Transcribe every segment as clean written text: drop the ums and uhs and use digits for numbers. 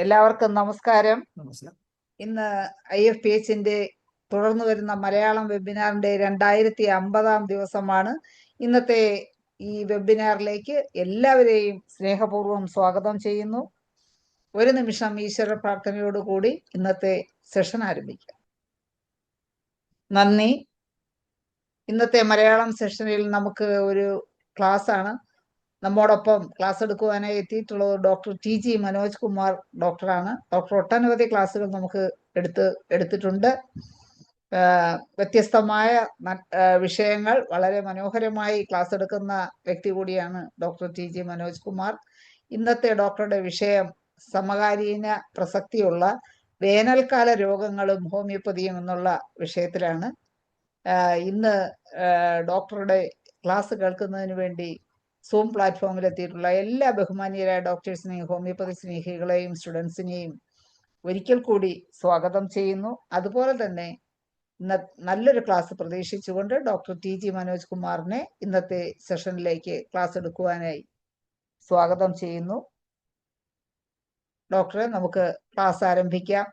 എല്ലാവർക്കും നമസ്കാരം. നമസ്കാരം. ഇന്ന് IFPHന്റെ തുടർന്നു വരുന്ന മലയാളം വെബിനാറിന്റെ 2050 ദിവസമാണ്. ഇന്നത്തെ ഈ വെബിനാറിലേക്ക് എല്ലാവരെയും സ്നേഹപൂർവ്വം സ്വാഗതം ചെയ്യുന്നു. ഒരു നിമിഷം ഈശ്വര പ്രാർത്ഥനയോടുകൂടി ഇന്നത്തെ സെഷൻ ആരംഭിക്കാം. നന്ദി. ഇന്നത്തെ മലയാളം സെഷനിൽ നമുക്ക് ഒരു ക്ലാസ് ആണ്. നമ്മോടൊപ്പം ക്ലാസ് എടുക്കുവാനായി എത്തിയിട്ടുള്ളത് ഡോക്ടർ TG മനോജ് കുമാർ ഡോക്ടറാണ്. ഡോക്ടർ ഒട്ടനവധി ക്ലാസ്സുകൾ നമുക്ക് എടുത്തിട്ടുണ്ട്. വ്യത്യസ്തമായ വിഷയങ്ങൾ വളരെ മനോഹരമായി ക്ലാസ് എടുക്കുന്ന വ്യക്തി കൂടിയാണ് ഡോക്ടർ TG മനോജ് കുമാർ. ഇന്നത്തെ ഡോക്ടറുടെ വിഷയം സമകാലീന പ്രസക്തിയുള്ള വേനൽക്കാല രോഗങ്ങളും ഹോമിയോപ്പതിയും എന്നുള്ള വിഷയത്തിലാണ്. ഇന്ന് ഡോക്ടറുടെ ക്ലാസ് കേൾക്കുന്നതിന് വേണ്ടി സൂം പ്ലാറ്റ്ഫോമിൽ എത്തിയിട്ടുള്ള എല്ലാ ബഹുമാനീയരായ ഡോക്ടേഴ്സിനെയും ഹോമിയോപ്പതി സ്നേഹികളെയും സ്റ്റുഡൻസിനെയും ഒരിക്കൽ കൂടി സ്വാഗതം ചെയ്യുന്നു. അതുപോലെ തന്നെ നല്ലൊരു ക്ലാസ് പ്രതീക്ഷിച്ചുകൊണ്ട് ഡോക്ടർ TG മനോജ് കുമാറിനെ ഇന്നത്തെ സെഷനിലേക്ക് ക്ലാസ് എടുക്കുവാനായി സ്വാഗതം ചെയ്യുന്നു. ഡോക്ടറെ, നമുക്ക് ക്ലാസ് ആരംഭിക്കാം.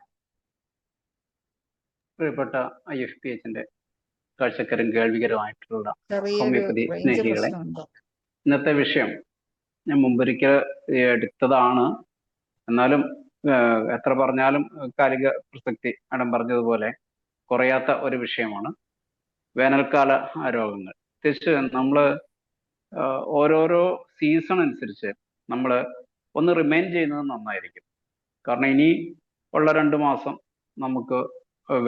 പ്രിയപ്പെട്ട IFPHന്റെ കാഴ്ചക്കാരും കേൾവികരമായിട്ടുള്ള ചെറിയൊരു ഹോമിയോപ്പതി റേഞ്ച് സ്നേഹികളെ, പ്രശ്നമുണ്ടോ? ഇന്നത്തെ വിഷയം ഞാൻ മുമ്പൊരിക്കൽ എടുത്തതാണ്. എന്നാലും എത്ര പറഞ്ഞാലും കാലിക പ്രസക്തി മാഡം പറഞ്ഞതുപോലെ കുറയാത്ത ഒരു വിഷയമാണ് വേനൽക്കാല രോഗങ്ങൾ. പ്രത്യേകിച്ച് നമ്മൾ ഓരോരോ സീസൺ അനുസരിച്ച് നമ്മൾ ഒന്ന് റിമൈൻ ചെയ്യുന്നത് നന്നായിരിക്കും. കാരണം ഇനി ഉള്ള 2 മാസം നമുക്ക്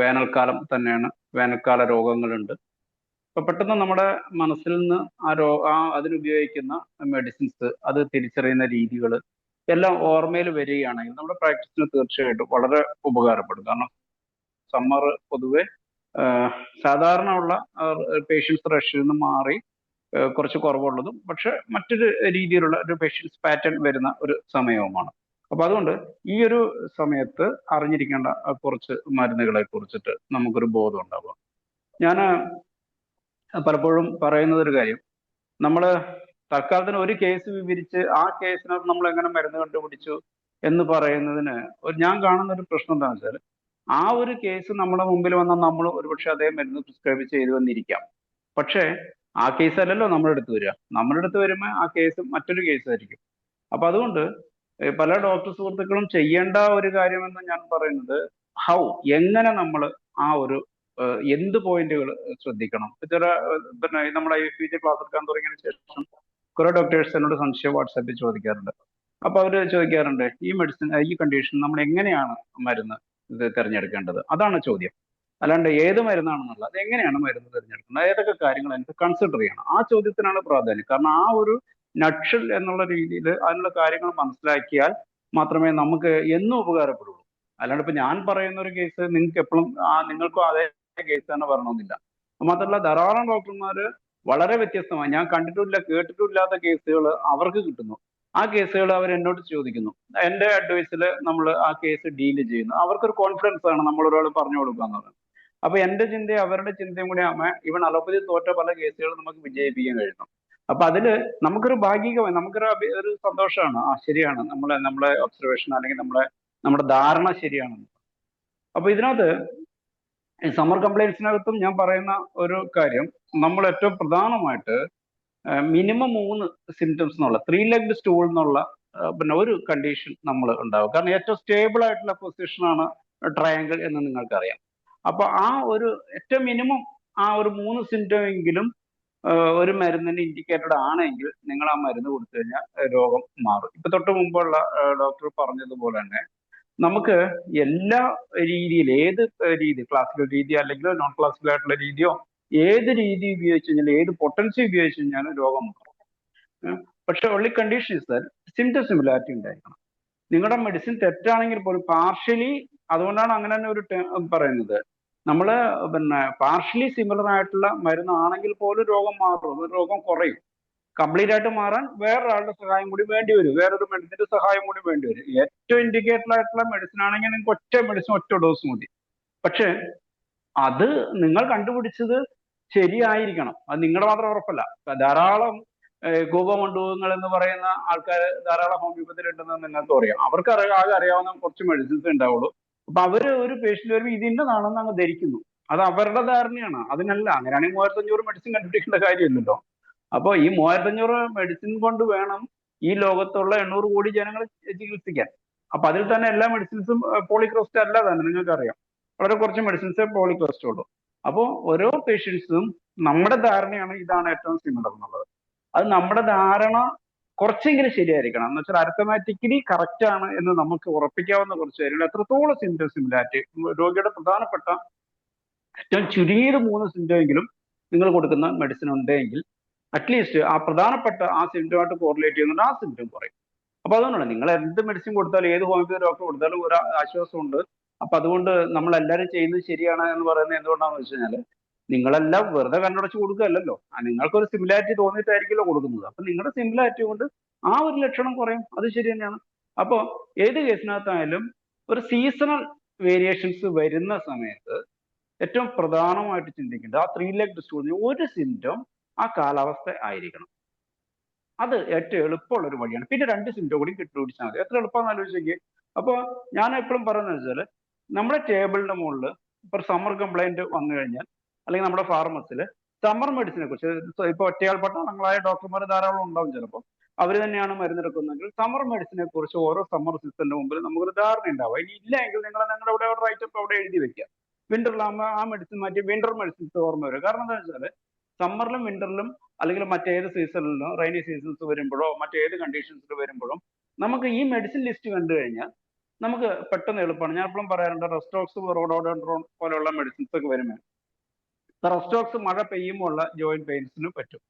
വേനൽക്കാലം തന്നെയാണ്, വേനൽക്കാല രോഗങ്ങളുണ്ട്. അപ്പൊ പെട്ടെന്ന് നമ്മുടെ മനസ്സിൽ നിന്ന് അതിനുപയോഗിക്കുന്ന മെഡിസിൻസ്, അത് തിരിച്ചറിയുന്ന രീതികൾ എല്ലാം ഓർമ്മയിൽ വരികയാണെങ്കിൽ നമ്മുടെ പ്രാക്ടീസിന് തീർച്ചയായിട്ടും വളരെ ഉപകാരപ്പെടും. കാരണം സമ്മർ പൊതുവെ സാധാരണ ഉള്ള പേഷ്യൻസ് റഷിൽ നിന്ന് മാറി കുറച്ച് കുറവുള്ളതും പക്ഷെ മറ്റൊരു രീതിയിലുള്ള ഒരു പേഷ്യൻസ് പാറ്റേൺ വരുന്ന ഒരു സമയവുമാണ്. അപ്പൊ അതുകൊണ്ട് ഈ ഒരു സമയത്ത് അറിഞ്ഞിരിക്കേണ്ട കുറച്ച് മരുന്നുകളെ കുറിച്ചിട്ട് നമുക്കൊരു ബോധം ഉണ്ടാവുക. ഞാൻ പലപ്പോഴും പറയുന്നത് ഒരു കാര്യം, നമ്മൾ തൽക്കാലത്തിന് ഒരു കേസ് വിവരിച്ച് ആ കേസിനകത്ത് നമ്മൾ എങ്ങനെ മരുന്ന് കണ്ടുപിടിച്ചു എന്ന് പറയുന്നതിന് ഞാൻ കാണുന്ന ഒരു പ്രശ്നം എന്താണെന്ന് വെച്ചാൽ, ആ ഒരു കേസ് നമ്മുടെ മുമ്പിൽ വന്നാൽ നമ്മൾ ഒരുപക്ഷെ അതേ മരുന്ന് പ്രിസ്ക്രൈബ് ചെയ്തു വന്നിരിക്കാം. പക്ഷേ ആ കേസ് അല്ലല്ലോ നമ്മുടെ അടുത്ത് വരിക. നമ്മുടെ അടുത്ത് വരുമ്പോൾ ആ കേസ് മറ്റൊരു കേസായിരിക്കും. അപ്പൊ അതുകൊണ്ട് പല ഡോക്ടർ സുഹൃത്തുക്കളും ചെയ്യേണ്ട ഒരു കാര്യമെന്ന് ഞാൻ പറയുന്നത്, എങ്ങനെ നമ്മൾ ആ ഒരു എന്ത് പോയിന്റുകൾ ശ്രദ്ധിക്കണം. ചില പിന്നെ നമ്മുടെ IFPH ക്ലാസ് എടുക്കാൻ തുടങ്ങിയതിനു ശേഷം കുറെ ഡോക്ടേഴ്സ് എന്നോട് സംശയം വാട്സാപ്പിൽ ചോദിക്കാറുണ്ട്. അപ്പൊ അവര് ചോദിക്കാറുണ്ട്, ഈ മെഡിസിൻ, ഈ കണ്ടീഷൻ നമ്മൾ എങ്ങനെയാണ് മരുന്ന് തിരഞ്ഞെടുക്കേണ്ടത്? അതാണ് ചോദ്യം. അല്ലാണ്ട് ഏത് മരുന്നാണെന്നുള്ളത്, അത് എങ്ങനെയാണ് മരുന്ന് തിരഞ്ഞെടുക്കുന്നത്, ഏതൊക്കെ കാര്യങ്ങൾ എനിക്ക് കൺസിഡർ ചെയ്യണം, ആ ചോദ്യത്തിനാണ് പ്രാധാന്യം. കാരണം ആ ഒരു നക്ഷൽ എന്നുള്ള രീതിയിൽ അതിനുള്ള കാര്യങ്ങൾ മനസ്സിലാക്കിയാൽ മാത്രമേ നമുക്ക് എന്നും ഉപകാരപ്പെടുള്ളൂ. അല്ലാണ്ട് ഇപ്പൊ ഞാൻ പറയുന്ന ഒരു കേസ് നിങ്ങൾക്ക് എപ്പോഴും നിങ്ങൾക്കും അതേ കേസ് തന്നെ വരണമെന്നില്ല. മാത്രമല്ല ധാരാളം ഡോക്ടർമാര് വളരെ വ്യത്യസ്തമായി, ഞാൻ കണ്ടിട്ടില്ല കേട്ടിട്ടില്ലാത്ത കേസുകൾ അവർക്ക് കിട്ടുന്നു. ആ കേസുകൾ അവർ എന്നോട് ചോദിക്കുന്നു. എന്റെ അഡ്വൈസിൽ നമ്മൾ ആ കേസ് ഡീല് ചെയ്യുന്നു. അവർക്കൊരു കോൺഫിഡൻസ് ആണ് നമ്മൾ ഒരാൾ പറഞ്ഞു കൊടുക്കുക എന്ന് പറയുന്നത്. അപ്പൊ എന്റെ ചിന്തയും അവരുടെ ചിന്തയും കൂടി ആകുമ്പോൾ ഇവൻ അലോപ്പതി തോറ്റ പല കേസുകളും നമുക്ക് വിജയിപ്പിക്കാൻ കഴിയുന്നു. അപ്പൊ അതില് നമുക്കൊരു ഭാഗികമായി ഒരു സന്തോഷമാണ്. ശരിയാണ്, നമ്മളെ ഒബ്സർവേഷൻ അല്ലെങ്കിൽ നമ്മുടെ ധാരണ ശരിയാണെന്ന്. അപ്പൊ ഇതിനകത്ത് സമ്മർ കംപ്ലൈൻസിനകത്തും ഞാൻ പറയുന്ന ഒരു കാര്യം, നമ്മൾ ഏറ്റവും പ്രധാനമായിട്ട് മിനിമം 3 സിംറ്റംസ് എന്നുള്ള 3 ലെഗ്ഡ് സ്റ്റൂൾ എന്നുള്ള പിന്നെ ഒരു കണ്ടീഷൻ നമ്മൾ ഉണ്ടാവും. കാരണം ഏറ്റവും സ്റ്റേബിൾ ആയിട്ടുള്ള പൊസിഷനാണ് ട്രയാങ്കിൾ എന്ന് നിങ്ങൾക്കറിയാം. അപ്പൊ ആ ഒരു ഏറ്റവും മിനിമം ആ ഒരു 3 സിംറ്റം എങ്കിലും ഒരു മരുന്നിന് ഇൻഡിക്കേറ്റഡ് ആണെങ്കിൽ നിങ്ങൾ ആ മരുന്ന് കൊടുത്തു കഴിഞ്ഞാൽ രോഗം മാറും. ഇപ്പൊ തൊട്ട് മുമ്പുള്ള ഡോക്ടർ പറഞ്ഞതുപോലെ തന്നെ നമുക്ക് എല്ലാ രീതിയിൽ, ഏത് രീതി, ക്ലാസിക്കൽ രീതി അല്ലെങ്കിൽ നോൺ ക്ലാസിക്കൽ ആയിട്ടുള്ള രീതിയോ, ഏത് രീതി ഉപയോഗിച്ച് കഴിഞ്ഞാൽ, ഏത് പൊട്ടൻസി ഉപയോഗിച്ച് കഴിഞ്ഞാലും രോഗം മാറും. പക്ഷെ only condition is that symptom similarity ഉണ്ടായിരിക്കണം. നിങ്ങളുടെ മെഡിസിൻ തെറ്റാണെങ്കിൽ പോലും പാർഷ്യലി, അതുകൊണ്ടാണ് അങ്ങനെ തന്നെ ഒരു പറയുന്നത്, നമ്മള് പിന്നെ പാർഷ്യലി സിമിലർ ആയിട്ടുള്ള മരുന്നാണെങ്കിൽ പോലും രോഗം മാറും, രോഗം കുറയും. കംപ്ലീറ്റ് ആയിട്ട് മാറാൻ വേറൊരാളുടെ സഹായം കൂടി വേണ്ടി വരും, വേറൊരു മെഡിസിന്റെ സഹായം കൂടി വേണ്ടി വരും. ഏറ്റവും ഇൻഡിക്കേറ്റഡ് ആയിട്ടുള്ള മെഡിസിൻ ആണെങ്കിൽ നിങ്ങൾക്ക് ഒറ്റ മെഡിസിൻ, ഒറ്റ ഡോസ് മതി. പക്ഷെ അത് നിങ്ങൾ കണ്ടുപിടിച്ചത് ശരിയായിരിക്കണം. അത് നിങ്ങളുടെ മാത്രം ഉറപ്പല്ല. ധാരാളം കൂപമണ്ഡൂകങ്ങൾ എന്ന് പറയുന്ന ആൾക്കാർ ധാരാളം ഹോമിയോപ്പതിയിൽ ഉണ്ടെന്ന് നിങ്ങൾക്ക് അറിയാം. അവർക്ക് ആകെ അറിയാവുന്ന കുറച്ച് മെഡിസിൻസ് ഉണ്ടാവുള്ളൂ. അപ്പൊ അവര് ഒരു പേഷ്യന്റ് വരുമ്പോൾ ഇത് ഇന്നതാണെന്ന് അങ്ങ് ധരിക്കുന്നു. അത് അവരുടെ ധാരണയാണ്. അതിനല്ല, അങ്ങനെയാണെങ്കിൽ 3500 മെഡിസിൻ കണ്ടുപിടിക്കേണ്ട കാര്യമില്ലല്ലോ. അപ്പൊ ഈ 3500 മെഡിസിൻ കൊണ്ട് വേണം ഈ ലോകത്തുള്ള 800 കോടി ജനങ്ങളെ ചികിത്സിക്കാൻ. അപ്പൊ അതിൽ തന്നെ എല്ലാ മെഡിസിൻസും പോളിക്രോസ്റ്റ് അല്ല തന്നെ, നിങ്ങൾക്ക് അറിയാം. വളരെ കുറച്ച് മെഡിസിൻസേ പോളിക്രോസ്റ്റ് ഉള്ളൂ. അപ്പോൾ ഓരോ പേഷ്യൻസും നമ്മുടെ ധാരണയാണ് ഇതാണ് ഏറ്റവും സിമിലർ എന്നുള്ളത്. അത് നമ്മുടെ ധാരണ കുറച്ചെങ്കിലും ശരിയായിരിക്കണം. എന്ന് വെച്ചാൽ അരിത്തമാറ്റിക്കലി കറക്റ്റ് ആണ് എന്ന് നമുക്ക് ഉറപ്പിക്കാവുന്ന കുറച്ച് കാര്യങ്ങൾ. എത്രത്തോളം സിംറ്റം സിമിലാരിറ്റി, രോഗിയുടെ പ്രധാനപ്പെട്ട ഏറ്റവും ചുരുങ്ങിയത് 3 സിംറ്റമെങ്കിലും നിങ്ങൾ കൊടുക്കുന്ന മെഡിസിൻ ഉണ്ടെങ്കിൽ അറ്റ്ലീസ്റ്റ് ആ പ്രധാനപ്പെട്ട ആ സിംറ്റമായിട്ട് കോറിലേറ്റ് ചെയ്യുന്നുണ്ട്, ആ സിംറ്റം കുറയും. അപ്പൊ അതുകൊണ്ടാണ് നിങ്ങൾ എന്ത് മെഡിസിൻ കൊടുത്താലും ഏത് ഹോമിയോപ്പതി ഡോക്ടർ കൊടുത്താലും ഒരു ആശ്വാസമുണ്ട്. അപ്പൊ അതുകൊണ്ട് നമ്മൾ എല്ലാവരും ചെയ്യുന്നത് ശരിയാണ് എന്ന് പറയുന്നത് എന്തുകൊണ്ടാണെന്ന് വെച്ച് കഴിഞ്ഞാൽ നിങ്ങളെല്ലാം വെറുതെ കണ്ണടച്ച് കൊടുക്കുകയല്ലല്ലോ. നിങ്ങൾക്കൊരു സിമിലാരിറ്റി തോന്നിയിട്ടായിരിക്കുമല്ലോ കൊടുക്കുന്നത്. അപ്പൊ നിങ്ങളുടെ സിമിലാരിറ്റി കൊണ്ട് ആ ഒരു ലക്ഷണം കുറയും. അത് ശരി തന്നെയാണ്. അപ്പോൾ ഏത് കേസിനകത്തായാലും ഒരു സീസണൽ വേരിയേഷൻസ് വരുന്ന സമയത്ത് ഏറ്റവും പ്രധാനമായിട്ട് ചിന്തിക്കേണ്ടത് ആ 3 leg ഡിസ്റ്റോർഷൻ ഒരു സിംറ്റം ആ കാലാവസ്ഥ ആയിരിക്കണം. അത് ഏറ്റവും എളുപ്പമുള്ള ഒരു വഴിയാണ്. പിന്നെ 2 സിംറ്റം കൂടി കണ്ടുപിടിച്ചാൽ മതി. എത്ര എളുപ്പമാണെന്ന് ആലോചിച്ചേക്ക്. അപ്പോൾ ഞാൻ എപ്പോഴും പറയുന്നത് വെച്ചാൽ നമ്മുടെ ടേബിളിന്റെ മുകളിൽ ഇപ്പൊ സമ്മർ കംപ്ലൈന്റ് വന്നു കഴിഞ്ഞാൽ അല്ലെങ്കിൽ നമ്മുടെ ഫാർമസിൽ സമ്മർ മെഡിസിനെ കുറിച്ച് ഇപ്പൊ ഒറ്റയാൾ പട്ടാളങ്ങളായ ഡോക്ടർമാർ ധാരാളം ഉണ്ടാവും. ചിലപ്പോൾ അവർ തന്നെയാണ് മരുന്നെടുക്കുന്നതെങ്കിൽ സമ്മർ മെഡിസിനെ കുറിച്ച് ഓരോ സമ്മർ സീസണിന്റെ മുമ്പിൽ നമുക്കൊരു ധാരണ ഉണ്ടാവുക. ഇനി ഇല്ല എങ്കിൽ നിങ്ങൾ നിങ്ങളുടെ അവിടെ റൈറ്റപ്പ് അവിടെ എഴുതി വെക്കുക. വിന്ററിലാകുമ്പോൾ ആ മെഡിസിൻ മാറ്റി വിന്റർ മെഡിസിൻസ് ഓർമ്മ വരും. കാരണം എന്താ വെച്ചാൽ സമ്മറിലും വിന്ററിലും അല്ലെങ്കിൽ മറ്റേത് സീസണിലും റെയിനി സീസൺസ് വരുമ്പോഴോ മറ്റേത് കണ്ടീഷൻസിൽ വരുമ്പോഴും നമുക്ക് ഈ മെഡിസിൻ ലിസ്റ്റ് കണ്ടു കഴിഞ്ഞാൽ നമുക്ക് പെട്ടെന്ന് എളുപ്പമാണ്. ഞാൻ എപ്പോഴും പറയാറുണ്ട്, റെസ്റ്റോക്സ് റോഡോഡെൻഡ്രോൺ പോലെയുള്ള മെഡിസിൻസ് ഒക്കെ വരുമ്പോൾ റെസ്റ്റോക്സ് മഴ പെയ്യുമ്പോൾ ഉള്ള ജോയിന്റ് പെയിൻസിന് പറ്റും.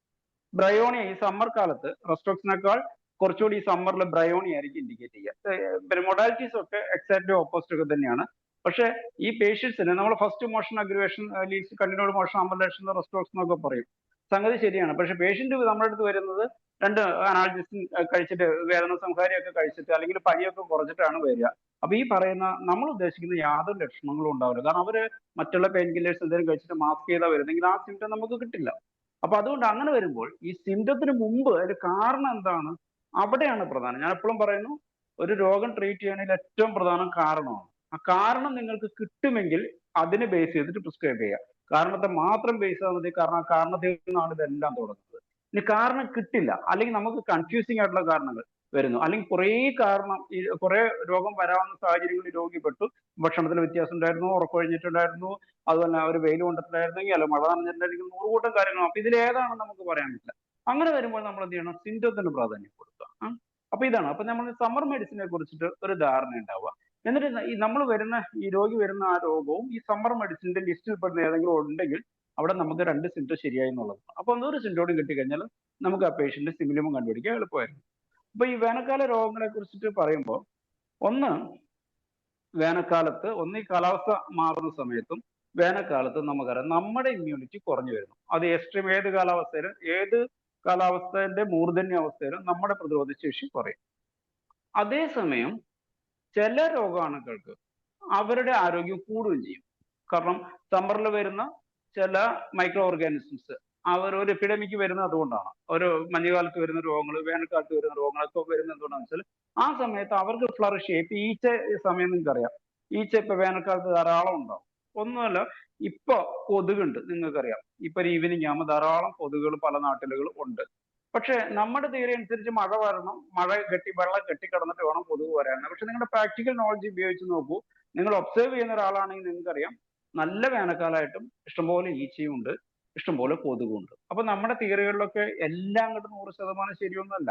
ബ്രയോണി ഈ സമ്മർ കാലത്ത് റെസ്റ്റോക്സിനേക്കാൾ കുറച്ചുകൂടി ഈ സമ്മറിൽ ബ്രയോണി ആയിരിക്കും ഇൻഡിക്കേറ്റ് ചെയ്യുക. മൊഡാലിറ്റീസ് ഒക്കെ എക്സാക്ട്ലി ഓപ്പോസിറ്റ് ഒക്കെ തന്നെയാണ്. പക്ഷെ ഈ പേഷ്യൻസിന് നമ്മൾ first motion aggravation leads continued motion amelioration rhus tox എന്നൊക്കെ പറയും. സംഗതി ശരിയാണ്. പക്ഷെ പേഷ്യന്റ് നമ്മുടെ അടുത്ത് വരുന്നത് 2 അനാൾജിസിൻ കഴിച്ചിട്ട് വേദന സംഹാരിയൊക്കെ കഴിച്ചിട്ട് അല്ലെങ്കിൽ പനിയൊക്കെ കുറച്ചിട്ടാണ് വരിക. അപ്പൊ ഈ പറയുന്ന നമ്മൾ ഉദ്ദേശിക്കുന്ന യാതൊരു ലക്ഷണങ്ങളും ഉണ്ടാവില്ല. കാരണം അവര് മറ്റുള്ള പെയിൻ കില്ലേഴ്സ് എന്തെങ്കിലും കഴിച്ചിട്ട് മാസ്ക് ചെയ്താൽ വരുന്നെങ്കിൽ ആ സിംറ്റം നമുക്ക് കിട്ടില്ല. അപ്പൊ അതുകൊണ്ട് അങ്ങനെ വരുമ്പോൾ ഈ സിംറ്റത്തിന് മുമ്പ് അതിന്റെ കാരണം എന്താണ്, അവിടെയാണ് പ്രധാനം. ഞാൻ എപ്പോഴും പറയുന്നു, ഒരു രോഗം ട്രീറ്റ് ചെയ്യണമെങ്കിൽ ഏറ്റവും പ്രധാനം കാരണമാണ്. ആ കാരണം നിങ്ങൾക്ക് കിട്ടുമെങ്കിൽ അതിനെ ബേസ് ചെയ്തിട്ട് പ്രിസ്ക്രൈബ് ചെയ്യുക. കാരണത്തെ മാത്രം ബേസ് ചെയ്താൽ മതി. കാരണം ആ കാരണത്തിൽ നിന്നാണ് ഇതെല്ലാം തുടങ്ങുന്നത്. ഇനി കാരണം കിട്ടില്ല, അല്ലെങ്കിൽ നമുക്ക് കൺഫ്യൂസിങ് ആയിട്ടുള്ള കാരണങ്ങൾ വരുന്നു, അല്ലെങ്കിൽ കുറെ രോഗം വരാവുന്ന സാഹചര്യങ്ങളിൽ രോഗിപ്പെട്ടു. ഭക്ഷണത്തിൽ വ്യത്യാസം ഉണ്ടായിരുന്നു, ഉറക്കൊഴിഞ്ഞിട്ടുണ്ടായിരുന്നു, അതുപോലെ ഒരു വെയിൽ കൊണ്ടിട്ടുണ്ടായിരുന്നെങ്കിൽ അല്ല മഴ നനഞ്ഞിട്ടുണ്ടായിരിക്കും, 100 കൂട്ടം കാര്യങ്ങളും. അപ്പൊ ഇതിൽ ഏതാണെന്ന് നമുക്ക് പറയാൻ പറ്റില്ല. അങ്ങനെ വരുമ്പോൾ നമ്മൾ എന്ത് ചെയ്യണം, സിംറ്റത്തിന് പ്രാധാന്യം കൊടുക്കുക. അപ്പൊ ഇതാണ്. അപ്പൊ നമ്മൾ സമ്മർ മെഡിസിനെ കുറിച്ചിട്ട് ഒരു ധാരണ ഉണ്ടാവുക. എന്നിട്ട് ഈ നമ്മൾ വരുന്ന ഈ രോഗി വരുന്ന ആ രോഗവും ഈ സമ്മർ മെഡിസിന്റെ ലിസ്റ്റിൽ പെടുന്ന ഏതെങ്കിലും ഉണ്ടെങ്കിൽ അവിടെ നമുക്ക് 2 സിംറ്റം ശരിയായി എന്നുള്ളതാണ്. അപ്പൊ 100 സിംറ്റോടും കിട്ടിക്കഴിഞ്ഞാൽ നമുക്ക് ആ പേഷ്യന്റ് സിമിലിയം കണ്ടുപിടിക്കാൻ എളുപ്പമായിരുന്നു. അപ്പൊ ഈ വേനൽക്കാല രോഗങ്ങളെ കുറിച്ചിട്ട് പറയുമ്പോൾ ഒന്ന് വേനൽക്കാലത്ത് ഈ കാലാവസ്ഥ മാറുന്ന സമയത്തും വേനൽക്കാലത്ത് നമുക്കറിയാം നമ്മുടെ ഇമ്മ്യൂണിറ്റി കുറഞ്ഞു വരുന്നു. അത് എക്സ്ട്രീം ഏത് കാലാവസ്ഥയുടെ മൂർധന്യാവസ്ഥയിലും നമ്മുടെ പ്രതിരോധ ശേഷി കുറയും. അതേസമയം ചില രോഗാണുക്കൾക്ക് അവരുടെ ആരോഗ്യം കൂടുകയും ചെയ്യും. കാരണം സമ്മറിൽ വരുന്ന ചില മൈക്രോ ഓർഗാനിസംസ് ഒരു എപ്പിഡമിക് വരുന്നത് അതുകൊണ്ടാണ്. ഒരു മഞ്ഞുകാലത്ത് വരുന്ന രോഗങ്ങൾ, വേനൽക്കാലത്ത് വരുന്ന രോഗങ്ങളൊക്കെ വരുന്നത് എന്തുകൊണ്ടാണെന്ന് വെച്ചാൽ ആ സമയത്ത് അവർക്ക് ഫ്ലറിഷ് ചെയ്യും. ഇപ്പൊ ഈച്ച സമയം നിങ്ങൾക്കറിയാം, ഈച്ച ഇപ്പൊ വേനൽക്കാലത്ത് ധാരാളം ഉണ്ടാവും. ഒന്നുമല്ല, ഇപ്പൊ കൊതുകുണ്ട്, നിങ്ങൾക്കറിയാം. ഇപ്പൊ ഒരു ഈവനിങ് ആകുമ്പോൾ ധാരാളം കൊതുകുകൾ പല നാട്ടിലുകളും ഉണ്ട്. പക്ഷെ നമ്മുടെ തിയറി അനുസരിച്ച് മഴ വരണം, വെള്ളം കെട്ടിക്കിടന്നിട്ട് വേണം കൊതുക് വരാൻ. പക്ഷെ നിങ്ങളുടെ പ്രാക്ടിക്കൽ നോളജ് ഉപയോഗിച്ച് നോക്കൂ. നിങ്ങൾ ഒബ്സർവ് ചെയ്യുന്ന ഒരാളാണെങ്കിൽ നിങ്ങൾക്കറിയാം, നല്ല വേനൽക്കാലമായിട്ടും ഇഷ്ടംപോലെ ഈച്ചയും ഉണ്ട്, ഇഷ്ടംപോലെ കൊതുകും ഉണ്ട്. അപ്പൊ നമ്മുടെ തിയറികളിലൊക്കെ എല്ലാം അങ്ങോട്ട് 100% ശരിയൊന്നുമല്ല.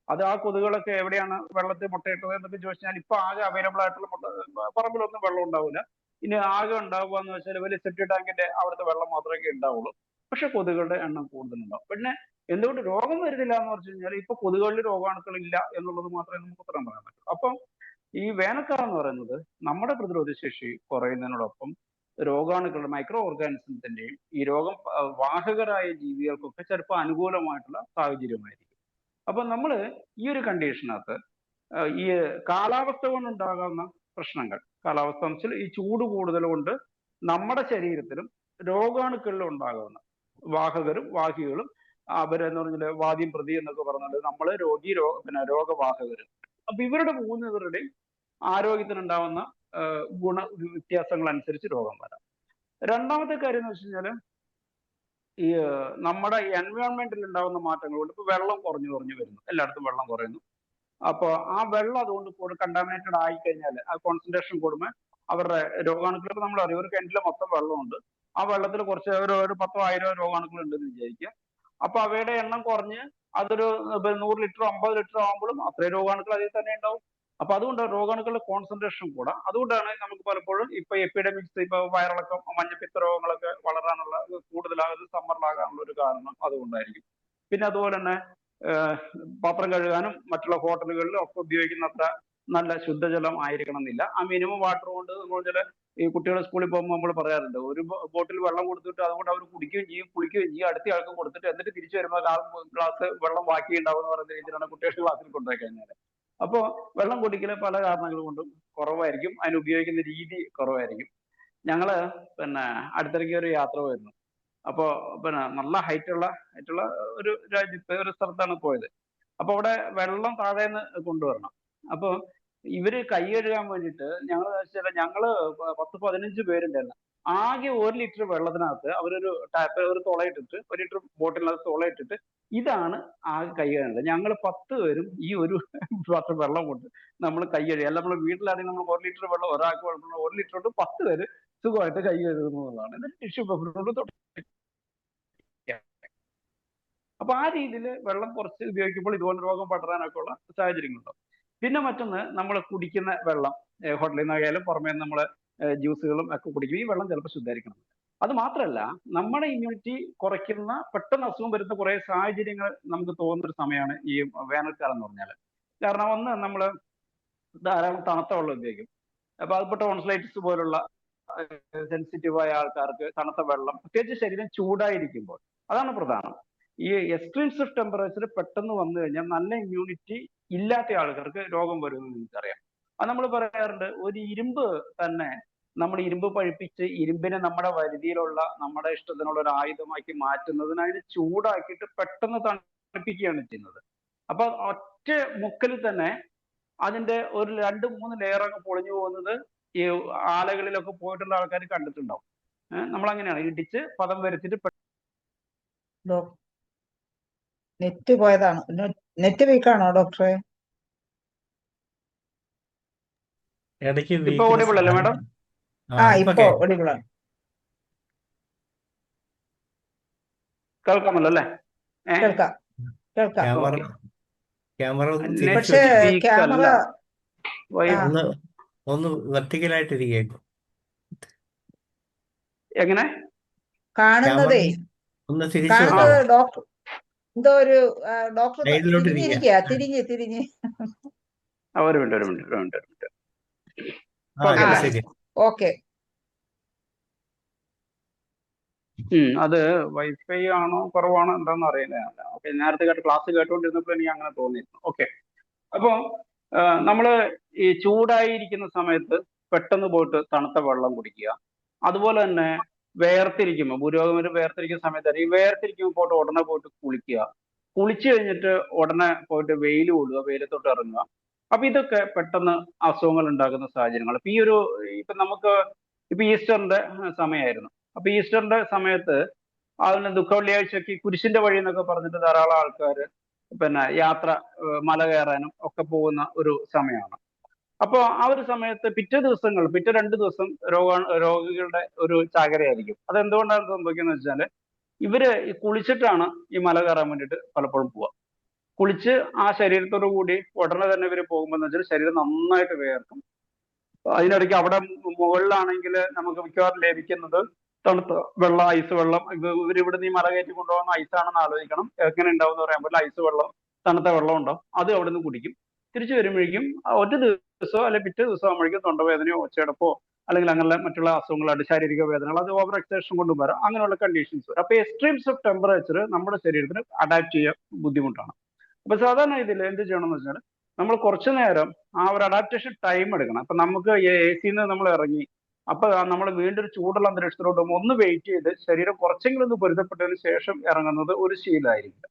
അത് ആ കൊതുകുകളൊക്കെ എവിടെയാണ് വെള്ളത്തിൽ മുട്ടയിട്ടത് എന്നൊക്കെ ചോദിച്ചാൽ ഇപ്പൊ ആകെ അവൈലബിൾ ആയിട്ടുള്ള പറമ്പിലൊന്നും വെള്ളം ഉണ്ടാവില്ല. ഇനി ആകെ ഉണ്ടാവുക എന്ന് വെച്ചാൽ വലിയ സെപ്റ്റി ടാങ്കിന്റെ അവിടുത്തെ വെള്ളം മാത്രമേ ഉണ്ടാവുള്ളൂ. പക്ഷെ കൊതുകുകളുടെ എണ്ണം കൂടുതലുണ്ടാവും. പിന്നെ എന്തുകൊണ്ട് രോഗം വരുന്നില്ല എന്ന് പറഞ്ഞു കഴിഞ്ഞാൽ ഇപ്പൊ കൊതുകുകളിൽ രോഗാണുക്കൾ ഇല്ല എന്നുള്ളത് മാത്രമേ നമുക്ക് ഉത്തരം പറയാൻ പറ്റൂ. അപ്പം ഈ വേനൽക്കാലം എന്ന് പറയുന്നത് നമ്മുടെ പ്രതിരോധ ശേഷി കുറയുന്നതിനോടൊപ്പം രോഗാണുക്കളുടെ മൈക്രോ ഓർഗാനിസത്തിന്റെയും ഈ രോഗം വാഹകരായ ജീവികൾക്കൊക്കെ ചിലപ്പോൾ അനുകൂലമായിട്ടുള്ള സാഹചര്യമായിരിക്കും. അപ്പൊ നമ്മൾ ഈ ഒരു കണ്ടീഷനകത്ത് ഈ കാലാവസ്ഥ കൊണ്ടുണ്ടാകാവുന്ന പ്രശ്നങ്ങൾ, കാലാവസ്ഥ എന്ന് വെച്ചാൽ ഈ ചൂട് കൂടുതൽ കൊണ്ട് നമ്മുടെ ശരീരത്തിലും രോഗാണുക്കളിലും ഉണ്ടാകാവുന്ന വാഹകരും വാഹികളും അവരെന്ന് പറഞ്ഞാൽ വാദിയും പ്രതി എന്നൊക്കെ പറഞ്ഞാൽ നമ്മള് രോഗി പിന്നെ രോഗവാഹകര്. അപ്പൊ ഇവരുടെ മൂന്നുപേരുടെയും ആരോഗ്യത്തിനുണ്ടാവുന്ന ഗുണ വ്യത്യാസങ്ങൾ അനുസരിച്ച് രോഗം വരാം. രണ്ടാമത്തെ കാര്യം എന്ന് വെച്ച് കഴിഞ്ഞാല് ഈ നമ്മുടെ എൻവയോൺമെന്റിൽ ഉണ്ടാവുന്ന മാറ്റങ്ങൾ കൊണ്ട് ഇപ്പൊ വെള്ളം കുറഞ്ഞു വരുന്നു, എല്ലായിടത്തും വെള്ളം കുറയുന്നു. അപ്പോൾ ആ വെള്ളം അതുകൊണ്ട് കണ്ടാമിനേറ്റഡ് ആയി കഴിഞ്ഞാൽ ആ കോൺസെൻട്രേഷൻ കൂടുമ്പോൾ അവരുടെ രോഗാണുക്കൾ, നമ്മൾ അറിയാം ഒരു കിണറ്റിൽ മൊത്തം വെള്ളമുണ്ട്, ആ വെള്ളത്തിൽ കുറച്ച് ഒരു 10,000 രോഗാണുക്കൾ ഉണ്ടെന്ന് വിചാരിക്കുക. അപ്പൊ അവയുടെ എണ്ണം കുറഞ്ഞ് അതൊരു 100 ലിറ്റർ 50 ലിറ്റർ ആകുമ്പോഴും അത്രയും രോഗാണുക്കൾ അതിൽ തന്നെ ഉണ്ടാവും. അപ്പൊ അതുകൊണ്ട് രോഗാണുക്കളുടെ കോൺസെൻട്രേഷൻ കൂടാം. അതുകൊണ്ടാണ് നമുക്ക് പലപ്പോഴും ഇപ്പൊ എപ്പിഡമിക്സ്, ഇപ്പൊ വയറിളക്കം, മഞ്ഞപ്പിത്ത രോഗങ്ങളൊക്കെ വളരാനുള്ള കൂടുതലാകുന്നത് സമ്മറിലാകാനുള്ള ഒരു കാരണം അതുകൊണ്ടായിരിക്കും. പിന്നെ അതുപോലെ തന്നെ പാത്രം കഴുകാനും മറ്റുള്ള ഹോട്ടലുകളിലും ഒക്കെ ഉപയോഗിക്കുന്ന അത്ര നല്ല ശുദ്ധജലം ആയിരിക്കണം എന്നില്ല. ആ മിനിമം വാട്ടർ കൊണ്ട് നമ്മൾ ചില ഈ കുട്ടികളെ സ്കൂളിൽ പോകുമ്പോൾ നമ്മൾ പറയാറുണ്ട്, ഒരു ബോട്ടിൽ വെള്ളം കൊടുത്തിട്ട് അതുകൊണ്ട് അവർ കുടിക്കുകയും ചെയ്യും, കുളിക്കുകയും ചെയ്യും, അടുത്ത ആൾക്ക് കൊടുത്തിട്ട് എന്നിട്ട് തിരിച്ചു വരുമ്പോൾ ആ ഗ്ലാസ് വെള്ളം ബാക്കി ഉണ്ടാവും എന്ന് പറയുന്ന രീതിയിലാണ് കുട്ടികളുടെ ക്ലാസ്സിൽ കൊണ്ടുപോയി കഴിഞ്ഞാൽ. അപ്പോൾ വെള്ളം കുടിക്കൽ പല കാരണങ്ങൾ കൊണ്ടും കുറവായിരിക്കും, അതിന് ഉപയോഗിക്കുന്ന രീതി കുറവായിരിക്കും. ഞങ്ങള് പിന്നെ അടുത്തിടയ്ക്ക് ഒരു യാത്ര പോയിരുന്നു. അപ്പോ പിന്നെ നല്ല ഹൈറ്റുള്ള ഒരു രാജ്യത്ത് ഒരു സ്ഥലത്താണ് പോയത്. അപ്പൊ അവിടെ വെള്ളം താഴേന്ന് കൊണ്ടുവരണം. അപ്പൊ ഇവര് കൈ കഴുകാൻ വേണ്ടിയിട്ട് ഞങ്ങള് 10-15 പേരുണ്ടായിരുന്നു. ആകെ 1 ലിറ്റർ വെള്ളത്തിനകത്ത് അവരൊരു ഒരു തുളയിട്ടിട്ട്, 1 ലിറ്റർ ബോട്ടിലിനകത്ത് തുളയിട്ടിട്ട് ഇതാണ് ആകെ കൈ കഴുകേണ്ടത്. ഞങ്ങൾ 10 പേരും ഈ ഒരു പാത്രം വെള്ളം കൊണ്ട് നമ്മൾ കൈ കഴുകി. അല്ല നമ്മൾ വീട്ടിലാണെങ്കിൽ നമ്മൾ 1 ലിറ്റർ വെള്ളം ഒരാൾക്ക് കുഴപ്പമില്ല, 1 ലിറ്റർ കൊണ്ട് 10 പേര് സുഖമായിട്ട് കൈ കഴുകുന്നതാണ്. എന്നിട്ട് ടിഷ്യൂ പേപ്പർ കൊണ്ട്. അപ്പൊ ആ രീതിയിൽ വെള്ളം കുറച്ച് ഉപയോഗിക്കുമ്പോൾ ഇതുപോലെ രോഗം പടരാനൊക്കെ ഉള്ള സാഹചര്യങ്ങളുണ്ടാവും. പിന്നെ മറ്റൊന്ന്, നമ്മൾ കുടിക്കുന്ന വെള്ളം ഹോട്ടലിൽ നിന്നായാലും പുറമേ നമ്മൾ ജ്യൂസുകളും ഒക്കെ കുടിക്കും. ഈ വെള്ളം ചിലപ്പോൾ ശുദ്ധീകരിക്കണം. അത് മാത്രമല്ല, നമ്മുടെ ഇമ്മ്യൂണിറ്റി കുറയ്ക്കുന്ന, പെട്ടെന്ന് അസുഖം വരുന്ന കുറെ സാഹചര്യങ്ങൾ നമുക്ക് തോന്നുന്ന ഒരു സമയമാണ് ഈ വേനൽക്കാലം എന്ന് പറഞ്ഞാൽ. കാരണം ഒന്ന്, നമ്മൾ ധാരാളം തണുത്ത വെള്ളം ഉപയോഗിക്കും. അപ്പൊ അതിൽപ്പെട്ട ടോൺസിലൈറ്റിസ് പോലുള്ള സെൻസിറ്റീവായ ആൾക്കാർക്ക് തണുത്ത വെള്ളം, പ്രത്യേകിച്ച് ശരീരം ചൂടായിരിക്കുമ്പോൾ, അതാണ് പ്രധാനം. ഈ എക്സ്ട്രീംസ് ഓഫ് ടെമ്പറേച്ചർ പെട്ടെന്ന് വന്നു കഴിഞ്ഞാൽ നല്ല ഇമ്മ്യൂണിറ്റി ഇല്ലാത്ത ആൾക്കാർക്ക് രോഗം വരുമെന്ന് നിങ്ങൾക്കറിയാം. അത് നമ്മൾ പറയാറുണ്ട്, ഒരു ഇരുമ്പ് തന്നെ നമ്മൾ ഇരുമ്പ് പഴിപ്പിച്ച് ഇരുമ്പിനെ നമ്മുടെ പരിധിയിലുള്ള നമ്മുടെ ഇഷ്ടത്തിനുള്ള ഒരു ആയുധമാക്കി മാറ്റുന്നതിന് അതിന് ചൂടാക്കിയിട്ട് പെട്ടെന്ന് തണുപ്പിക്കുകയാണ് ചെയ്യുന്നത്. അപ്പൊ ഒറ്റ മുക്കൽ തന്നെ അതിന്റെ ഒരു 2-3 ലെയർ ഒക്കെ പൊളിഞ്ഞു പോകുന്നത് ഈ ആലകളിലൊക്കെ പോയിട്ടുള്ള ആൾക്കാർ കണ്ടിട്ടുണ്ടാവും. നമ്മൾ അങ്ങനെയാണ് ഇടിച്ച് പദം വരുത്തിയിട്ട്. നെറ്റ് പോയതാണ്. നെറ്റ് വീക്കാണോ ഡോക്ടറെ? ഇടയ്ക്ക് ഇപ്പൊ ഓഡിബിൾ അല്ലേ മാഡം? ഇപ്പൊ ഓഡിബിളാണ്. കേൾക്കാമല്ലോ അല്ലേ? കേൾക്കാം. ക്യാമറ പക്ഷേ ക്യാമറ ഒന്ന് വെർട്ടിക്കലായിട്ടിരിക്കും. എങ്ങനെ കാണുന്നതേ ഒന്ന് കാണുന്നത് ഡോക്ടർ എന്തോ ഒരു ഡോക്ടർ സൈഡിലോട്ട് തിരിഞ്ഞിരിക്കുക, തിരിഞ്ഞ് ഒരു മിനിറ്റ്. ഓക്കെ. അത് വൈഫൈ ആണോ കുറവാണോ എന്താണെന്ന് അറിയില്ല. ഓക്കെ, നേരത്തെ ക്ലാസ് കേട്ടുകൊണ്ടിരുന്നപ്പോൾ എനിക്ക് അങ്ങനെ തോന്നിയിരുന്നു. ഓക്കെ, അപ്പോ നമ്മള് ഈ ചൂടായിരിക്കുന്ന സമയത്ത് പെട്ടെന്ന് പോയിട്ട് തണുത്ത വെള്ളം കുടിക്കുക. അതുപോലെ തന്നെ വേർതിരിക്കുമ്പോൾ, പുരോഗമനം വേർതിരിക്കുന്ന സമയത്ത് ഈ വേർതിരിക്കുമ്പോൾ പോയിട്ട് ഉടനെ പോയിട്ട് കുളിക്കുക. കുളിച്ചു കഴിഞ്ഞിട്ട് ഉടനെ പോയിട്ട് വെയിൽ കൊള്ളുക, വെയിലത്തോട്ട് ഇറങ്ങുക. അപ്പൊ ഇതൊക്കെ പെട്ടെന്ന് അസുഖങ്ങൾ ഉണ്ടാക്കുന്ന സാഹചര്യങ്ങൾ. ഇപ്പൊ നമുക്ക് ഇപ്പൊ ഈസ്റ്ററിന്റെ സമയമായിരുന്നു. അപ്പൊ ഈസ്റ്ററിന്റെ സമയത്ത് അതിന് ദുഃഖവെള്ളിയാഴ്ചക്ക് കുരിശിന്റെ വഴി എന്നൊക്കെ പറഞ്ഞിട്ട് ധാരാളം ആൾക്കാർ പിന്നെ യാത്ര, മല കയറാനും ഒക്കെ പോകുന്ന ഒരു സമയമാണ്. അപ്പോൾ ആ ഒരു സമയത്ത് പിറ്റേ 2 ദിവസം രോഗികളുടെ ഒരു ചാകരയായിരിക്കും. അതെന്തുകൊണ്ടാണ് സംഭവിക്കുന്നത് വെച്ചാൽ, ഇവര് ഈ കുളിച്ചിട്ടാണ് ഈ മല കയറാൻ വേണ്ടിയിട്ട് പലപ്പോഴും പോവുക. കുളിച്ച് ആ ശരീരത്തോടു കൂടി ഉടനെ തന്നെ ഇവര് പോകുമ്പോൾ വെച്ചാൽ ശരീരം നന്നായിട്ട് വേർക്കും. അതിനിടയ്ക്ക് അവിടെ മുകളിലാണെങ്കിൽ നമുക്ക് മിക്കവാറും ലഭിക്കുന്നത് തണുത്ത വെള്ളം, ഐസ് വെള്ളം. ഇവരിവിടുന്ന് ഈ മല കയറ്റി കൊണ്ടുപോകുന്ന ഐസാണെന്ന് ആലോചിക്കണം. എങ്ങനെ ഉണ്ടാവും എന്ന് പറയാൻ പറ്റില്ല. ഐസ് വെള്ളം, തണുത്ത വെള്ളം ഉണ്ടാവും. അത് അവിടെ നിന്ന് കുടിക്കും. തിരിച്ചു വരുമ്പോഴേക്കും ഒറ്റ ദിവസമോ അല്ലെങ്കിൽ പിറ്റേ ദിവസം ആകുമ്പോഴേക്കും തൊണ്ടവേദനയോ ഒച്ചയടപ്പോ അല്ലെങ്കിൽ അങ്ങനെ മറ്റുള്ള അസുഖങ്ങളായിട്ട് ശാരീരിക വേദനകൾ, അത് ഓവർ എക്സേഷൻ കൊണ്ടും വരാം. അങ്ങനെയുള്ള കണ്ടീഷൻസ് വരും. അപ്പൊ എക്സ്ട്രീംസ് ഓഫ് ടെമ്പറേച്ചർ നമ്മുടെ ശരീരത്തിന് അഡാപ്റ്റ് ചെയ്യാൻ ബുദ്ധിമുട്ടാണ്. അപ്പൊ സാധാരണ ഇതിൽ എന്ത് ചെയ്യണം എന്ന് വെച്ചാൽ, നമ്മൾ കുറച്ചു നേരം ആ ഒരു അഡാപ്റ്റേഷൻ ടൈം എടുക്കണം. അപ്പൊ നമുക്ക് AC-ന്ന് നമ്മൾ ഇറങ്ങി അപ്പൊ നമ്മൾ വീണ്ടും ഒരു ചൂടുള്ള അന്തരീക്ഷത്തിലോട്ട് പോകുമ്പോൾ ഒന്ന് വെയിറ്റ് ചെയ്ത് ശരീരം കുറച്ചെങ്കിലും ഒന്ന് പൊരുത്തപ്പെട്ടതിന് ശേഷം ഇറങ്ങുന്നത് ഒരു ശീലമായിരിക്കും.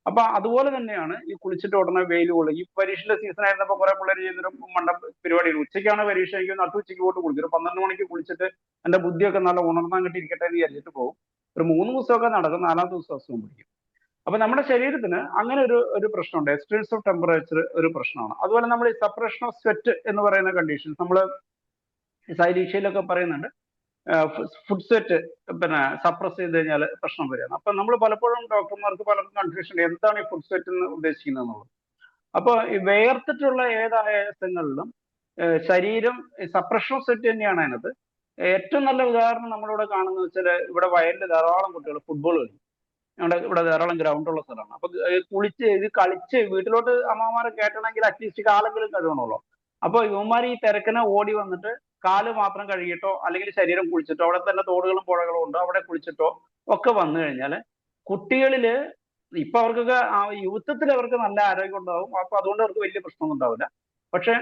അപ്പൊ അതുപോലെ തന്നെയാണ് ഈ കുളിച്ചിട്ട് ഉടനെ വെയിൽ കൊള്ളും. ഈ പരീക്ഷയുടെ സീസൺ ആയിരുന്നപ്പോൾ കുറെ പിള്ളേർ ചെയ്യുന്നൊരു മണ്ട പരിപാടിയാണ്. ഉച്ചയ്ക്കാണ് പരീക്ഷ, എനിക്ക് നട്ടുച്ചയ്ക്ക് പോയിട്ട് കുളിക്കും. ഒരു 12 മണിക്ക് കുളിച്ചിട്ട് എന്റെ ബുദ്ധിയൊക്കെ നല്ല ഉണർന്നാൻ കിട്ടി ഇരിക്കട്ടെ എന്ന് വിചാരിച്ചിട്ട് പോകും. ഒരു 3 ദിവസമൊക്കെ നടക്കും, 4ാം ദിവസം അസുഖം പിടിക്കും. അപ്പൊ നമ്മുടെ ശരീരത്തിന് അങ്ങനെ ഒരു പ്രശ്നമുണ്ട്. എക്സ്ട്രീംസ് ഓഫ് ടെമ്പറേച്ചർ ഒരു പ്രശ്നമാണ്. അതുപോലെ നമ്മൾ ഈ സപ്രഷൻ ഓഫ് സ്വെറ്റ് എന്ന് പറയുന്ന കണ്ടീഷൻസ് നമ്മൾ സൈരീക്ഷയിലൊക്കെ പറയുന്നുണ്ട്. ഫുഡ് സ്വെറ്റ് പിന്നെ സപ്രസ് ചെയ്ത് കഴിഞ്ഞാൽ പ്രശ്നം വരികയാണ്. അപ്പൊ നമ്മൾ പലപ്പോഴും ഡോക്ടർമാർക്ക് പലർക്കും കൺഫ്യൂഷൻ എന്താണ് ഈ ഫുഡ് സ്വെറ്റ് എന്ന് ഉദ്ദേശിക്കുന്നത് എന്നുള്ളത്. അപ്പൊ ഈ വേർത്തിട്ടുള്ള ഏതായാസങ്ങളിലും ശരീരം സപ്രഷൻ ഓഫ് സ്വെറ്റ് തന്നെയാണ് അതിനകത്ത്. ഏറ്റവും നല്ല ഉദാഹരണം നമ്മളിവിടെ കാണുന്നത് വെച്ചാൽ ഇവിടെ വയലിൽ ധാരാളം കുട്ടികൾ ഫുട്ബോൾ കളിക്കും. ഞങ്ങളുടെ ഇവിടെ ധാരാളം ഗ്രൗണ്ട് ഉള്ള സ്ഥലമാണ്. അപ്പൊ കുളിച്ച് ഇത് കളിച്ച് വീട്ടിലോട്ട് അമ്മമാരെ കയറ്റണമെങ്കിൽ അറ്റ്ലീസ്റ്റ് കാലെങ്കിലും കഴുകണമല്ലോ. അപ്പൊ ഇവന്മാർ ഈ തിരക്കിനെ ഓടി വന്നിട്ട് കാല് മാത്രം കഴുകിയിട്ടോ അല്ലെങ്കിൽ ശരീരം കുളിച്ചിട്ടോ, അവിടെ തന്നെ തോടുകളും പുഴകളും ഉണ്ട്, അവിടെ കുളിച്ചിട്ടോ ഒക്കെ വന്നു കഴിഞ്ഞാൽ കുട്ടികളില് ഇപ്പൊ അവർക്കൊക്കെ യുവത്വത്തിൽ അവർക്ക് നല്ല ആരോഗ്യം ഉണ്ടാവും. അപ്പൊ അതുകൊണ്ട് അവർക്ക് വലിയ പ്രശ്നമൊന്നും ഉണ്ടാവില്ല. പക്ഷെ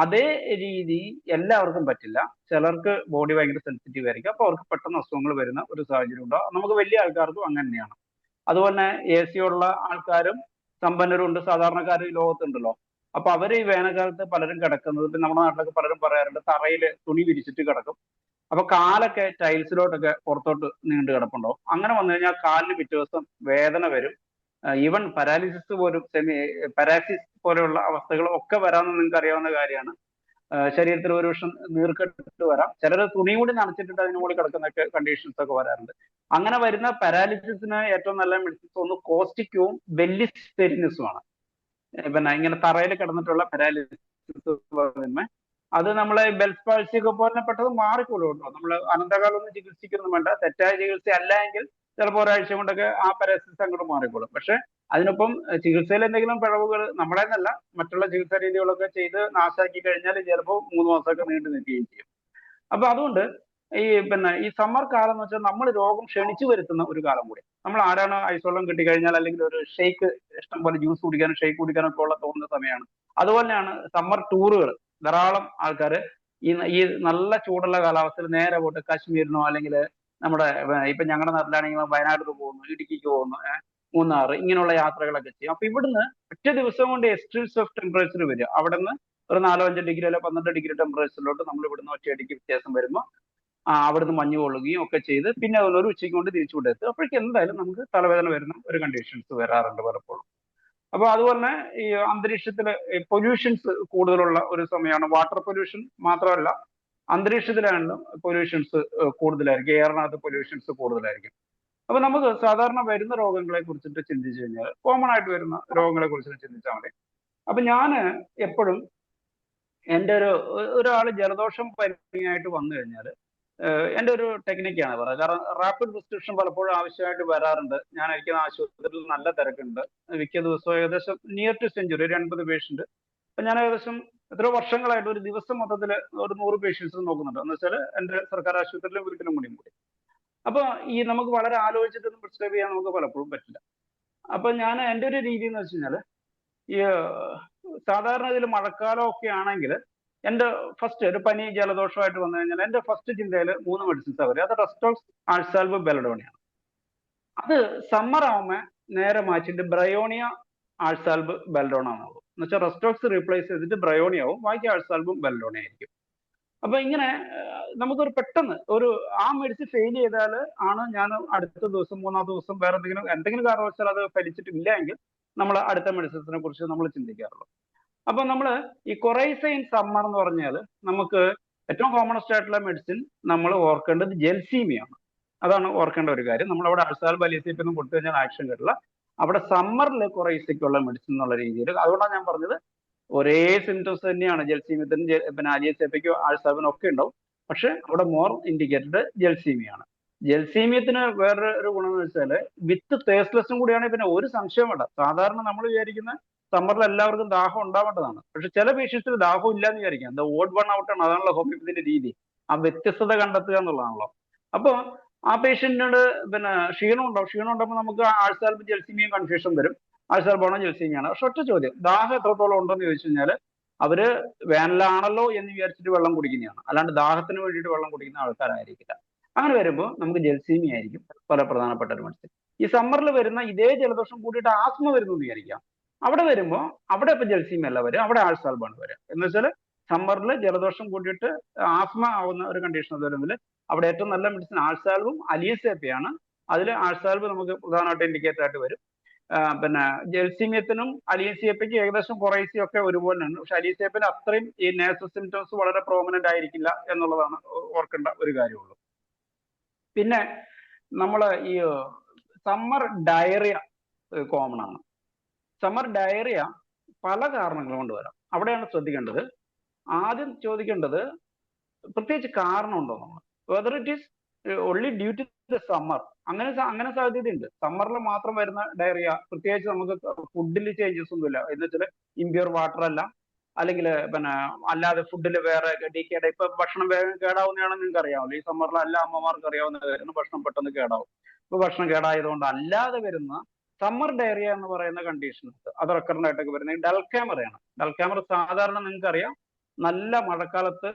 അതേ രീതി എല്ലാവർക്കും പറ്റില്ല. ചിലർക്ക് ബോഡി ഭയങ്കര സെൻസിറ്റീവ് ആയിരിക്കും. അപ്പൊ അവർക്ക് പെട്ടെന്ന് അസുഖങ്ങൾ വരുന്ന ഒരു സാഹചര്യം ഉണ്ടാവും. നമുക്ക് വലിയ ആൾക്കാർക്കും അങ്ങനെ തന്നെയാണ്. അതുപോലെ AC ഉള്ള ആൾക്കാരും സമ്പന്നരും ഉണ്ട്, സാധാരണക്കാരും ഈ ലോകത്തുണ്ടല്ലോ. അപ്പൊ അവര് ഈ വേനൽക്കാലത്ത് പലരും കിടക്കുന്നത്, ഇപ്പൊ നമ്മുടെ നാട്ടിലൊക്കെ പലരും പറയാറുണ്ട് തറയില് തുണി വിരിച്ചിട്ട് കിടക്കും. അപ്പൊ കാലൊക്കെ ടൈൽസിലോട്ടൊക്കെ പുറത്തോട്ട് നീണ്ടു കിടപ്പുണ്ടാവും. അങ്ങനെ വന്നു കഴിഞ്ഞാൽ കാലിന് പിറ്റേ ദിവസം വേദന വരും. ഈവൻ പാരാലിസിസ് പോലും പാരാസിസ് പോലെയുള്ള അവസ്ഥകളും ഒക്കെ വരാമെന്ന് നിങ്ങൾക്ക് അറിയാവുന്ന കാര്യമാണ്. ശരീരത്തിൽ ഒരു വർഷം നീർക്കെട്ട് വരാം. ചിലർ തുണി കൂടി നനച്ചിട്ടിട്ട് അതിന് കൂടി കിടക്കുന്നൊക്കെ കണ്ടീഷൻസ് ഒക്കെ വരാറുണ്ട്. അങ്ങനെ വരുന്ന പാരാലിസിസിന് ഏറ്റവും നല്ല മെഡിസിൻസ് ഒന്ന് കോസ്റ്റിക്കും ബെല്ലിസ്പെരിനിസുമാണ്. പിന്നെ ഇങ്ങനെ തറയിൽ കിടന്നിട്ടുള്ള പാരാലിസിസ് അത് നമ്മളെ ബെൽസ് പാൾസി ഒക്കെ പോലെ പെട്ടെന്ന് മാറിക്കൊള്ളും കേട്ടോ. നമ്മൾ അനന്തകാലം ഒന്നും ചികിത്സിക്കൊന്നും വേണ്ട. തെറ്റായ ചികിത്സ അല്ല എങ്കിൽ ചിലപ്പോൾ ഒരാഴ്ച കൊണ്ടൊക്കെ ആ പാരാലിസിസ് അങ്ങോട്ട് മാറിക്കൊള്ളും. പക്ഷെ അതിനൊപ്പം ചികിത്സയിൽ എന്തെങ്കിലും പിഴവുകൾ നമ്മളെന്നല്ല മറ്റുള്ള ചികിത്സാ രീതികളൊക്കെ ചെയ്ത് നാശാക്കി കഴിഞ്ഞാൽ ചിലപ്പോൾ 3 മാസമൊക്കെ നീണ്ടു നിൽക്കുകയും ചെയ്യും. അപ്പൊ അതുകൊണ്ട് ഈ സമ്മർ കാലം എന്ന് വെച്ചാൽ നമ്മൾ രോഗം ക്ഷണിച്ചു വരുത്തുന്ന ഒരു കാലം കൂടി. നമ്മൾ ആരാണ് ഐസ് കിട്ടിക്കഴിഞ്ഞാൽ അല്ലെങ്കിൽ ഒരു ഷെയ്ക്ക് ഇഷ്ടം പോലെ ജ്യൂസ് കുടിക്കാനും ഷെയ്ക്ക് കുടിക്കാനും ഒക്കെ ഉള്ള തോന്നുന്ന സമയമാണ്. അതുപോലെയാണ് സമ്മർ ടൂറുകൾ. ധാരാളം ആൾക്കാർ ഈ നല്ല ചൂടുള്ള കാലാവസ്ഥയിൽ നേരെ പോയിട്ട് കാശ്മീരിനോ അല്ലെങ്കിൽ നമ്മുടെ ഇപ്പൊ ഞങ്ങളുടെ നാട്ടിലാണെങ്കിൽ വയനാട്ടിൽ പോകുന്നു, ഇടുക്കിക്ക് പോകുന്നു, മൂന്നാർ, ഇങ്ങനെയുള്ള യാത്രകളൊക്കെ ചെയ്യും. അപ്പൊ ഇവിടുന്ന് ഒറ്റ ദിവസം കൊണ്ട് എക്സ്ട്രീംസ് ഓഫ് ടെമ്പറേച്ചർ വരിക. അവിടെ നിന്ന് ഒരു 4-5 ഡിഗ്രി അല്ലെ 12 ഡിഗ്രി ടെമ്പറേച്ചറിലോട്ട് നമ്മൾ ഇവിടുന്ന് ഒറ്റയടിക്ക് വ്യത്യാസം വരുമ്പോൾ അവിടുന്ന് മഞ്ഞ് കൊള്ളുകയും ഒക്കെ ചെയ്ത് പിന്നെ അതുപോലെ ഉച്ചയ്ക്ക് കൊണ്ട് തിരിച്ചു കൊണ്ടെത്തും. അപ്പോഴേക്കും എന്തായാലും നമുക്ക് തലവേദന വരുന്ന ഒരു കണ്ടീഷൻസ് വരാറുണ്ട് പലപ്പോഴും. അപ്പൊ അതുപോലെ ഈ അന്തരീക്ഷത്തില് പൊല്യൂഷൻസ് കൂടുതലുള്ള ഒരു സമയമാണ്. വാട്ടർ പൊല്യൂഷൻ മാത്രമല്ല, അന്തരീക്ഷത്തിലാണെങ്കിലും പൊല്യൂഷൻസ് കൂടുതലായിരിക്കും. എയറിനകത്ത് പൊല്യൂഷൻസ് കൂടുതലായിരിക്കും. അപ്പൊ നമുക്ക് സാധാരണ വരുന്ന രോഗങ്ങളെ കുറിച്ചിട്ട് ചിന്തിച്ചു കഴിഞ്ഞാൽ കോമൺ ആയിട്ട് വരുന്ന രോഗങ്ങളെ കുറിച്ചിട്ട് ചിന്തിച്ചാൽ മതി. അപ്പൊ ഞാൻ എപ്പോഴും എൻ്റെ ഒരാൾ ജലദോഷം പനിയായിട്ട് വന്നു കഴിഞ്ഞാൽ എൻ്റെ ഒരു ടെക്നിക്കാണ് പറയുന്നത്. കാരണം റാപ്പിഡ് പ്രിസ്ക്രിപ്ഷൻ പലപ്പോഴും ആവശ്യമായിട്ട് വരാറുണ്ട്. ഞാൻ ഇരിക്കുന്ന ആശുപത്രിയിൽ നല്ല തിരക്കുണ്ട്. മിക്ക ദിവസവും ഏകദേശം നിയർ ടു സെഞ്ചുറി ഒരു 80 പേഷ്യന്റ്. അപ്പൊ ഞാൻ ഏകദേശം എത്രയോ വർഷങ്ങളായിട്ട് ഒരു ദിവസം മൊത്തത്തിൽ ഒരു 100 പേഷ്യൻസ് നോക്കുന്നുണ്ട്. എന്ന് വെച്ചാൽ എൻ്റെ സർക്കാർ ആശുപത്രിയിലും വീട്ടിലും കൂടി. അപ്പൊ നമുക്ക് വളരെ ആലോചിച്ചിട്ടൊന്നും പ്രിസ്ക്രൈബ് ചെയ്യാൻ നമുക്ക് പലപ്പോഴും പറ്റില്ല. അപ്പൊ ഞാൻ എൻ്റെ ഒരു രീതി എന്ന് വെച്ച് കഴിഞ്ഞാൽ ഈ സാധാരണ ഇതിൽ മഴക്കാലം ഒക്കെ ആണെങ്കിൽ എൻ്റെ ഫസ്റ്റ് ഒരു പനി ജലദോഷമായിട്ട് വന്നു കഴിഞ്ഞാൽ എൻ്റെ ഫസ്റ്റ് ചിന്തയിൽ 3 മെഡിസിൻസ് വരും. അത് റെസ്റ്റോക്സ്, ആൾസാൽബ്, ബെലഡോണിയാണ്. അത് സമ്മർ ആവുമ്പോൾ നേരെ മാറ്റിയിട്ട് ബ്രയോണിയ, ആൾസാൽബ്, ബെലഡോണ എന്നാവും. എന്ന് വെച്ചാൽ റെസ്റ്റോക്സ് റീപ്ലേസ് ചെയ്തിട്ട് ബ്രയോണിയ ആവും, ബാക്കി ആൾസാൽബും ബെലഡോണിയ ആയിരിക്കും. അപ്പൊ ഇങ്ങനെ നമുക്കൊരു പെട്ടെന്ന് ആ മെഡിസിൻ ഫെയിൽ ചെയ്താൽ ആണ് ഞാൻ അടുത്ത ദിവസം 3-ാമത്തെ ദിവസം വേറെ എന്തെങ്കിലും കാരണവശാൽ അത് ഫലിച്ചിട്ടില്ല എങ്കിൽ നമ്മൾ അടുത്ത മെഡിസിൻസിനെ കുറിച്ച് നമ്മൾ ചിന്തിക്കാറുള്ളൂ. അപ്പൊ നമ്മൾ ഈ കൊറൈസൈൻ സമ്മർ എന്ന് പറഞ്ഞാൽ നമുക്ക് ഏറ്റവും കോമണസ്റ്റ് ആയിട്ടുള്ള മെഡിസിൻ നമ്മൾ ഓർക്കേണ്ടത് ജെൽസീമിയാണ്. അതാണ് ഓർക്കേണ്ട ഒരു കാര്യം. നമ്മളവിടെ ആൾസാൽബ്, അലിയസേപ്പൊന്നും കൊടുത്തു കഴിഞ്ഞാൽ ആക്ഷൻ കിട്ടില്ല. അവിടെ സമ്മറിൽ കൊറൈസയ്ക്കുള്ള മെഡിസിൻ എന്നുള്ള രീതിയിൽ. അതുകൊണ്ടാണ് ഞാൻ പറഞ്ഞത് ഒരേ സിംറ്റംസ് തന്നെയാണ് ജെൽസീമിയത്തിനും പിന്നെ അലിയസേപ്പയ്ക്കും ആൾസാൽബിനും ഒക്കെ ഉണ്ടാവും. പക്ഷെ അവിടെ മോർ ഇൻഡിക്കേറ്റഡ് ജെൽസീമിയാണ്. ജെൽസീമിയത്തിന് വേറൊരു ഗുണം എന്ന് വെച്ചാൽ വിത്ത് തേസ്റ്റ്ലെസ്സും കൂടിയാണ്. പിന്നെ ഒരു സംശയം വേണ്ട. സാധാരണ നമ്മൾ വിചാരിക്കുന്ന സമ്മറിൽ എല്ലാവർക്കും ദാഹം ഉണ്ടാവേണ്ടതാണ്. പക്ഷെ ചില പേഷ്യൻസിന് ദാഹം ഇല്ല എന്ന് വിചാരിക്കാം. എന്താ ഓഡ് വൺ ഔട്ട് ആണ്. അതാണല്ലോ ഹോമിയോപ്പതിന്റെ രീതി. ആ വ്യത്യസ്തത കണ്ടെത്തുക എന്നുള്ളതാണല്ലോ. അപ്പൊ ആ പേഷ്യന്റിനോട് പിന്നെ ക്ഷീണം ഉണ്ടാകുമ്പോൾ നമുക്ക് ആൾസാൽബ് ജെൽസീമിയം കൺഫ്യൂഷൻ വരും. ആൾസാൽബാണോ ജെൽസീമിയാണോ? പക്ഷെ ഒറ്റ ചോദ്യം, ദാഹം എത്രത്തോളം ഉണ്ടെന്ന് ചോദിച്ചു കഴിഞ്ഞാൽ അവര് വേനലാണല്ലോ എന്ന് വിചാരിച്ചിട്ട് വെള്ളം കുടിക്കുന്നതാണ്, അല്ലാണ്ട് ദാഹത്തിന് വേണ്ടിയിട്ട് വെള്ളം കുടിക്കുന്ന ആൾക്കാരായിരിക്കില്ല. അങ്ങനെ വരുമ്പോൾ നമുക്ക് ജലസീമിയ ആയിരിക്കും പല പ്രധാനപ്പെട്ട ഒരു മെഡിസിൻ. ഈ സമ്മറിൽ വരുന്ന ഇതേ ജലദോഷം കൂടിയിട്ട് ആസ്മ വരുന്നു എന്ന് വിചാരിക്കാം. അവിടെ വരുമ്പോൾ അവിടെ ഇപ്പൊ ജലസീമിയ അല്ല വരിക, അവിടെ ആൾസാൽബാണ് വരിക. എന്ന് വെച്ചാൽ സമ്മറിൽ ജലദോഷം കൂടിയിട്ട് ആസ്മ ആവുന്ന ഒരു കണ്ടീഷൻ വരുന്നതിൽ അവിടെ ഏറ്റവും നല്ല മെഡിസിൻ ആൾസാൽബും അലിയസേപ്പയാണ്. അതിൽ ആൾസാൽബ് നമുക്ക് പ്രധാനമായിട്ട് ഇൻഡിക്കേറ്റർ ആയിട്ട് വരും. പിന്നെ ജൽസീമിയത്തിനും അലീസിയപ്പയ്ക്ക് ഏകദേശം കൊറേസിയും ഒക്കെ ഒരുപോലെയാണ്. പക്ഷെ അലീസിയപ്പിന് അത്രയും ഈ നേസൽ സിംറ്റംസ് വളരെ പ്രോമിനന്റ് ആയിരിക്കില്ല എന്നുള്ളതാണ് ഓർക്കേണ്ട ഒരു കാര്യമുള്ളൂ. പിന്നെ നമ്മൾ ഈ സമ്മർ ഡയറിയ കോമൺ ആണ്. സമ്മർ ഡയറിയ പല കാരണങ്ങൾ കൊണ്ട് വരാം. അവിടെയാണ് ശ്രദ്ധിക്കേണ്ടത്. ആദ്യം ചോദിക്കേണ്ടത് പ്രത്യേകിച്ച് കാരണമുണ്ടോ നമ്മൾ, whether it is only due to the summer. അങ്ങനെ സാധ്യതയുണ്ട്. സമ്മറിൽ മാത്രം വരുന്ന ഡയറിയ, പ്രത്യേകിച്ച് നമുക്ക് ഫുഡിൽ ചേഞ്ചസ് ഒന്നുമില്ല എന്ന് വെച്ചാൽ ഇമ്പ്യൂർ വാട്ടർ അല്ല, അല്ലെങ്കിൽ പിന്നെ അല്ലാതെ ഫുഡിൽ വേറെ ഡീക്കേഡ്, ഇപ്പൊ ഭക്ഷണം വേഗം കേടാവുന്നതാണെന്ന് നിങ്ങൾക്ക് അറിയാമല്ലോ. ഈ സമ്മറിൽ എല്ലാ അമ്മമാർക്ക് അറിയാവുന്ന കാര്യമാണ് ഭക്ഷണം പെട്ടെന്ന് കേടാവും. ഇപ്പൊ ഭക്ഷണം കേടായതുകൊണ്ട് അല്ലാതെ വരുന്ന സമ്മർ ഡയറിയ എന്ന് പറയുന്ന കണ്ടീഷൻസ് അത് റെക്കറന്റ് ആയിട്ടൊക്കെ വരുന്നത് ഡൽക്യാമറയാണ്. ഡൽക്യാമറ സാധാരണ നിങ്ങൾക്ക് അറിയാം നല്ല മഴക്കാലത്ത്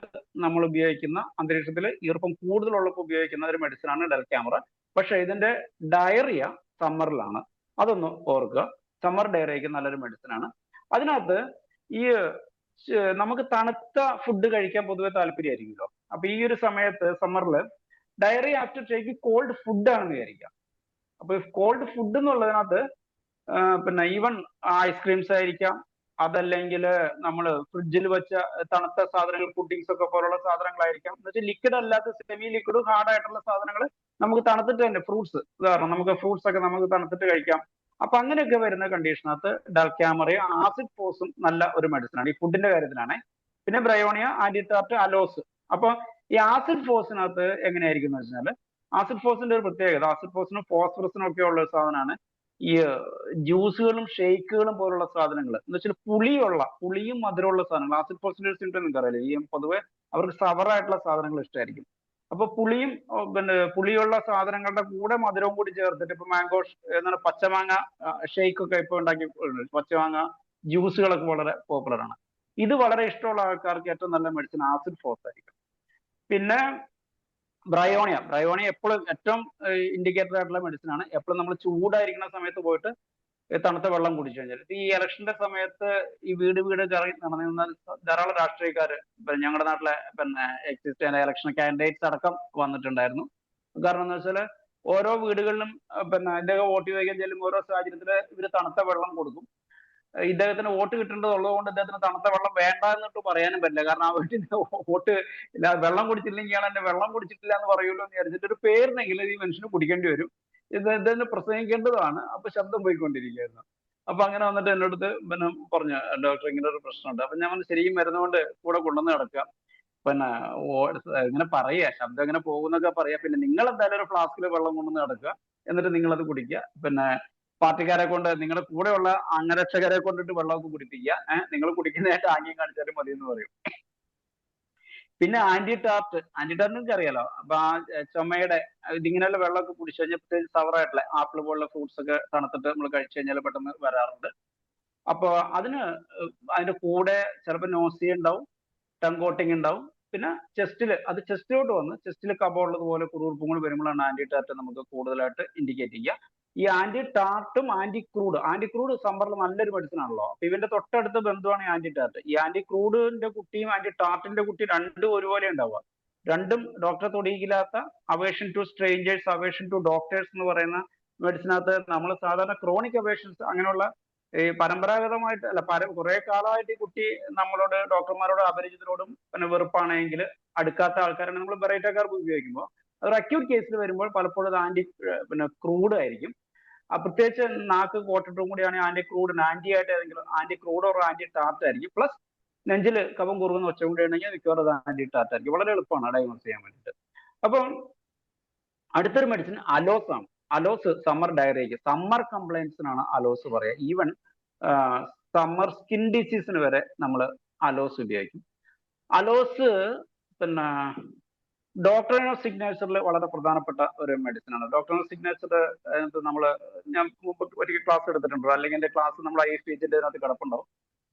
നമ്മൾ ഉപയോഗിക്കുന്ന, അന്തരീക്ഷത്തിൽ ഈർപ്പം കൂടുതലുള്ളപ്പോൾ ഉപയോഗിക്കുന്ന ഒരു മെഡിസിനാണ് ഡൽക്യാമറ. പക്ഷെ ഇതിന്റെ ഡയറിയ സമ്മറിലാണ്, അതൊന്ന് ഓർക്കുക. സമ്മർ ഡയറിയക്ക് നല്ലൊരു മെഡിസിനാണ്. അതിനകത്ത് ഈ നമുക്ക് തണുത്ത ഫുഡ് കഴിക്കാൻ പൊതുവെ താല്പര്യമായിരിക്കുമല്ലോ. അപ്പൊ ഈ ഒരു സമയത്ത് സമ്മറിൽ diarrhoea after take cold food ആണെന്ന് വിചാരിക്കാം. അപ്പൊ കോൾഡ് ഫുഡ് എന്നുള്ളതിനകത്ത് പിന്നെ ഈവൻ ഐസ്ക്രീംസ് ആയിരിക്കാം, അതല്ലെങ്കിൽ നമ്മൾ ഫ്രിഡ്ജിൽ വെച്ച തണുത്ത സാധനങ്ങൾ, പുഡിങ്സ് ഒക്കെ പോലുള്ള സാധനങ്ങളായിരിക്കാം. എന്ന് വെച്ചാൽ ലിക്വിഡ് അല്ലാത്ത സെമി ലിക്വിഡ് ഹാർഡ് ആയിട്ടുള്ള സാധനങ്ങൾ നമുക്ക് തണുത്തിട്ട് തന്നെ, ഫ്രൂട്ട്സ് ഉദാഹരണം നമുക്ക് ഫ്രൂട്ട്സ് ഒക്കെ നമുക്ക് തണുത്തിട്ട് കഴിക്കാം. അപ്പൊ അങ്ങനെയൊക്കെ വരുന്ന കണ്ടീഷനകത്ത് ഡൽക്യാമറയും ആസിഡ് ഫോസും നല്ല ഒരു മെഡിസിനാണ് ഈ ഫുഡിന്റെ കാര്യത്തിലാണ്. പിന്നെ ബ്രയോണിയ, ആന്റിറ്റാർട്ട്, അലോസ്. അപ്പൊ ഈ ആസിഡ് ഫോസിനകത്ത് എങ്ങനെയായിരിക്കും എന്ന് വെച്ചാൽ, ആസിഡ് ഫോസിന്റെ ഒരു പ്രത്യേകത, ആസിഡ് ഫോസിനും ഫോസ്ഫറസിനും ഒക്കെ ഉള്ള ഒരു സാധനമാണ് ഈ ജ്യൂസുകളും ഷെയ്ക്കുകളും പോലുള്ള സാധനങ്ങൾ. എന്ന് വെച്ചാൽ പുളിയും മധുരമുള്ള സാധനങ്ങൾ. ആസിഡ് ഫോസിന്റെ ഒരു സിംറ്റം നിങ്ങൾക്ക് അറിയില്ല, ഈ പൊതുവെ അവർക്ക് സവറായിട്ടുള്ള സാധനങ്ങൾ ഇഷ്ടമായിരിക്കും. അപ്പൊ പുളിയും പിന്നെ പുളിയുള്ള സാധനങ്ങളുടെ കൂടെ മധുരവും കൂടി ചേർത്തിട്ട്, ഇപ്പൊ മാംഗോ എന്താണ് പച്ചമാങ്ങ ഷെയ്ക്ക് ഒക്കെ ഇപ്പൊ ഉണ്ടാക്കി, പച്ചമാങ്ങ ജ്യൂസുകളൊക്കെ വളരെ പോപ്പുലർ ആണ്. ഇത് വളരെ ഇഷ്ടമുള്ള ആൾക്കാർക്ക് ഏറ്റവും നല്ല മെഡിസിൻ ആസിഡ് ഫോസ് ആയിരിക്കും. പിന്നെ ബ്രയോണിയ എപ്പോഴും ഏറ്റവും ഇൻഡിക്കേറ്റർ ആയിട്ടുള്ള മെഡിസിൻ ആണ്. എപ്പോഴും നമ്മൾ ചൂടായിരിക്കുന്ന സമയത്ത് പോയിട്ട് തണുത്ത വെള്ളം കുടിച്ചു കഴിഞ്ഞാൽ, ഈ ഇലക്ഷന്റെ സമയത്ത് ഈ വീട് കറങ്ങി നടന്നിരുന്ന ധാരാളം രാഷ്ട്രീയക്കാര് ഞങ്ങളുടെ നാട്ടിലെ പിന്നെ എക്സിസ്റ്റ് ഇലക്ഷൻ കാൻഡിഡേറ്റ്സ് അടക്കം വന്നിട്ടുണ്ടായിരുന്നു. കാരണം എന്ന് വെച്ചാൽ ഓരോ വീടുകളിലും പിന്നെ ഇദ്ദേഹം വോട്ട് ചോദിക്കാൻ ചെല്ലുമ്പോൾ ഓരോ സാഹചര്യത്തില് ഇവര് തണുത്ത വെള്ളം കൊടുക്കും. ഇദ്ദേഹത്തിന് വോട്ട് കിട്ടേണ്ടതുള്ളത് കൊണ്ട് ഇദ്ദേഹത്തിന് തണുത്ത വെള്ളം വേണ്ട എന്നിട്ട് പറയാനും പറ്റില്ല. കാരണം ആ വീട്ടിൽ വോട്ട് ഇല്ല, വെള്ളം കുടിച്ചില്ലെങ്കിൽ ഇയാൾ എന്നെ വെള്ളം കുടിച്ചിട്ടില്ല എന്ന് പറയുമല്ലോ എന്ന് വിചാരിച്ചിട്ട് ഒരു പേരിനെങ്കിലും ഈ മനുഷ്യന് കുടിക്കേണ്ടി വരും. ഇദ്ദേഹത്തിന് പ്രസംഗിക്കേണ്ടതാണ്. അപ്പൊ ശബ്ദം പോയിക്കൊണ്ടിരിക്കുകയായിരുന്നു. അപ്പൊ അങ്ങനെ വന്നിട്ട് എൻ്റെ അടുത്ത് പിന്നെ പറഞ്ഞു, ഡോക്ടർ ഇങ്ങനെ ഒരു പ്രശ്നമുണ്ട്. അപ്പൊ ഞാൻ ശരിക്കും മരുന്നുകൊണ്ട് കൂടെ കൊണ്ടുവന്ന് കിടക്കുക, പിന്നെ ഇങ്ങനെ പറയുക, ശബ്ദം ഇങ്ങനെ പോകുന്നൊക്കെ പറയാ. പിന്നെ നിങ്ങൾ എന്തായാലും ഒരു ഫ്ലാസ്കിൽ വെള്ളം കൊണ്ടുവന്ന് കിടക്കുക, എന്നിട്ട് നിങ്ങളത് കുടിക്കുക. പിന്നെ പാർട്ടിക്കാരെ കൊണ്ട്, നിങ്ങളുടെ കൂടെയുള്ള അംഗരക്ഷകരെ കൊണ്ടിട്ട് വെള്ളമൊക്കെ കുടിപ്പിക്കുക. നിങ്ങൾ കുടിക്കുന്നതായിട്ട് ആംഗ്യം കാണിച്ചാലും മതി എന്ന് പറയും. പിന്നെ ആന്റിടാർട്ട് നിങ്ങൾക്ക് അറിയാലോ. അപ്പൊ ആ ചുമയുടെ ഇതിങ്ങനെയുള്ള വെള്ളമൊക്കെ കുടിച്ചു കഴിഞ്ഞാൽ, പ്രത്യേകിച്ച് സവറായിട്ടുള്ള ആപ്പിൾ പോലുള്ള ഫ്രൂട്ട്സ് ഒക്കെ തണുത്തിട്ട് നമ്മൾ കഴിച്ചു കഴിഞ്ഞാൽ പെട്ടെന്ന് വരാറുണ്ട്. അപ്പൊ അതിന്റെ കൂടെ ചിലപ്പോൾ നോസിയ ഉണ്ടാവും, ടങ് കോട്ടിങ് ഉണ്ടാവും. പിന്നെ ചെസ്റ്റിലോട്ട് വന്ന് ചെസ്റ്റിൽ കഫമുള്ളതുപോലെ കുറുകുറുപ്പുകൾ വരുമ്പോഴാണ് ആന്റിടാർട്ട് നമുക്ക് കൂടുതലായിട്ട് ഇൻഡിക്കേറ്റ് ചെയ്യുക. ഈ ആന്റിടാർട്ടും ആന്റിക്രൂഡ് സമ്മറിൽ നല്ലൊരു മെഡിസിൻ ആണല്ലോ. അപ്പൊ ഇവന്റെ തൊട്ടടുത്ത ബന്ധുവാണ് ആന്റിടാർട്ട്. ഈ ആന്റിക്രൂഡിന്റെ കുട്ടിയും ആന്റിടാർട്ടിന്റെ കുട്ടി രണ്ടും ഒരുപോലെ ഉണ്ടാവുക. രണ്ടും ഡോക്ടറെ തൊടിയില്ലാത്ത aversion to strangers, aversion to doctors എന്ന് പറയുന്ന മെഡിസിനകത്ത് നമ്മൾ സാധാരണ ക്രോണിക് അവേഷൻസ് അങ്ങനെയുള്ള ഈ പരമ്പരാഗതമായിട്ട് അല്ല, കുറെ കാലമായിട്ട് ഈ കുട്ടി നമ്മളോട്, ഡോക്ടർമാരോട് അപരിചിതരോടും പിന്നെ വെറുപ്പാണെങ്കിൽ അടുക്കാത്ത ആൾക്കാരാണ് നമ്മൾ ബെറൈറ്റക്കാർക്ക് ഉപയോഗിക്കുമ്പോൾ, അതൊരു അക്യൂട്ട് കേസിൽ വരുമ്പോൾ പലപ്പോഴും അത് ക്രൂഡ് ആയിരിക്കും. പ്രത്യേകിച്ച് നാക്ക് കോട്ടിട്ടും കൂടിയാണെങ്കിൽ ആന്റി ആയിട്ട് ഏതെങ്കിലും ആന്റിക്രൂഡ് ഓർ ആന്റിടാർട്ട് ആയിരിക്കും. പ്ലസ് നെഞ്ചിൽ കഫം കുറുകുന്ന ഒച്ച കൂടി ഉണ്ടെങ്കിൽ മിക്കവാറും അത് ആന്റിടാർട്ട് ആയിരിക്കും. വളരെ എളുപ്പമാണ് ഡയഗ്നോസ് ചെയ്യാൻ വേണ്ടിയിട്ട്. അപ്പം അടുത്തൊരു മെഡിസിൻ അലോസ് ആണ്. അലോസ് സമ്മർ ഡയറിയക്ക്, സമ്മർ കംപ്ലൈൻസിനാണ് അലോസ് പറയുക. ഈവൻ സമ്മർ സ്കിൻ ഡിസീസിന് വരെ നമ്മൾ അലോസ് ഉപയോഗിക്കും. അലോസ് പിന്നെ ഡോക്ടറിനോ സിഗ്നേച്ചറിൽ വളരെ പ്രധാനപ്പെട്ട ഒരു മെഡിസിൻ ആണ്. ഡോക്ടറിനോ സിഗ്നേച്ചർ ഞാൻ മുമ്പ് ഒരിക്കൽ ക്ലാസ് എടുത്തിട്ടുണ്ടോ, അല്ലെങ്കിൽ എന്റെ ക്ലാസ് നമ്മൾ IFPHന്റെ അതിനകത്ത് കിടപ്പുണ്ടാവും.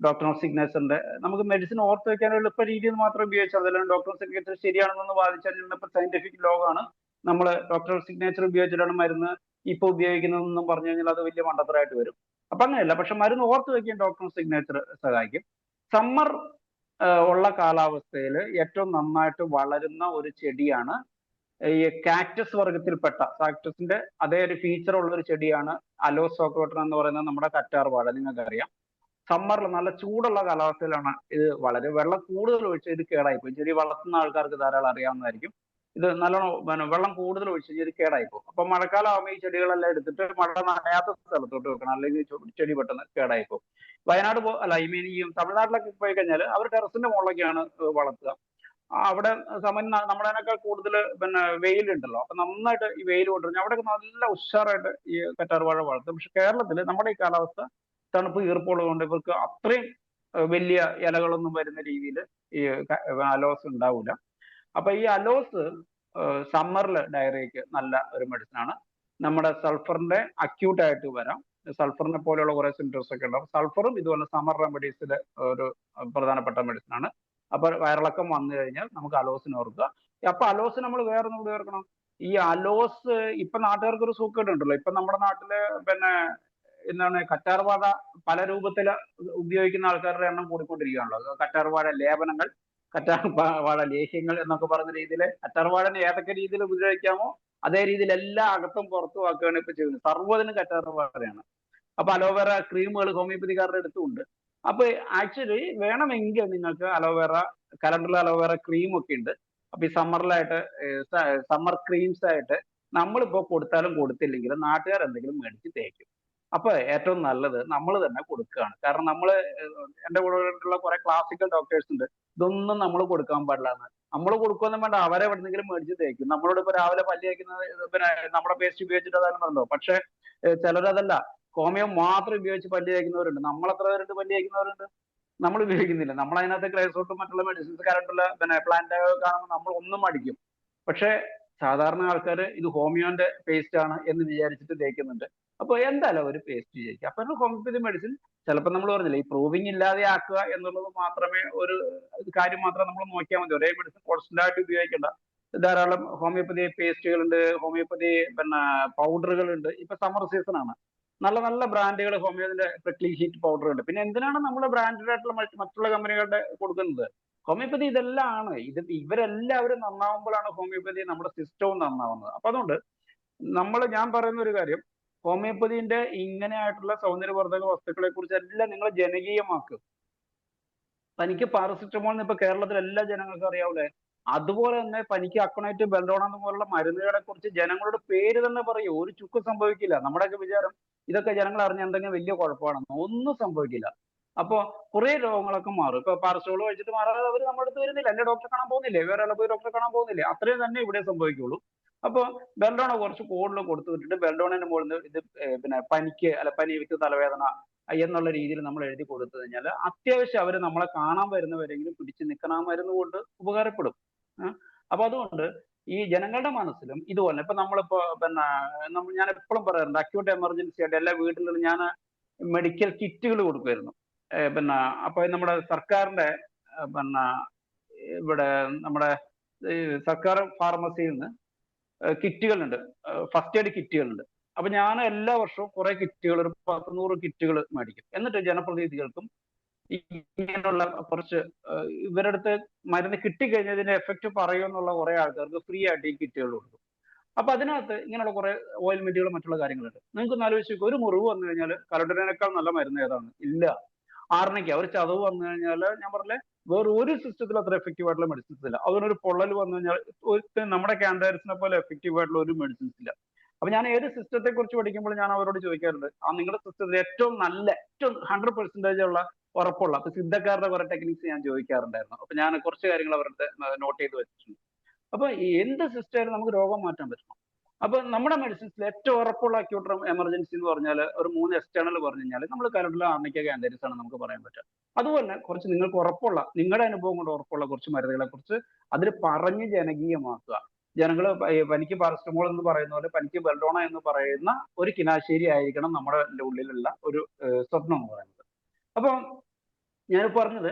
ഡോക്ടർ ഓഫ് സിഗ്നേച്ചറിന്റെ നമുക്ക് മെഡിസിൻ ഓർത്ത് വെക്കാൻ എളുപ്പ രീതിയിൽ മാത്രം ഉപയോഗിച്ചാൽ അതല്ല ഡോക്ടർ സിഗ്നേച്ചർ ശരിയാണെന്നൊന്ന് വാദിച്ചാൽ ഇന്നിപ്പോ സയന്റിഫിക് ലോകമാണ്. നമ്മൾ ഡോക്ടർ സിഗ്നേച്ചർ ഉപയോഗിച്ചിട്ടാണ് മരുന്ന് ഇപ്പൊ ഉപയോഗിക്കുന്നതെന്നും പറഞ്ഞു കഴിഞ്ഞാൽ അത് വലിയ മണ്ടത്തരമായിട്ട് വരും. അപ്പൊ അങ്ങനെയല്ല, പക്ഷെ മരുന്ന് ഓർത്ത് വെക്കാൻ ഡോക്ടർ സിഗ്നേച്ചർ സഹായിക്കും. സമ്മർ ഉള്ള കാലാവസ്ഥയിൽ ഏറ്റവും നന്നായിട്ട് വളരുന്ന ഒരു ചെടിയാണ് ഈ കാക്ടസ് വർഗത്തിൽപ്പെട്ട, കാക്ടസിന്റെ അതേ ഒരു ഫീച്ചർ ഉള്ള ഒരു ചെടിയാണ് അലോസോക്രോട്ടൺ എന്ന് പറയുന്നത് നമ്മുടെ കറ്റാർ വാഴ. നിങ്ങൾക്കറിയാം, സമ്മറിൽ നല്ല ചൂടുള്ള കാലാവസ്ഥയിലാണ് ഇത് വളരെ വെള്ളം കൂടുതൽ ഒഴിച്ച് ഇത് കേടായിപ്പോയി. ചെടി വളർത്തുന്ന ആൾക്കാർക്ക് ധാരാളം അറിയാവുന്നതായിരിക്കും. ഇത് നല്ലോണം വെള്ളം കൂടുതൽ ഒഴിച്ച് ഇത് കേടായിപ്പോകും. അപ്പൊ മഴക്കാലം ആകുമ്പോൾ ഈ ചെടികളെല്ലാം എടുത്തിട്ട് മഴ നനയാത്ത സ്ഥലത്തോട്ട് വെക്കണം, അല്ലെങ്കിൽ ചെടി പെട്ടെന്ന് കേടായിപ്പോകും. വയനാട് അല്ല ഈ തമിഴ്നാട്ടിലൊക്കെ പോയി കഴിഞ്ഞാൽ അവർ ടെറസിന്റെ മുകളിലൊക്കെയാണ് വളർത്തുക. അവിടെ നമ്മളതിനേക്കാൾ കൂടുതൽ വെയിലുണ്ടല്ലോ, അപ്പൊ നന്നായിട്ട് ഈ വെയിൽ കൊണ്ടുവരുന്നത് അവിടെയൊക്കെ നല്ല ഉഷാറായിട്ട് ഈ കറ്റാർവാഴ വളർത്തും. പക്ഷെ കേരളത്തിൽ നമ്മുടെ ഈ കാലാവസ്ഥ തണുപ്പ് ഈർപ്പുള്ളത് കൊണ്ട് ഇവർക്ക് അത്രയും വലിയ ഇലകളൊന്നും വരുന്ന രീതിയിൽ ഈ അലോസ് ഉണ്ടാവില്ല. അപ്പൊ ഈ അലോസ് സമ്മറിൽ ഡയറിയക്ക് നല്ല ഒരു മെഡിസിൻ ആണ്. നമ്മുടെ സൾഫറിന്റെ അക്യൂട്ട് ആയിട്ട് വരാം, സൾഫറിനെ പോലെയുള്ള കുറെ സിംറ്റംസ് ഒക്കെ ഉണ്ടാവും. സൾഫറും ഇതുപോലെ സമ്മർ റെമഡീസിലെ ഒരു പ്രധാനപ്പെട്ട മെഡിസിൻ ആണ്. അപ്പൊ വയറിളക്കം വന്നു കഴിഞ്ഞാൽ നമുക്ക് അലോസിന് ഓർക്കുക. അപ്പൊ അലോസ് നമ്മൾ വേറെ ഒന്നും ഓർക്കണം, ഈ അലോസ് ഇപ്പൊ നാട്ടുകാർക്ക് ഒരു സൂക്കേടുണ്ടല്ലോ. ഇപ്പൊ നമ്മുടെ നാട്ടില് എന്താണ് കറ്റാർവാഴ പല രൂപത്തിൽ ഉപയോഗിക്കുന്ന ആൾക്കാരുടെ എണ്ണം കൂടിക്കൊണ്ടിരിക്കുകയാണല്ലോ. കറ്റാർവാഴ ലേപനങ്ങൾ, കറ്റാർവാഴ ലേഹ്യങ്ങൾ എന്നൊക്കെ പറയുന്ന രീതിയിൽ കറ്റാർവാഴനെ ഏതൊക്കെ രീതിയിൽ ഉപയോഗിക്കാമോ അതേ രീതിയിൽ എല്ലാ അകത്തും പുറത്തും ആക്കുകയാണ് ഇപ്പൊ ചെയ്യുന്നത്. സർവ്വതിനും കറ്റാർവാഴയാണ്. അപ്പൊ അലോവേറ ക്രീമുകൾ ഹോമിയോപ്പതിക്കാരുടെ അടുത്തുണ്ട്. അപ്പൊ ആക്ച്വലി വേണമെങ്കിൽ നിങ്ങൾക്ക് അലോവേറ കലണ്ടറിൽ അലോവേറ ക്രീം ഒക്കെ ഉണ്ട്. അപ്പൊ ഈ സമ്മറിലായിട്ട് സമ്മർ ക്രീംസ് ആയിട്ട് നമ്മളിപ്പോ കൊടുത്താലും കൊടുത്തില്ലെങ്കിലും നാട്ടുകാർ എന്തെങ്കിലും മേടിച്ച് തേക്കും. അപ്പൊ ഏറ്റവും നല്ലത് നമ്മൾ തന്നെ കൊടുക്കുകയാണ്. കാരണം എന്റെ കൂടെ ഉള്ള കുറെ ക്ലാസിക്കൽ ഡോക്ടേഴ്സ് ഉണ്ട്, ഇതൊന്നും നമ്മൾ കൊടുക്കാൻ പാടില്ല. നമ്മൾ കൊടുക്കുകയൊന്നും വേണ്ട, അവരെ എവിടെന്നെങ്കിലും മേടിച്ച് തേക്കും. നമ്മളോട് ഇപ്പൊ രാവിലെ പല്ല് തേക്കുന്നത് നമ്മുടെ പേസ്റ്റ് ഉപയോഗിച്ചിട്ട് അതായത് പറഞ്ഞോ. പക്ഷെ ചിലരതല്ല, ഹോമിയോ മാത്രം ഉപയോഗിച്ച് പല്ല് തേക്കുന്നവരുണ്ട്. നമ്മൾ എത്ര പേരുണ്ട് പല്ല് തേക്കുന്നവരുണ്ട്? നമ്മൾ ഉപയോഗിക്കുന്നില്ല. നമ്മൾ അതിനകത്ത് ക്രൈസോട്ടും മറ്റുള്ള മെഡിസിൻസ് കറണ്ടുള്ള പ്ലാന്റ് കാണുമ്പോൾ നമ്മൾ ഒന്നും അടിക്കും. പക്ഷെ സാധാരണ ആൾക്കാർ ഇത് ഹോമിയോന്റെ പേസ്റ്റ് ആണ് എന്ന് വിചാരിച്ചിട്ട് തേക്കുന്നുണ്ട്. അപ്പൊ എന്തായാലും ഒരു പേസ്റ്റ് ചെയ്യിക്കുക. അപ്പൊ ഹോമിയോപ്പതി മെഡിസിൻ ചിലപ്പോൾ നമ്മൾ പറഞ്ഞില്ല, ഈ പ്രൂവിങ് ഇല്ലാതെ ആക്കുക എന്നുള്ളത് മാത്രമേ ഒരു കാര്യം മാത്രം നമ്മൾ നോക്കിയാൽ മതി. ഒരേ മെഡിസിൻ കോൺസ്റ്റന്റ് ആയിട്ട് ഉപയോഗിക്കേണ്ട. ധാരാളം ഹോമിയോപ്പതി പേസ്റ്റുകളുണ്ട്, ഹോമിയോപ്പതി പൗഡറുകളുണ്ട്. ഇപ്പൊ സമ്മർ സീസൺ ആണ്, നല്ല നല്ല ബ്രാൻഡുകൾ ഹോമിയോന്റെ പ്രിക്ലി ഹീറ്റ് പൗഡർ ഉണ്ട്. പിന്നെ എന്തിനാണ് നമ്മൾ ബ്രാൻഡഡ് ആയിട്ടുള്ള മറ്റുള്ള കമ്പനികളുടെ കൊടുക്കുന്നത്? ഹോമിയോപ്പതി ഇതെല്ലാം ആണ്. ഇവരെല്ലാവരും നന്നാവുമ്പോഴാണ് ഹോമിയോപ്പതി നമ്മുടെ സിസ്റ്റവും നന്നാവുന്നത്. അപ്പൊ അതുകൊണ്ട് ഞാൻ പറയുന്ന ഒരു കാര്യം, ഹോമിയോപ്പതിന്റെ ഇങ്ങനെയായിട്ടുള്ള സൗന്ദര്യവർദ്ധക വസ്തുക്കളെ കുറിച്ച് എല്ലാം നിങ്ങൾ ജനകീയമാക്കുക. പനിക്ക് പാരസിറ്റമോൾ ഇപ്പൊ കേരളത്തിൽ എല്ലാ ജനങ്ങൾക്കും അറിയാവൂലേ? അതുപോലെ തന്നെ പനിക്ക് അക്കണൈറ്റ്, ബെൽഡോണ പോലുള്ള മരുന്നുകളെ കുറിച്ച് ജനങ്ങളുടെ പേര് തന്നെ പറയൂ. ഒരു ചുക്കും സംഭവിക്കില്ല. നമ്മുടെയൊക്കെ വിചാരം ഇതൊക്കെ ജനങ്ങൾ അറിഞ്ഞ എന്തെങ്കിലും വലിയ കുഴപ്പമാണെന്ന്. ഒന്നും സംഭവിക്കില്ല. അപ്പൊ കുറെ രോഗങ്ങളൊക്കെ മാറും. ഇപ്പൊ പാരസ്റ്റോൾ കഴിച്ചിട്ട് മാറാതെ അവർ നമ്മുടെ അടുത്ത് വരുന്നില്ല, എന്റെ ഡോക്ടറെ കാണാൻ പോകുന്നില്ലേ, വേറെ ആളെ പോയി ഡോക്ടറെ കാണാൻ പോകുന്നില്ലേ? അത്രയും തന്നെ ഇവിടെ സംഭവിക്കുള്ളൂ. അപ്പൊ ബെൽഡോണ കുറച്ച് കൂടുതൽ കൊടുത്തു വിട്ടിട്ട് ബെൽഡോണിന്റെ മുകളിൽ ഇത് പനിക്ക് പനി വിത്ത് തലവേദന എന്നുള്ള രീതിയിൽ നമ്മൾ എഴുതി കൊടുത്തു കഴിഞ്ഞാൽ അത്യാവശ്യം അവർ നമ്മളെ കാണാൻ വരുന്നവരെങ്കിലും പിടിച്ചു നിൽക്കണം, ആ മരുന്ന് കൊണ്ട് ഉപകാരപ്പെടും. അപ്പൊ അതുകൊണ്ട് ഈ ജനങ്ങളുടെ മനസ്സിലും ഇതുപോലെ ഇപ്പൊ നമ്മളിപ്പോ ഞാൻ എപ്പോഴും പറയാറുണ്ട്, അക്യൂട്ട് എമർജൻസി ആയിട്ട് എല്ലാ വീട്ടിലും ഞാൻ മെഡിക്കൽ കിറ്റുകൾ കൊടുക്കുമായിരുന്നു. അപ്പൊ നമ്മുടെ സർക്കാരിന്റെ ഇവിടെ നമ്മുടെ സർക്കാർ ഫാർമസിയിൽ നിന്ന് കിറ്റുകളുണ്ട്, ഫസ്റ്റ് എയ്ഡ് കിറ്റുകളുണ്ട്. അപ്പൊ ഞാൻ എല്ലാ വർഷവും കുറെ കിറ്റുകൾ, ഒരു 100 കിറ്റുകൾ മേടിക്കും. എന്നിട്ട് ജനപ്രതിനിധികൾക്കും ഇങ്ങനെയുള്ള കുറച്ച് ഇവരുടെ അടുത്ത് മരുന്ന് കിട്ടിക്കഴിഞ്ഞതിന്റെ എഫക്റ്റ് പറയുമെന്നുള്ള കുറെ ആൾക്കാർക്ക് ഫ്രീ ആയിട്ട് ഈ കിറ്റുകൾ കൊടുക്കും. അപ്പൊ അതിനകത്ത് ഇങ്ങനെയുള്ള കുറെ ഓയിൽമെന്റുകൾ മറ്റുള്ള കാര്യങ്ങളുണ്ട്. നിങ്ങൾക്ക് ഒന്ന് ആലോചിച്ച് നോക്കുക, ഒരു മുറിവ് വന്നു കഴിഞ്ഞാൽ കലണ്ടറിനേക്കാൾ നല്ല മരുന്ന് ഏതാണ്? ഇല്ല. ആർണിക്ക ഒരു ചതവ് വന്നു കഴിഞ്ഞാൽ ഞാൻ പറഞ്ഞില്ലേ, വേറെ ഒരു സിസ്റ്റത്തിൽ അത്ര എഫക്റ്റീവ് ആയിട്ടുള്ള മെഡിസിൻസ് ഇല്ല. അതിനൊരു പൊള്ളൽ വന്നു കഴിഞ്ഞാൽ നമ്മുടെ ക്യാൻഡാരിസിനെ പോലെ എഫക്റ്റീവ് ആയിട്ടുള്ള ഒരു മെഡിസിൻസ് ഇല്ല. അപ്പൊ ഞാൻ ഏത് സിസ്റ്റത്തെ കുറിച്ച് പഠിക്കുമ്പോൾ ഞാൻ അവരോട് ചോദിക്കാറുണ്ട്, നിങ്ങളുടെ സിസ്റ്റത്തിൽ ഏറ്റവും 100% ഉള്ള ഉറപ്പുള്ള അപ്പൊ സിദ്ധക്കാരുടെ കുറെ ടെക്നിക്സ് ഞാൻ ചോദിക്കാറുണ്ടായിരുന്നു. അപ്പൊ ഞാൻ കുറച്ച് കാര്യങ്ങൾ അവരുടെ നോട്ട് ചെയ്ത് വെച്ചിട്ടുണ്ട്. അപ്പൊ എന്ത് സിസ്റ്റമായാലും നമുക്ക് രോഗം മാറ്റാൻ പറ്റണം. അപ്പൊ നമ്മുടെ മെഡിസിൻസിൽ ഏറ്റവും ഉറപ്പുള്ള അക്യൂട്ട് എമർജൻസി എന്ന് പറഞ്ഞാൽ ഒരു 3 എക്സ്റ്റേണൽ പറഞ്ഞു കഴിഞ്ഞാൽ നമ്മൾ കലണ്ടറിൽ ആർണിക്ക ക്യാൻഡാരിസ് ആണ് നമുക്ക് പറയാൻ പറ്റുക. അതുപോലെ കുറച്ച് നിങ്ങൾക്ക് ഉറപ്പുള്ള, നിങ്ങളുടെ അനുഭവം കൊണ്ട് ഉറപ്പുള്ള കുറച്ച് മരുന്നുകളെ കുറിച്ച് അതിൽ പറഞ്ഞ് ജനകീയമാക്കുക. ജനങ്ങൾ പനിക്ക് പാരസ്റ്റമോൾ എന്ന് പറയുന്ന പോലെ പനിക്ക് ബെൽഡോണ എന്ന് പറയുന്ന ഒരു കിനാശേരി ആയിരിക്കണം നമ്മുടെ ഉള്ളിലുള്ള ഒരു സ്വപ്നം എന്ന് പറയുന്നത്. അപ്പൊ ഞാൻ പറഞ്ഞത്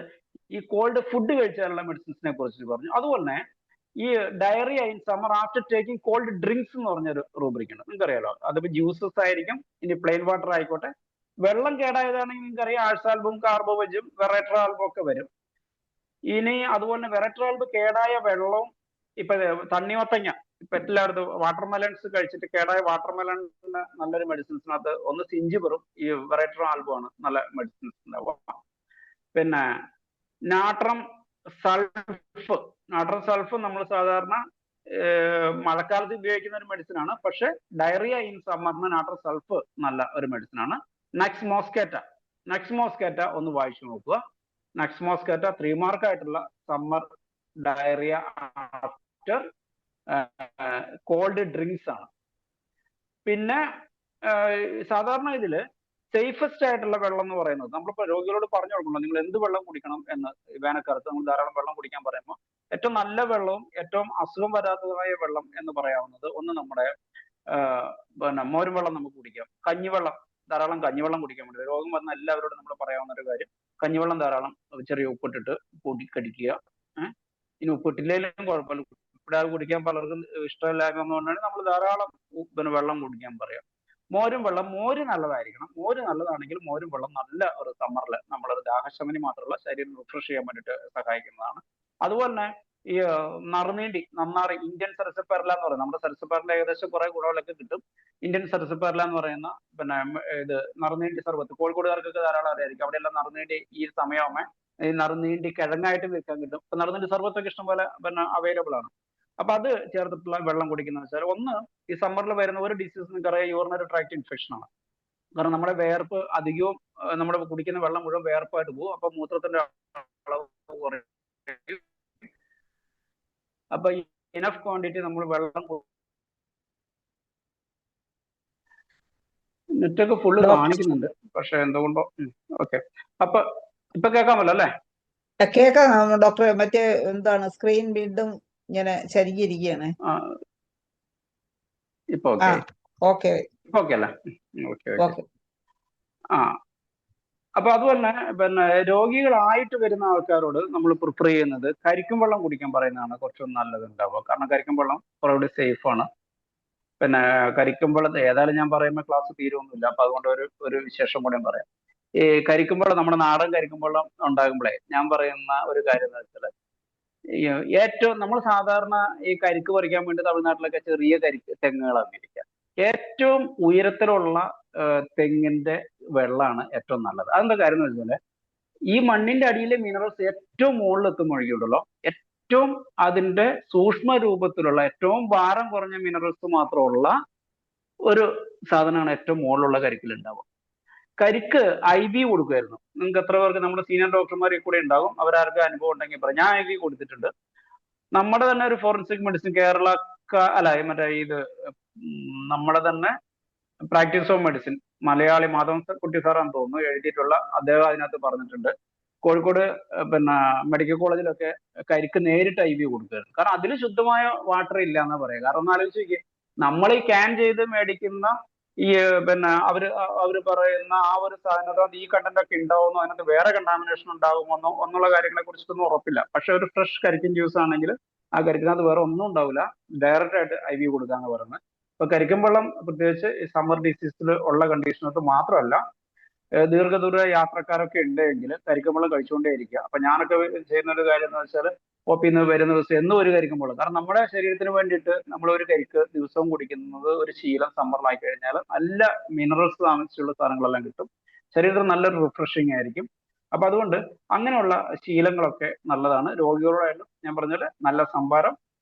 ഈ കോൾഡ് ഫുഡ് കഴിച്ചാലുള്ള മെഡിസിൻസിനെ കുറിച്ച് പറഞ്ഞു. അതുപോലെ തന്നെ ഈ diarrhoea in summer after taking cold drinks എന്ന് പറഞ്ഞൊരു റൂബ്രിക് ഉണ്ട്, നിങ്ങൾക്കറിയാലോ. അതിപ്പോ ജ്യൂസസ് ആയിരിക്കും, ഇനി പ്ലെയിൻ വാട്ടർ ആയിക്കോട്ടെ. വെള്ളം കേടായതാണെങ്കിൽ നിങ്ങൾക്കറിയാം ആഴ്സാൽബും കാർബോവജും വെറട്രാൽബും ഒക്കെ വരും. ഇനി അതുപോലെ തന്നെ വെറട്രാൽബ് കേടായ വെള്ളവും ഇപ്പൊ തണ്ണിമത്തങ്ങ ഇപ്പൊ എല്ലായിടത്തും വാട്ടർമെലൺസ് കഴിച്ചിട്ട് കേടായ വാട്ടർമെലണിന് നല്ലൊരു മെഡിസിൻസിനകത്ത് ഒന്ന് സിഞ്ചിബറും ഈ വെറട്രാൽബും ആണ് നല്ല മെഡിസിൻസ് ഉണ്ടാവുക. പിന്നെ നാട്രം സൾഫ് നമ്മൾ സാധാരണ മഴക്കാലത്ത് ഉപയോഗിക്കുന്ന ഒരു മെഡിസിൻ ആണ്. പക്ഷെ ഡയറിയ ഇൻ സമ്മറിന് നാട്രം സൾഫ് നല്ല ഒരു മെഡിസിൻ ആണ്. നക്സ് മോസ്കേറ്റ ഒന്ന് വായിച്ചു നോക്കുക. നക്സ് മോസ്കേറ്റ 3 മാർക്ക് ആയിട്ടുള്ള summer diarrhoea after cold drinks ആണ്. പിന്നെ സാധാരണ ഇതില് സേഫസ്റ്റ് ആയിട്ടുള്ള വെള്ളം എന്ന് പറയുന്നത് നമ്മളിപ്പോ രോഗികളോട് പറഞ്ഞു കൊടുക്കണം, നിങ്ങൾ എന്ത് വെള്ളം കുടിക്കണം എന്ന്. വേനൽക്കാലത്ത് നമ്മൾ ധാരാളം വെള്ളം കുടിക്കാൻ പറയുമ്പോൾ ഏറ്റവും നല്ല വെള്ളവും ഏറ്റവും അസുഖം വരാത്തതായ വെള്ളം എന്ന് പറയാവുന്നത് ഒന്ന് നമ്മുടെ പിന്നെ മോരും വെള്ളം നമുക്ക് കുടിക്കാം. കഞ്ഞിവെള്ളം, ധാരാളം കഞ്ഞിവെള്ളം കുടിക്കാൻ വേണ്ടി രോഗം വന്ന എല്ലാവരോടും നമ്മൾ പറയാവുന്ന ഒരു കാര്യം, കഞ്ഞിവെള്ളം ധാരാളം ചെറിയ ഉപ്പിട്ടിട്ട് കടിക്കുക. ഇനി ഉപ്പിട്ടില്ലെങ്കിലും കുഴപ്പമില്ല, ഉപ്പിടാതെ കുടിക്കാൻ പലർക്കും ഇഷ്ടമില്ലായ്മ നമ്മൾ ധാരാളം പിന്നെ വെള്ളം കുടിക്കാൻ പറയാം. മോര് നല്ലതായിരിക്കണം. മോര് നല്ലതാണെങ്കിൽ മോരും വെള്ളം നല്ല ഒരു സമ്മറിൽ നമ്മളൊരു ദാഹശമനി മാത്രമല്ല ശരീരം റിഫ്രഷ് ചെയ്യാൻ വേണ്ടിയിട്ട് സഹായിക്കുന്നതാണ്. അതുപോലെ തന്നെ ഈ നന്നാറി ഇന്ത്യൻ സരസപ്പേരല എന്ന് പറയുന്നത്, നമ്മുടെ സരസപ്പേരല ഏകദേശം കുറെ ഗുണങ്ങളൊക്കെ കിട്ടും. ഇന്ത്യൻ സരസപ്പേരല എന്ന് പറയുന്ന പിന്നെ ഇത് നറുനീണ്ടി സർബത്ത് കോഴിക്കോടുകാർക്കൊക്കെ ധാരാളം അറിയായിരിക്കും. അവിടെയെല്ലാം നറുനീണ്ടി ഈ സമയമാകുമ്പോൾ ഈ നറുനീണ്ടി കിഴങ്ങായിട്ട് വിൽക്കാൻ കിട്ടും. ഇപ്പൊ നറുനീണ്ടി സർബത്തൊക്കെ ഇഷ്ടംപോലെ പിന്നെ അവൈലബിൾ ആണ്. അപ്പൊ അത് ചേർത്തിട്ടുള്ള വെള്ളം കുടിക്കുന്ന വെച്ചാൽ ഒന്ന് ഈ സമ്മറിൽ വരുന്ന ഒരു ഡിസീസ് നിങ്ങൾക്കറിയാം, യൂറിനറി ട്രാക്ട് ഇൻഫെക്ഷൻ ആണ്. കാരണം നമ്മുടെ വേർപ്പ് അധികവും നമ്മുടെ കുടിക്കുന്ന വെള്ളം മുഴുവൻ വേർപ്പായിട്ട് പോകും. അപ്പൊ മൂത്രത്തിന്റെ അളവ് കുറയും. അപ്പൊ ഇനഫ് ക്വാണ്ടിറ്റി നമ്മൾ വെള്ളം നെറ്റൊക്കെ ഫുള്ള് കാണിക്കുന്നുണ്ട്, പക്ഷെ എന്തുകൊണ്ടോ ഓക്കെ. അപ്പൊ ഇപ്പൊ കേൾക്കാമല്ലോ അല്ലേ? കേൾക്കാം ഡോക്ടറെ. മറ്റേ എന്താണ് സ്ക്രീൻ വീണ്ടും ഇങ്ങനെ ചരിഞ്ഞിരിക്കുകയാണ്. ഇപ്പൊ ആ ഓക്കെ ഓക്കെ ഓക്കെ അല്ലേ? Okay okay. ആ അപ്പൊ അതുപോലെ പിന്നെ രോഗികളായിട്ട് വരുന്ന ആൾക്കാരോട് നമ്മൾ പ്രിഫർ ചെയ്യുന്നത് കരിക്കും വെള്ളം കുടിക്കാൻ പറയുന്നതാണ് കുറച്ചും നല്ലതുണ്ടാവുക. കാരണം കരിക്കും വെള്ളം കുറച്ചുകൂടി സേഫ് ആണ്. പിന്നെ കരിക്കും വെള്ളത്തെ ഏതായാലും ഞാൻ പറയുമ്പോൾ ക്ലാസ് തീരുമൊന്നുമില്ല, അപ്പൊ അതുകൊണ്ട് ഒരു വിശേഷം കൂടെ പറയാം. ഈ കരിക്കും വെള്ളം, നമ്മുടെ നാടൻ കരിക്കും വെള്ളം ഉണ്ടാകുമ്പോഴേ ഞാൻ പറയുന്ന ഒരു കാര്യം എന്ന് വെച്ചാൽ, ഏറ്റവും നമ്മൾ സാധാരണ ഈ കരിക്ക് പറിക്കാൻ വേണ്ടി തമിഴ്നാട്ടിലൊക്കെ ചെറിയ തെങ്ങുകളാണ് ഇരിക്കുക. ഏറ്റവും ഉയരത്തിലുള്ള തെങ്ങിന്റെ വെള്ളമാണ് ഏറ്റവും നല്ലത്. അതെന്താ കാര്യം എന്ന് വെച്ചാൽ ഈ മണ്ണിന്റെ അടിയിലെ മിനറൽസ് ഏറ്റവും മുകളിൽ എത്തുമ്പോഴേക്കുണ്ടല്ലോ ഏറ്റവും അതിന്റെ സൂക്ഷ്മ രൂപത്തിലുള്ള ഏറ്റവും ഭാരം കുറഞ്ഞ മിനറൽസ് മാത്രമുള്ള ഒരു സാധനമാണ് ഏറ്റവും മുകളിലുള്ള കരിക്കിൽ ഉണ്ടാവുക. കരിക്ക് IV കൊടുക്കുമായിരുന്നു. നിങ്ങൾക്ക് എത്ര പേർക്ക് നമ്മുടെ സീനിയർ ഡോക്ടർമാരിൽ കൂടെ ഉണ്ടാകും, അവരാർക്ക് അനുഭവം ഉണ്ടെങ്കിൽ പറയാം. ഞാൻ IV കൊടുത്തിട്ടുണ്ട്. നമ്മുടെ തന്നെ ഒരു ഫോറൻസിക് മെഡിസിൻ കേരള അല്ല മറ്റേ ഇത് നമ്മുടെ തന്നെ practice of medicine Malayali Madhavankutty സാറാന്ന് തോന്നുന്നു എഴുതിയിട്ടുള്ള, അദ്ദേഹം അതിനകത്ത് പറഞ്ഞിട്ടുണ്ട് കോഴിക്കോട് പിന്നെ മെഡിക്കൽ കോളേജിലൊക്കെ കരിക്ക് നേരിട്ട് IV കൊടുക്കുമായിരുന്നു. കാരണം അതിൽ ശുദ്ധമായ വാട്ടർ ഇല്ല എന്നാ പറയാം. കാരണം ഒന്ന് ആലോചിച്ച് നോക്കിയേ, നമ്മൾ ഈ ക്യാൻ ചെയ്ത് മേടിക്കുന്ന ഈ പിന്നെ അവര് പറയുന്ന ആ ഒരു സാധനത്തിനകത്ത് ഈ കണ്ടന്റ് ഒക്കെ ഉണ്ടാവുമോ, അതിനകത്ത് വേറെ കണ്ടാമിനേഷൻ ഉണ്ടാകുമോ എന്നുള്ള കാര്യങ്ങളെ കുറിച്ചിട്ടൊന്നും ഉറപ്പില്ല. പക്ഷെ ഒരു ഫ്രഷ് കരിക്കിൻ ജ്യൂസ് ആണെങ്കിൽ ആ കരിക്കിനകത്ത് വേറെ ഒന്നും ഉണ്ടാവില്ല, ഡയറക്റ്റ് ആയിട്ട് IV കൊടുക്കാന്ന് പറയുന്നത്. ഇപ്പൊ കരിക്കും വെള്ളം പ്രത്യേകിച്ച് ഈ സമ്മർ ഡിസീസിൽ ഉള്ള കണ്ടീഷനകത്ത് മാത്രമല്ല, ദീർഘദൂര യാത്രക്കാരൊക്കെ ഉണ്ടെങ്കിൽ കരിക്കും വെള്ളം കഴിച്ചുകൊണ്ടേ ഇരിക്കുക. അപ്പൊ ഞാനൊക്കെ ചെയ്യുന്ന ഒരു കാര്യം എന്ന് വെച്ചാൽ ഒപ്പിന്ന് വരുന്ന ദിവസം എന്നും ഒരു കരിക്കും വെള്ളം, കാരണം നമ്മുടെ ശരീരത്തിന് വേണ്ടിയിട്ട് നമ്മൾ ഒരു കരിക്ക് ദിവസവും കുടിക്കുന്നത് ഒരു ശീലം സമ്മറിലായി കഴിഞ്ഞാൽ നല്ല മിനറൽസ് ആവശ്യമുള്ള സാധനങ്ങളെല്ലാം കിട്ടും, ശരീരത്തിന് നല്ലൊരു റിഫ്രഷിങ് ആയിരിക്കും. അപ്പൊ അതുകൊണ്ട് അങ്ങനെയുള്ള ശീലങ്ങളൊക്കെ നല്ലതാണ്. രോഗികളോടായാലും ഞാൻ പറഞ്ഞാൽ നല്ല സംഭാരം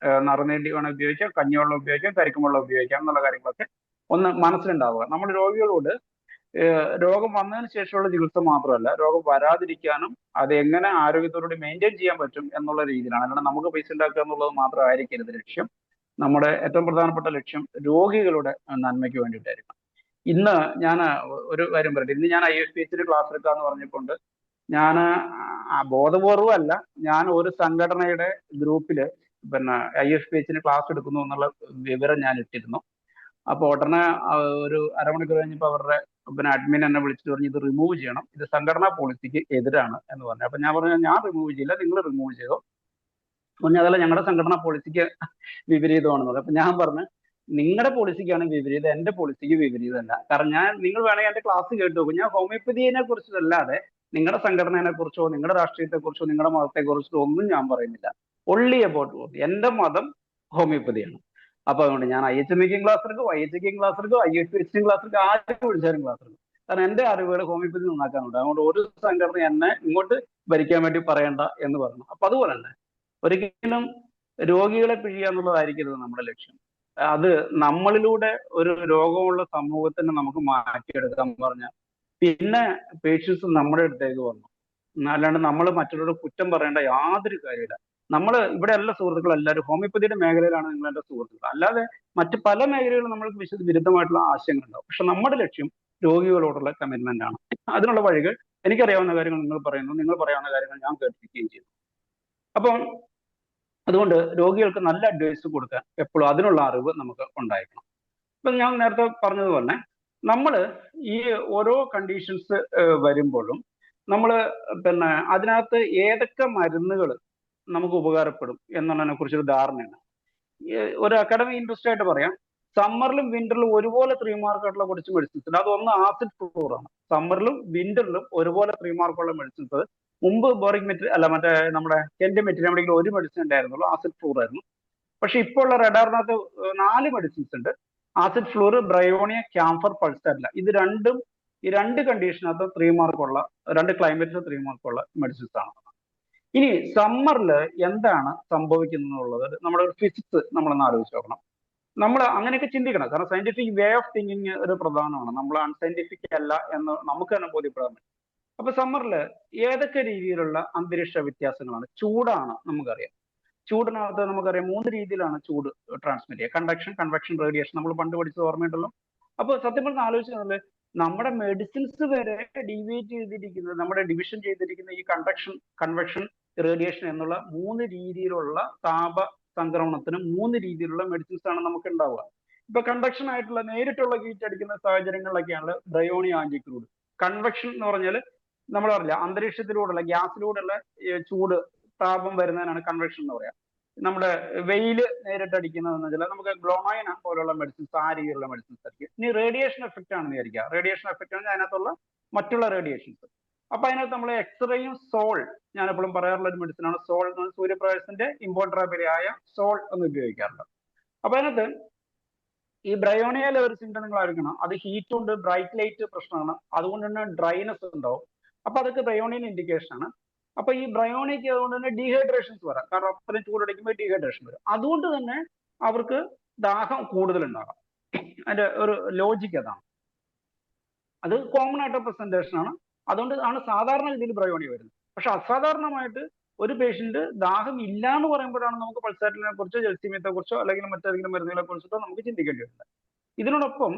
നറുനീണ്ടി വേണം ഉപയോഗിക്കാം, കഞ്ഞിവെള്ളം ഉപയോഗിക്കാം, കരിക്കും വെള്ളം ഉപയോഗിക്കാം എന്നുള്ള കാര്യങ്ങളൊക്കെ ഒന്ന് മനസ്സിലുണ്ടാവുക. നമ്മൾ രോഗികളോട് രോഗം വന്നതിന് ശേഷമുള്ള ചികിത്സ മാത്രമല്ല, രോഗം വരാതിരിക്കാനും അത് എങ്ങനെ ആരോഗ്യത്തോടുകൂടി മെയിൻറ്റെയിൻ ചെയ്യാൻ പറ്റും എന്നുള്ള രീതിയിലാണ്. അല്ലാണ്ട് നമുക്ക് പൈസ ഉണ്ടാക്കുക എന്നുള്ളത് മാത്രമായിരിക്കരുത് ലക്ഷ്യം. നമ്മുടെ ഏറ്റവും പ്രധാനപ്പെട്ട ലക്ഷ്യം രോഗികളുടെ നന്മയ്ക്ക് വേണ്ടിയിട്ടായിരിക്കണം. ഇന്ന് ഞാൻ ഒരു കാര്യം പറയട്ടെ. ഇന്ന് ഞാൻ IFPH ക്ലാസ് എടുക്കാന്ന് പറഞ്ഞുകൊണ്ട് ഞാൻ ബോധപൂർവമല്ല, ഞാൻ ഒരു സംഘടനയുടെ ഗ്രൂപ്പിൽ പിന്നെ IFPH ക്ലാസ് എടുക്കുന്നു എന്നുള്ള വിവരം ഞാൻ ഇട്ടിരുന്നു. അപ്പൊ ഉടനെ ഒരു അരമണിക്കൂർ കഴിഞ്ഞപ്പോൾ അവരുടെ പിന്നെ അഡ്മിൻ എന്നെ വിളിച്ചിട്ട് പറഞ്ഞു ഇത് റിമൂവ് ചെയ്യണം, ഇത് സംഘടനാ പോളിസിക്ക് എതിരാണ് എന്ന് പറഞ്ഞു. അപ്പൊ ഞാൻ പറഞ്ഞു ഞാൻ റിമൂവ് ചെയ്യില്ല, നിങ്ങൾ റിമൂവ് ചെയ്തോ. പറഞ്ഞു അതല്ല ഞങ്ങളുടെ സംഘടനാ പോളിസിക്ക് വിപരീതമാണെന്ന് പറഞ്ഞു. അപ്പൊ ഞാൻ പറഞ്ഞു നിങ്ങളുടെ പോളിസിക്കാണ് വിപരീതം, എന്റെ പോളിസിക്ക് വിപരീതമല്ല. കാരണം നിങ്ങൾ വേണമെങ്കിൽ എന്റെ ക്ലാസ് കേട്ട് നോക്കും, ഞാൻ ഹോമിയോപ്പതിയെ കുറിച്ചല്ലാതെ നിങ്ങളുടെ സംഘടനയെ കുറിച്ചോ നിങ്ങളുടെ രാഷ്ട്രീയത്തെ കുറിച്ചോ നിങ്ങളുടെ മതത്തെ കുറിച്ചോ ഒന്നും ഞാൻ പറയുന്നില്ല. ഒൺലി അബൌട്ട് എന്റെ മതം ഹോമിയോപ്പതിയാണ്. അപ്പൊ അതുകൊണ്ട് ഞാൻ IHMK ക്ലാസ് എടുക്കും, IHK ക്ലാസ് എടുക്കും, IHM ക്ലാസ് എടുക്കും, ആരും വിളിച്ചാലും ക്ലാസ് എടുക്കും. കാരണം എന്റെ അറിവുകൾ ഹോമിയോപ്പതി നന്നാക്കാനുണ്ട്. അതുകൊണ്ട് ഒരു സംഘടന എന്നെ ഇങ്ങോട്ട് ഭരിക്കാൻ വേണ്ടി പറയണ്ട എന്ന് പറഞ്ഞു. അപ്പൊ അതുപോലെ തന്നെ ഒരിക്കലും രോഗികളെ പിഴിയുക എന്നുള്ളതായിരിക്കരുത് നമ്മുടെ ലക്ഷ്യം. അത് നമ്മളിലൂടെ ഒരു രോഗമുള്ള സമൂഹത്തിന് നമുക്ക് മാറ്റിയെടുക്കാൻ പറഞ്ഞാൽ പിന്നെ പേഷ്യൻസ് നമ്മുടെ അടുത്തേക്ക് വന്നു. അല്ലാണ്ട് നമ്മൾ മറ്റുള്ളവരുടെ കുറ്റം പറയേണ്ട യാതൊരു കാര്യമില്ല. നമ്മൾ ഇവിടെ എല്ലാ സുഹൃത്തുക്കളും എല്ലാവരും ഹോമിയോപ്പതിയുടെ മേഖലയിലാണ് നിങ്ങൾ എൻ്റെ സുഹൃത്തുക്കൾ. അല്ലാതെ മറ്റ് പല മേഖലകളിലും നമ്മൾക്ക് വിരുദ്ധമായിട്ടുള്ള ആശയങ്ങളുണ്ടാവും. പക്ഷെ നമ്മുടെ ലക്ഷ്യം രോഗികളോടുള്ള കമ്മിറ്റ്മെന്റ് ആണ്. അതിനുള്ള വഴികൾ എനിക്കറിയാവുന്ന കാര്യങ്ങൾ നിങ്ങൾ പറയുന്നു, നിങ്ങൾ പറയാവുന്ന കാര്യങ്ങൾ ഞാൻ കേൾപ്പിക്കുകയും ചെയ്യുന്നു. അപ്പം അതുകൊണ്ട് രോഗികൾക്ക് നല്ല അഡ്വൈസ് കൊടുക്കാൻ എപ്പോഴും അതിനുള്ള അറിവ് നമുക്ക് ഉണ്ടായിരിക്കണം. ഇപ്പം ഞാൻ നേരത്തെ പറഞ്ഞതുപോലെ നമ്മൾ ഈ ഓരോ കണ്ടീഷൻസ് വരുമ്പോഴും നമ്മൾ പിന്നെ അതിനകത്ത് ഏതൊക്കെ മരുന്നുകൾ നമുക്ക് ഉപകാരപ്പെടും എന്നുള്ളതിനെ കുറിച്ചൊരു ധാരണയാണ്. ഒരു അക്കാഡമിക് ഇൻട്രസ്റ്റ് ആയിട്ട് പറയാം, സമ്മറിലും വിന്ററിലും ഒരുപോലെ 3 മാർക്കായിട്ടുള്ള കുറച്ച് മെഡിസിൻസ് ഉണ്ട്. അതൊന്ന് ആസിഡ് ഫ്ലൂർ ആണ്. സമ്മറിലും വിന്ററിലും ഒരുപോലെ 3 മാർക്കുള്ള മെഡിസിൻസ് മുമ്പ് ബോറിക് മെറ്റീരിയൽ അല്ല മറ്റേ നമ്മുടെ കെന്റ് മെറ്റീരിയൽ ഒരു മെഡിസിൻ ഉണ്ടായിരുന്നുള്ളൂ, ആസിഡ് ഫ്ലൂർ ആയിരുന്നു. പക്ഷെ ഇപ്പോൾ ഉള്ള റഡാറിനകത്ത് 4 മെഡിസിൻസ് ഉണ്ട്. Acid fluor, bryonia, camphor, pulsatilla. ഇത് രണ്ടും ഈ 2 കണ്ടീഷനകത്ത് 3 മാർക്കുള്ള 2 ക്ലൈമറ്റിന് 3 മാർക്കുള്ള മെഡിസിൻസ് ആണ്. ഇനി സമ്മറിൽ എന്താണ് സംഭവിക്കുന്നുള്ളത് നമ്മുടെ ഫിസിക്സ് നമ്മളൊന്ന് ആലോചിച്ച് നോക്കണം. നമ്മൾ അങ്ങനെയൊക്കെ ചിന്തിക്കണം. കാരണം സയന്റിഫിക് വേ ഓഫ് തിങ്കിങ് ഒരു പ്രധാനമാണ്. നമ്മൾ അൺസയന്റിഫിക് അല്ല എന്ന് നമുക്ക് തന്നെ ബോധ്യപ്പെടാൻ പറ്റും. അപ്പൊ സമ്മറിൽ ഏതൊക്കെ രീതിയിലുള്ള അന്തരീക്ഷ വ്യത്യാസങ്ങളാണ്? ചൂടാണ് നമുക്കറിയാം. ചൂടിനകത്ത് നമുക്കറിയാം 3 രീതിയിലാണ് ചൂട് ട്രാൻസ്മിറ്റ് ചെയ്യുക. Conduction, convection, radiation. നമ്മൾ പണ്ട് പഠിച്ചത് ഓർമ്മയുണ്ടല്ലോ. അപ്പൊ സത്യം പറഞ്ഞാൽ ആലോചിക്കുന്നത് നമ്മുടെ മെഡിസിൻസ് വരെ ഡീവിയേറ്റ് ചെയ്തിരിക്കുന്നത്, നമ്മുടെ ഡിവിഷൻ ചെയ്തിരിക്കുന്ന ഈ കണ്ടക്ഷൻ, കൺവെക്ഷൻ, റേഡിയേഷൻ എന്നുള്ള 3 രീതിയിലുള്ള താപ സംക്രമണത്തിന് 3 രീതിയിലുള്ള മെഡിസിൻസ് ആണ് നമുക്ക് ഉണ്ടാവുക. ഇപ്പൊ കണ്ടക്ഷൻ ആയിട്ടുള്ള നേരിട്ടുള്ള ഹീറ്റ് അടിക്കുന്ന സാഹചര്യങ്ങളിലൊക്കെയാണ് ബ്രയോണി ആന്റിക്രൂഡ്. കൺവെക്ഷൻ എന്ന് പറഞ്ഞാൽ നമ്മൾ പറഞ്ഞില്ല, അന്തരീക്ഷത്തിലൂടെയുള്ള ഗ്യാസിലൂടെയുള്ള ചൂട് താപം വരുന്നതിനാണ് കൺവെക്ഷൻ എന്ന് പറയാം. നമ്മുടെ വെയിൽ നേരിട്ടടിക്കുന്നതെന്ന് വെച്ചാൽ നമുക്ക് ഗ്ലോണൈന പോലുള്ള മെഡിസിൻസ്, ആ രീതിയിലുള്ള മെഡിസിൻസ് ആയിരിക്കും. ഇനി റേഡിയേഷൻ എഫക്റ്റ് ആണെന്ന് വിചാരിക്കുക. റേഡിയേഷൻ എഫക്റ്റ് ആണെങ്കിൽ അതിനകത്തുള്ള മറ്റുള്ള റേഡിയേഷൻസ്. അപ്പൊ അതിനകത്ത് നമ്മൾ എക്സ്റേയും സോൾ, ഞാൻ എപ്പോഴും പറയാറുള്ള ഒരു മെഡിസിൻ ആണ് സോൾ എന്ന്. സൂര്യപ്രകാശത്തിന്റെ ഇമ്പോർട്ടറായ സോൾ എന്ന് ഉപയോഗിക്കാറുണ്ട്. അപ്പൊ അതിനകത്ത് ഈ ബ്രയോണിയയിലെ ഒരു സിംറ്റം നിങ്ങൾ ആയിരിക്കണം, അത് ഹീറ്റ് ഉണ്ട്, ബ്രൈറ്റ് ലൈറ്റ് പ്രശ്നമാണ്, അതുകൊണ്ട് തന്നെ ഡ്രൈനെസ് ഉണ്ടാവും. അപ്പൊ അതൊക്കെ ബ്രയോണിയൻ ഇൻഡിക്കേഷൻ ആണ്. അപ്പൊ ഈ ബ്രയോണിക്ക് അതുകൊണ്ട് തന്നെ ഡീഹൈഡ്രേഷൻസ് വരാം. കാരണം അത്രയും ചൂടടിക്കുമ്പോൾ ഡീഹൈഡ്രേഷൻ വരും. അതുകൊണ്ട് തന്നെ അവർക്ക് ദാഹം കൂടുതൽ ഉണ്ടാകാം. അതിന്റെ ഒരു ലോജിക്ക് അതാണ്. അത് കോമൺ ആയിട്ട് പ്രസന്റേഷൻ ആണ്. അതുകൊണ്ട് ആണ് സാധാരണ രീതിയിൽ ബ്രയോണി വരുന്നത്. പക്ഷെ അസാധാരണമായിട്ട് ഒരു പേഷ്യന്റ് ദാഹം ഇല്ല എന്ന് പറയുമ്പോഴാണ് നമുക്ക് പൾസാറ്റിനെ കുറിച്ചോ ജൽസീമിയത്തെ കുറിച്ചോ അല്ലെങ്കിൽ മറ്റേതെങ്കിലും മരുന്നുകളെ കുറിച്ചിട്ടോ നമുക്ക് ചിന്തിക്കേണ്ടി വരുന്നത്. ഇതിനോടൊപ്പം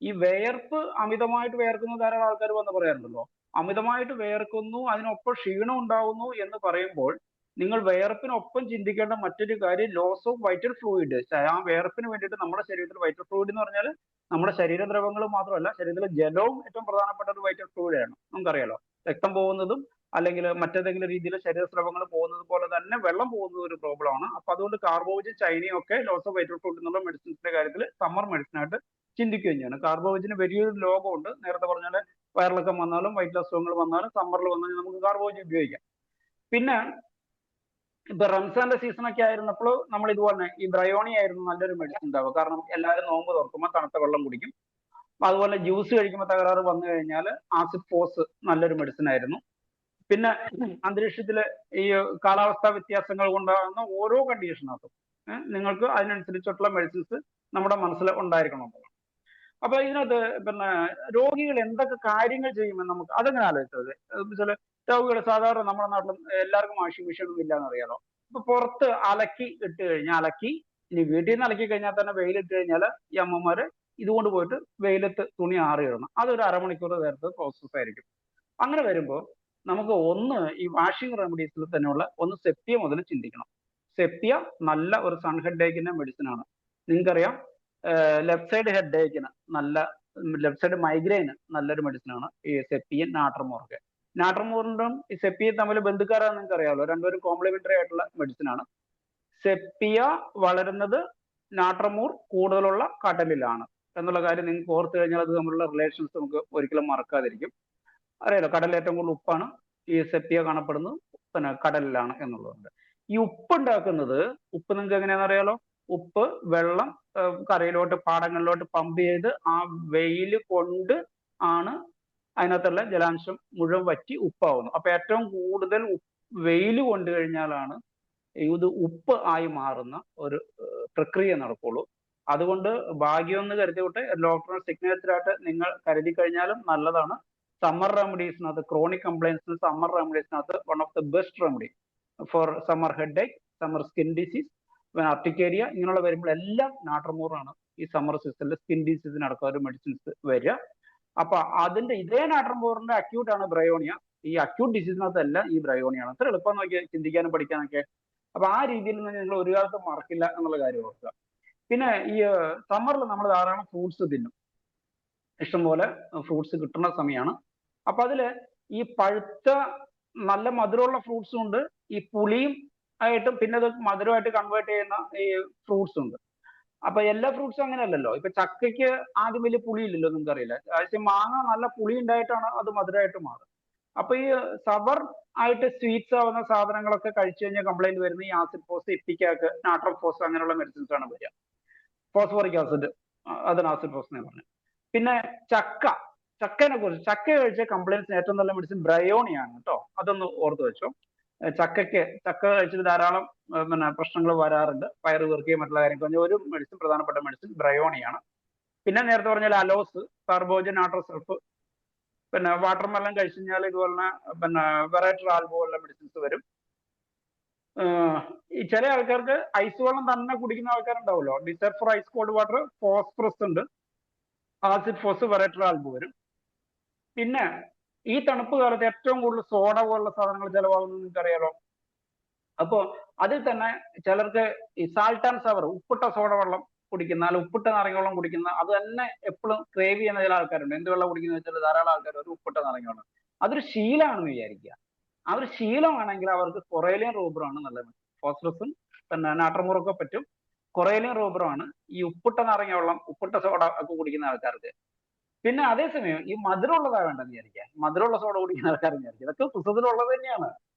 ഈ വേർപ്പ്, അമിതമായിട്ട് വേർക്കുന്ന ധാരാളം ആൾക്കാർ വന്ന് പറയാറുണ്ടല്ലോ, അമിതമായിട്ട് വേർക്കുന്നു അതിനൊപ്പം ക്ഷീണം ഉണ്ടാവുന്നു എന്ന് പറയുമ്പോൾ നിങ്ങൾ വേർപ്പിനൊപ്പം ചിന്തിക്കേണ്ട മറ്റൊരു കാര്യം ലോസ് ഓഫ് വൈറ്റൽ ഫ്ലൂയിഡ്. ആ വേർപ്പിന് വേണ്ടിയിട്ട് നമ്മുടെ ശരീരത്തിൽ വൈറ്റൽ ഫ്ലൂയിഡ് എന്ന് പറഞ്ഞാൽ നമ്മുടെ ശരീരദ്രവങ്ങൾ മാത്രമല്ല, ശരീരത്തിലെ ജലവും ഏറ്റവും പ്രധാനപ്പെട്ട ഒരു വൈറ്റൽ ഫ്ലൂയിഡാണ്. നമുക്കറിയാലോ, രക്തം പോകുന്നതും അല്ലെങ്കിൽ മറ്റേതെങ്കിലും രീതിയിൽ ശരീരസ്രവങ്ങൾ പോകുന്നത് പോലെ തന്നെ വെള്ളം പോകുന്നത് ഒരു പ്രോബ്ലം ആണ്. അപ്പൊ അതുകൊണ്ട് കാർബോജൻ, ചൈനയും ഒക്കെ ലോസ് ഓഫ് വൈറ്റൽ ഫ്ലൂയിഡ് എന്നുള്ള മെഡിസിൻസിന്റെ കാര്യത്തിൽ സമ്മർ മെഡിസിനായിട്ട് ചിന്തിക്കുകയും ചെയ്യണം. കാർബോജന് വലിയൊരു ലോകമുണ്ട്. നേരത്തെ പറഞ്ഞാൽ വയറിളക്കം വന്നാലും വയറ്റിൽ അസുഖങ്ങൾ വന്നാലും സമ്മറിൽ വന്നാൽ നമുക്ക് കാർബോജൻ ഉപയോഗിക്കാം. പിന്നെ ഇപ്പൊ റംസാന്റെ സീസണൊക്കെ ആയിരുന്നപ്പോൾ നമ്മൾ ഇതുപോലെ ഈ ബ്രയോണി ആയിരുന്നു നല്ലൊരു മെഡിസിൻ ഉണ്ടാവുക. കാരണം എല്ലാവരും നോമ്പ് തുറക്കുമ്പോൾ തണുത്ത വെള്ളം കുടിക്കും. അതുപോലെ ജ്യൂസ് കഴിക്കുമ്പോൾ തകരാറ് വന്നു കഴിഞ്ഞാൽ ആസിഡ് ഫോസ് നല്ലൊരു മെഡിസിൻ ആയിരുന്നു. പിന്നെ അന്തരീക്ഷത്തിലെ ഈ കാലാവസ്ഥാ വ്യത്യാസങ്ങൾ കൊണ്ടാകുന്ന ഓരോ കണ്ടീഷനകത്തും നിങ്ങൾക്ക് അതിനനുസരിച്ചിട്ടുള്ള മെഡിസിൻസ് നമ്മുടെ മനസ്സിൽ ഉണ്ടായിരിക്കണം. അപ്പൊ ഇതിനകത്ത് പിന്നെ രോഗികൾ എന്തൊക്കെ കാര്യങ്ങൾ ചെയ്യുമെന്ന് നമുക്ക് അതെങ്ങനെ ആലോചിച്ചത്? വെച്ചാൽ രോഗികൾ സാധാരണ നമ്മുടെ നാട്ടിൽ എല്ലാവർക്കും വാഷിംഗ് മെഷീൻ ഒന്നും ഇല്ലാന്ന് അറിയാലോ. ഇപ്പൊ പുറത്ത് അലക്കി ഇട്ട് കഴിഞ്ഞാൽ അലക്കി, ഇനി വീട്ടിൽ നിന്ന് അലക്കി കഴിഞ്ഞാൽ തന്നെ വെയിലിട്ട് കഴിഞ്ഞാൽ ഈ അമ്മമാര് ഇതുകൊണ്ട് പോയിട്ട് വെയിലത്ത് തുണി ആറിയിടണം. അതൊരു അരമണിക്കൂർ നേരത്തെ പ്രോസസ് ആയിരിക്കും. അങ്ങനെ വരുമ്പോൾ നമുക്ക് ഒന്ന് ഈ വാഷിംഗ് റെമഡീസിൽ തന്നെയുള്ള ഒന്ന് സെപ്റ്റിയ മുതൽ ചിന്തിക്കണം. സെപ്റ്റിയ നല്ല ഒരു സൺ ഹെഡ് ഏക്കിന്റെ മെഡിസിൻ ആണ്. നിങ്ങൾക്കറിയാം ലെഫ്റ്റ് സൈഡ് ഹെഡ് ഏക്കിന് നല്ല ലെഫ്റ്റ് സൈഡ് മൈഗ്രെയിന് നല്ലൊരു മെഡിസിനാണ് ഈ സെപ്പിയൻ നാട്രമോറൊക്കെ. നാട്രമോറിനും ഈ സെപ്പിയും തമ്മിൽ ബന്ധുക്കാരാണെന്ന് നിങ്ങൾക്ക് അറിയാമല്ലോ. രണ്ടുപേരും കോംപ്ലിമെന്ററി ആയിട്ടുള്ള മെഡിസിനാണ്. സെപ്പിയ വളരുന്നത് നാട്രമൂർ കൂടുതലുള്ള കടലിലാണ് എന്നുള്ള കാര്യം നിങ്ങൾക്ക് ഓർത്തു കഴിഞ്ഞാൽ അത് തമ്മിലുള്ള റിലേഷൻസ് നമുക്ക് ഒരിക്കലും മറക്കാതിരിക്കും. അറിയാലോ, കടലിൽ ഏറ്റവും കൂടുതൽ ഉപ്പാണ്, ഈ സെപ്പിയ കാണപ്പെടുന്നത് പിന്നെ കടലിലാണ് എന്നുള്ളതുണ്ട്. ഈ ഉപ്പ് ഉണ്ടാക്കുന്നത്, ഉപ്പ് നിങ്ങൾക്ക് എങ്ങനെയാണെന്ന് അറിയാലോ, ഉപ്പ് വെള്ളം കരയിലോട്ട് പാടങ്ങളിലോട്ട് പമ്പ് ചെയ്ത് ആ വെയിൽ കൊണ്ട് ആണ് അതിനകത്തുള്ള ജലാംശം മുഴുവൻ വറ്റി ഉപ്പാവുന്നു. അപ്പൊ ഏറ്റവും കൂടുതൽ വെയിൽ കൊണ്ടു കഴിഞ്ഞാലാണ് ഇത് ഉപ്പ് ആയി മാറുന്ന ഒരു പ്രക്രിയ നടക്കുള്ളൂ. അതുകൊണ്ട് ഭാഗ്യം എന്ന് കരുതിയിട്ട് ഡോക്ടറുടെ സിഗ്നേച്ചറായിട്ട് നിങ്ങൾ കരുതി കഴിഞ്ഞാലും നല്ലതാണ്. സമ്മർ റെമഡീസിനകത്ത്, ക്രോണിക് കംപ്ലൈൻസിന് സമ്മർ റെമഡീസിനകത്ത് one of the best remedy for summer headache, summer skin disease, urticaria ഇങ്ങനെയുള്ള വരുമ്പോഴെല്ലാം നാട്രമൂറാണ് ഈ സമ്മർ സീസണിൽ സ്കിൻ ഡിസീസിനടക്കം ഒരു മെഡിസിൻസ് വരിക. അപ്പൊ അതിന്റെ ഇതേ നാട്രമൂറിന്റെ അക്യൂട്ട് ആണ് ബ്രയോണിയ. ഈ അക്യൂട്ട് ഡിസീസിനകത്തല്ല ഈ ബ്രയോണിയാണ്. അത്ര എളുപ്പം നോക്കിയാൽ ചിന്തിക്കാനും പഠിക്കാനൊക്കെ. അപ്പൊ ആ രീതിയിൽ നിന്ന് നിങ്ങൾ ഒരു കാലത്ത് മറക്കില്ല എന്നുള്ള കാര്യം ഓർക്കുക. പിന്നെ ഈ സമ്മറിൽ നമ്മൾ ധാരാളം ഫ്രൂട്ട്സ് തിന്നും, ഇഷ്ടംപോലെ ഫ്രൂട്ട്സ് കിട്ടുന്ന സമയമാണ്. അപ്പൊ അതില് ഈ പഴുത്ത നല്ല മധുരമുള്ള ഫ്രൂട്ട്സും ഉണ്ട്, ഈ പുളിയും ആയിട്ടും പിന്നെ അത് മധുരമായിട്ട് കൺവേർട്ട് ചെയ്യുന്ന ഈ ഫ്രൂട്ട്സ് ഉണ്ട്. അപ്പൊ എല്ലാ ഫ്രൂട്ട്സും അങ്ങനെയല്ലല്ലോ. ഇപ്പൊ ചക്കയ്ക്ക് ആദ്യം വലിയ പുളി ഇല്ലല്ലോ, നിങ്ങൾക്ക് അറിയില്ല. പക്ഷേ മാങ്ങ നല്ല പുളി ഉണ്ടായിട്ടാണ് അത് മധുരമായിട്ട് മാറുക. അപ്പൊ ഈ സബർ ആയിട്ട് സ്വീറ്റ്സ് ആവുന്ന സാധനങ്ങളൊക്കെ കഴിച്ചു കഴിഞ്ഞാൽ കംപ്ലൈന്റ് വരുന്ന ഈ ആസിഡ് ഫോസ്, ഇപ്പിക്കാക്ക്, നാട്രോഫോസ് അങ്ങനെയുള്ള മെഡിസിൻസ് ആണ് വരിക. ഫോസ്ഫോറിക് ആസിഡ്, അതിന് ആസിഡ് ഫോസ് എന്ന് പറഞ്ഞു. പിന്നെ ചക്കനെ കുറിച്ച്, ചക്ക കഴിച്ച കംപ്ലൈൻറ്റ്സിന് ഏറ്റവും നല്ല മെഡിസിൻ ബ്രയോണിയാണ് കേട്ടോ, അതൊന്ന് ഓർത്ത് വെച്ചോ. ചക്ക കഴിച്ചിട്ട് ധാരാളം പിന്നെ പ്രശ്നങ്ങൾ വരാറുണ്ട്, വയറ് വീർക്കുകയും മറ്റുള്ള കാര്യങ്ങൾ. ഒരു മെഡിസിൻ, പ്രധാനപ്പെട്ട മെഡിസിൻ ബ്രയോണിയാണ്. പിന്നെ നേരത്തെ പറഞ്ഞാൽ അലോസ്, കാർബോജൻ, നാട്രോസൾഫ്, പിന്നെ വാട്ടർമെലൺ കഴിച്ചു കഴിഞ്ഞാൽ ഇതുപോലെ പിന്നെ വെറൈറ്റർ ആൽബോ പോലുള്ള മെഡിസിൻസ് വരും. ഈ ചില ആൾക്കാർക്ക് ഐസ് വെള്ളം തന്നെ കുടിക്കുന്ന ആൾക്കാരുണ്ടാവുമല്ലോ, desire for ice cold water, phosphorus ഉണ്ട്, ആസിഡ് ഫോസ്, വെറൈറ്റർ ആൽബോ വരും. പിന്നെ ഈ തണുപ്പ് കാലത്ത് ഏറ്റവും കൂടുതൽ സോഡ പോലുള്ള സാധനങ്ങൾ ചിലവാകുന്നത് നിങ്ങൾക്ക് അറിയാലോ. അപ്പോ അതിൽ തന്നെ ചിലർക്ക് ഈ സാൾട്ട് ആൻഡ് സവർ, ഉപ്പിട്ട സോഡ വെള്ളം കുടിക്കുന്ന, അല്ല ഉപ്പിട്ട നാരങ്ങ വെള്ളം കുടിക്കുന്ന, അത് തന്നെ എപ്പോഴും ക്രേവ് ചെയ്യുന്ന ചില ആൾക്കാരുണ്ട്. എന്ത് വെള്ളം കുടിക്കുന്ന വെച്ചാൽ ധാരാളം ആൾക്കാർ ഒരു ഉപ്പിട്ട നാരങ്ങ വെള്ളം, അതൊരു ശീലമാണെന്ന് വിചാരിക്കുക. ആ ഒരു ശീലമാണെങ്കിൽ അവർക്ക് കൊറേലിയൻ റൂബറാണ് നല്ലത്. ഫോസ്ഫറസും പിന്നെ നാട്രമൂറൊക്കെ പറ്റും. കൊറേലിയൻ റൂബറാണ് ഈ ഉപ്പിട്ട നാരങ്ങ വെള്ളം, ഉപ്പിട്ട സോഡ ഒക്കെ കുടിക്കുന്ന ആൾക്കാർക്ക്. പിന്നെ അതേസമയം ഈ മധുരമുള്ളതാ വേണ്ടെന്ന് വിചാരിക്കുക, മധുരമുള്ള സോഡ കുടിക്കുന്ന ആൾക്കാരെന്ന് വിചാരിക്കുക. ഇതൊക്കെ പുസ്തകത്തിലുള്ളത് തന്നെയാണ്.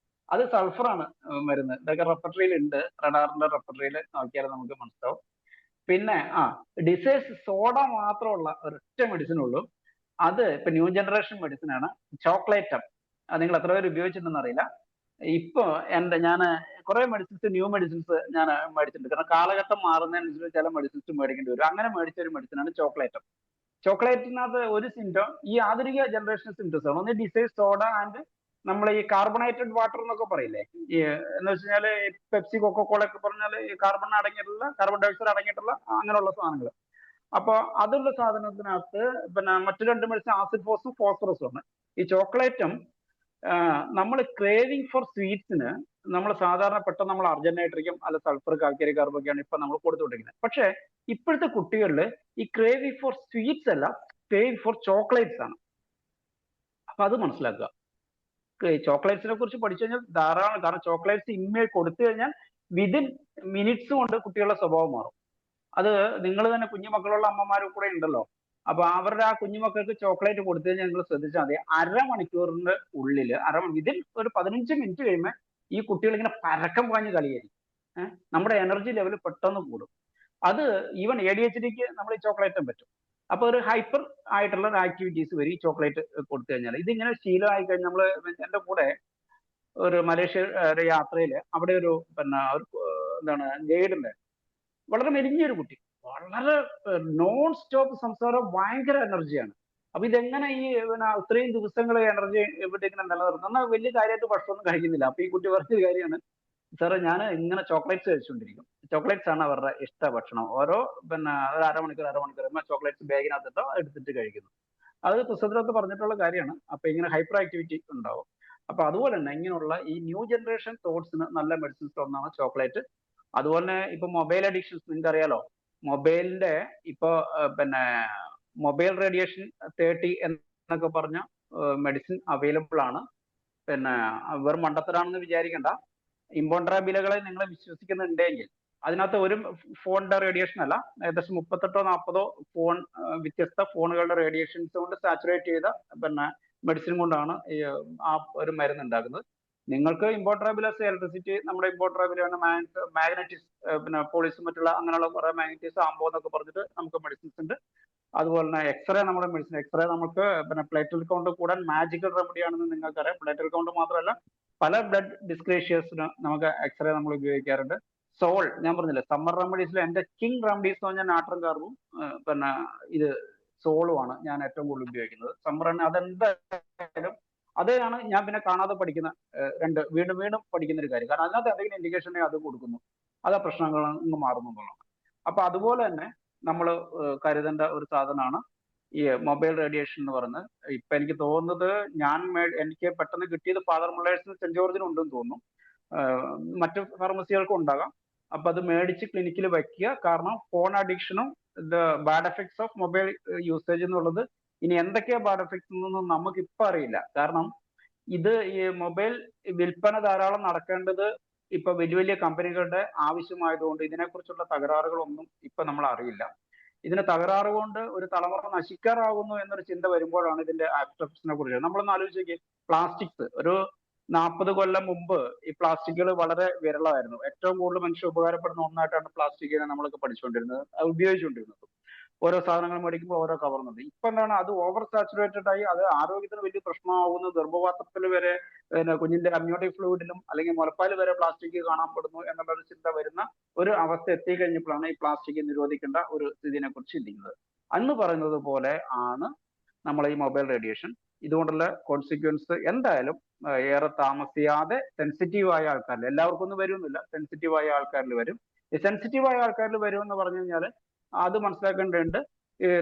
അത് സൾഫറാണ് മരുന്ന്. ഇതൊക്കെ റെപ്പർട്ടറിയിൽ ഉണ്ട്, റഡാറിന്റെ റെപ്പർട്ടറിയിൽ നോക്കിയാൽ നമുക്ക് മനസ്സിലാവും. പിന്നെ ഡിസേഴ്സ് സോഡ മാത്രമുള്ള ഒരൊറ്റ മെഡിസിൻ ഉള്ളൂ. അത് ഇപ്പൊ ന്യൂ ജനറേഷൻ മെഡിസിൻ ആണ്, ചോക്ലേറ്റം. അത് നിങ്ങൾ എത്ര പേര് ഉപയോഗിച്ചിട്ടുണ്ടെന്ന് അറിയില്ല. ഇപ്പൊ ഞാൻ കുറെ മെഡിസിൻസ്, ന്യൂ മെഡിസിൻസ് ഞാൻ മേടിച്ചിട്ടുണ്ട്. കാരണം കാലഘട്ടം മാറുന്നതിനനുസരിച്ച് ചില മെഡിസിൻസ് മേടിക്കേണ്ടി വരും. അങ്ങനെ മേടിച്ച ഒരു മെഡിസിനാണ് ചോക്ലേറ്റം. ചോക്ലേറ്റിനകത്ത് ഒരു സിംറ്റം ഈ ആധുനിക ജനറേഷൻ സിംറ്റംസ് ആണ്. ഒന്ന് ഡിസൈഡ് സോഡ ആൻഡ് നമ്മൾ ഈ കാർബണേറ്റഡ് വാട്ടർ എന്നൊക്കെ പറയില്ലേ, ഈ എന്ന് വെച്ച് കഴിഞ്ഞാൽ പെപ്സി, കൊക്കോകോള ഒക്കെ പറഞ്ഞാൽ ഈ കാർബൺ അടങ്ങിയിട്ടുള്ള, കാർബൺ ഡയോക്സൈഡ് അടങ്ങിയിട്ടുള്ള അങ്ങനെയുള്ള സാധനങ്ങൾ. അപ്പൊ അതുള്ള സാധനത്തിനകത്ത് പിന്നെ മറ്റു രണ്ട് മെഡിസിൻ ആസിഡ് ഫോസും ഫോസ്ഫറസും ആണ്. ഈ ചോക്ലേറ്റും നമ്മൾ ക്രേവിങ് ഫോർ സ്വീറ്റ്സിന് നമ്മൾ സാധാരണ പെട്ടെന്ന് നമ്മൾ അർജന്റൈട്രിക്കും അല്ല സൾഫർ, കാൽക്കരി, കാർബൊക്കെയാണ് ഇപ്പൊ നമ്മൾ കൊടുത്തുകൊണ്ടിരിക്കുന്നത്. പക്ഷെ ഇപ്പോഴത്തെ കുട്ടികളിൽ ഈ ക്രേവിങ് ഫോർ സ്വീറ്റ്സ് അല്ല, ക്രേവിങ് ഫോർ ചോക്ലേറ്റ്സ് ആണ്. അപ്പൊ അത് മനസ്സിലാക്കുക. ചോക്ലേറ്റ്സിനെ കുറിച്ച് പഠിച്ചു കഴിഞ്ഞാൽ ധാരാളം, കാരണം ചോക്ലേറ്റ്സ് ഇമ്മേ കൊടുത്തു കഴിഞ്ഞാൽ വിതിൻ മിനിറ്റ്സ് കൊണ്ട് കുട്ടികളുടെ സ്വഭാവം മാറും. അത് നിങ്ങൾ തന്നെ കുഞ്ഞുമക്കളുള്ള അമ്മമാരും കൂടെ ഉണ്ടല്ലോ. അപ്പൊ അവരുടെ ആ കുഞ്ഞുമക്കൾക്ക് ചോക്ലേറ്റ് കൊടുത്തു കഴിഞ്ഞാൽ നിങ്ങൾ ശ്രദ്ധിച്ചാൽ മതി, അരമണിക്കൂറിന്റെ ഉള്ളിൽ, വിതിൻ ഒരു 15 മിനിറ്റ് കഴിയുമ്പോൾ ഈ കുട്ടികൾ ഇങ്ങനെ പരക്കം പാഞ്ഞ് കളിയായിരിക്കും. നമ്മുടെ എനർജി ലെവൽ പെട്ടെന്ന് കൂടും. അത് ഈവൻ ADHDക്ക് നമ്മൾ ഈ ചോക്ലേറ്റും പറ്റും. അപ്പൊ ഒരു ഹൈപ്പർ ആയിട്ടുള്ള ആക്ടിവിറ്റീസ് വരും ഈ ചോക്ലേറ്റ് കൊടുത്തു കഴിഞ്ഞാൽ. ഇതിങ്ങനെ ശീലമായി കഴിഞ്ഞാൽ നമ്മൾ, എൻ്റെ കൂടെ ഒരു മലേഷ്യ ഒരു യാത്രയിൽ അവിടെ ഒരു പിന്നെ ഒരു എന്താണ് ഗൈഡിന്റെ വളരെ മെലിഞ്ഞൊരു കുട്ടി, വളരെ നോൺ സ്റ്റോപ്പ് സംസാരം, ഭയങ്കര എനർജിയാണ്. അപ്പൊ ഇതെങ്ങനെ ഈ പിന്നെ ഇത്രയും ദിവസങ്ങൾ എനർജി ഇവിടെ ഇങ്ങനെ നിലനിർത്തും? എന്നാൽ വലിയ കാര്യമായിട്ട് ഭക്ഷണമൊന്നും കഴിക്കുന്നില്ല. അപ്പൊ ഈ കുട്ടി പറഞ്ഞൊരു കാര്യമാണ്, സാറേ ഞാൻ ഇങ്ങനെ ചോക്ലേറ്റ്സ് കഴിച്ചുകൊണ്ടിരിക്കും, ചോക്ലേറ്റ്സ് ആണ് അവരുടെ ഇഷ്ട ഭക്ഷണം. ഓരോ പിന്നെ ഒരു അരമണിക്കൂർ ചോക്ലേറ്റ്സ് ബാഗിനകത്തിട്ടോ എടുത്തിട്ട് കഴിക്കുന്നു. അത് പുസ്തകത്തിലൊക്കെ പറഞ്ഞിട്ടുള്ള കാര്യമാണ്. അപ്പൊ ഇങ്ങനെ ഹൈപ്പർ ആക്ടിവിറ്റി ഉണ്ടാവും. അപ്പൊ അതുപോലെ തന്നെ ഇങ്ങനെയുള്ള ഈ ന്യൂ ജനറേഷൻ തോട്ട്സിന് നല്ല മെഡിസിൻസ് ഒന്നാണ് ചോക്ലേറ്റ്. അതുപോലെ തന്നെ ഇപ്പൊ മൊബൈൽ അഡിക്ഷൻസ് നിങ്ങൾക്ക് അറിയാലോ. മൊബൈലിന്റെ ഇപ്പൊ പിന്നെ മൊബൈൽ റേഡിയേഷൻ 30 എന്നൊക്കെ പറഞ്ഞ മെഡിസിൻ അവൈലബിൾ ആണ്. പിന്നെ വെറും മണ്ടത്തരാണെന്ന് വിചാരിക്കേണ്ട. ഇമ്പോണ്ടറാബിലകളെ നിങ്ങൾ വിശ്വസിക്കുന്നുണ്ടെങ്കിൽ അതിനകത്ത് ഒരു ഫോണിന്റെ റേഡിയേഷൻ അല്ല, ഏകദേശം 38-40 ഫോൺ വ്യത്യസ്ത ഫോണുകളുടെ റേഡിയേഷൻസ് കൊണ്ട് സാച്ചുറേറ്റ് ചെയ്ത പിന്നെ മെഡിസിൻ കൊണ്ടാണ് ആ ഒരു മരുന്ന് ഉണ്ടാക്കുന്നത്. നിങ്ങൾക്ക് ഇമ്പോർട്ടറാബിലസ് ഇലക്ട്രിസിറ്റി, നമ്മുടെ ഇമ്പോർട്ടറാബിലാണ് മാഗ്നറ്റിസ്, പിന്നെ പോളിസും മറ്റുള്ള അങ്ങനെയുള്ള കുറെ മാഗ്നറ്റിസ് ആംബോ എന്നൊക്കെ പറഞ്ഞിട്ട് നമുക്ക് മെഡിസിൻസ് ഉണ്ട്. അതുപോലെ തന്നെ എക്സ്റേ, നമ്മുടെ മെഡിസിൻ എക്സ്റേ നമുക്ക് പിന്നെ പ്ലേറ്റൽ കൗണ്ട് കൂടാൻ മാജിക്കൽ റെമഡി ആണെന്ന് നിങ്ങൾക്കറിയാം. പ്ലേറ്റൽ കൗണ്ട് മാത്രമല്ല പല ബ്ലഡ് ഡിസ്ക്ലേഷ്യേഴ്സിന് നമുക്ക് എക്സ്റേ നമ്മൾ ഉപയോഗിക്കാറുണ്ട്. സോൾ, ഞാൻ പറഞ്ഞില്ലേ സമ്മർ റെമഡീസിൽ എന്റെ കിങ് റെമഡീസ് എന്ന് പറഞ്ഞാൽ നാട്രം കാർബും പിന്നെ ഇത് സോളുമാണ് ഞാൻ ഏറ്റവും കൂടുതൽ ഉപയോഗിക്കുന്നത്. സമ്മർ അതെന്തായാലും അതാണ് ഞാൻ പിന്നെ കാണാതെ പഠിക്കുന്ന വീണ്ടും വീണ്ടും പഠിക്കുന്ന ഒരു കാര്യം. കാരണം അതിനകത്ത് എന്തെങ്കിലും ഇൻഡിക്കേഷൻ അത് കൊടുക്കുന്നു, അത് ആ പ്രശ്നങ്ങൾ ഇങ്ങ് മാറുന്നു എന്നുള്ളതാണ്. അപ്പൊ അതുപോലെ തന്നെ നമ്മൾ കരുതേണ്ട ഒരു സാധനമാണ് ഈ മൊബൈൽ റേഡിയേഷൻ എന്ന് പറയുന്നത്. ഇപ്പൊ എനിക്ക് തോന്നുന്നത് എനിക്ക് പെട്ടെന്ന് കിട്ടിയത് ഫാദർ മുള്ളേഴ്സിനും സെന്റ് ജോർജിനും ഉണ്ടെന്ന് തോന്നുന്നു. മറ്റു ഫാർമസികൾക്കും ഉണ്ടാകാം. അപ്പൊ അത് മേടിച്ച് ക്ലിനിക്കിൽ വെക്കുക. കാരണം ഫോൺ അഡിക്ഷനും bad effects of mobile usage എന്നുള്ളത് ഇനി എന്തൊക്കെയാ ബാഡ് എഫക്ട്സ് എന്നൊന്നും നമുക്ക് ഇപ്പൊ അറിയില്ല. കാരണം ഇത് ഈ മൊബൈൽ വിൽപ്പന ധാരാളം നടക്കേണ്ടത് ഇപ്പൊ വലിയ വലിയ കമ്പനികളുടെ ആവശ്യമായതുകൊണ്ട് ഇതിനെക്കുറിച്ചുള്ള തകരാറുകളൊന്നും ഇപ്പൊ നമ്മൾ അറിയില്ല. ഇതിന്റെ തകരാറ് കൊണ്ട് ഒരു തലമുറ നശിക്കാറാകുന്നു എന്നൊരു ചിന്ത വരുമ്പോഴാണ് ഇതിന്റെ ആഫ്റ്റർ എഫക്ട്സിനെ കുറിച്ച് നമ്മളൊന്ന് ആലോചിച്ച്. പ്ലാസ്റ്റിക്സ് ഒരു 40 കൊല്ലം മുമ്പ് ഈ പ്ലാസ്റ്റിക്കുകൾ വളരെ വിരളമായിരുന്നു. ഏറ്റവും കൂടുതൽ മനുഷ്യർ ഉപകാരപ്പെടുന്ന ഒന്നായിട്ടാണ് പ്ലാസ്റ്റിക്കിനെ നമ്മളൊക്കെ പഠിച്ചുകൊണ്ടിരുന്നത്, ഉപയോഗിച്ചുകൊണ്ടിരുന്നത്. ഓരോ സാധനങ്ങൾ മേടിക്കുമ്പോൾ ഓരോ കവറുന്നുണ്ട്. ഇപ്പൊ എന്താണ്, അത് ഓവർ സാച്ചുറേറ്റഡ് ആയി അത് ആരോഗ്യത്തിന് വലിയ പ്രശ്നമാകുന്നു. ഗർഭപാത്രത്തിൽ വരെ, പിന്നെ കുഞ്ഞിന്റെ അമ്നിയോട്ടിക് ഫ്ലൂയിഡിലും അല്ലെങ്കിൽ മുലപ്പാൽ വരെ പ്ലാസ്റ്റിക് കാണപ്പെടുന്നു എന്നുള്ള ഒരു ചിന്ത വരുന്ന ഒരു അവസ്ഥ എത്തിക്കഴിഞ്ഞപ്പോഴാണ് ഈ പ്ലാസ്റ്റിക് നിരോധിക്കേണ്ട ഒരു സ്ഥിതിനെ കുറിച്ച് ചിന്തിക്കുന്നത്. അന്ന് പറയുന്നത് പോലെ ആണ് നമ്മൾ ഈ മൊബൈൽ റേഡിയേഷൻ. ഇതുകൊണ്ടുള്ള കോൺസിക്വൻസ് എന്തായാലും ഏറെ താമസിയാതെ സെൻസിറ്റീവായ ആൾക്കാരിൽ, എല്ലാവർക്കും ഒന്നും വരുന്നില്ല, സെൻസിറ്റീവായ ആൾക്കാരിൽ വരും. ഈ സെൻസിറ്റീവായ ആൾക്കാരിൽ വരും എന്ന് പറഞ്ഞു കഴിഞ്ഞാൽ അത് മനസ്സിലാക്കേണ്ടതുണ്ട്.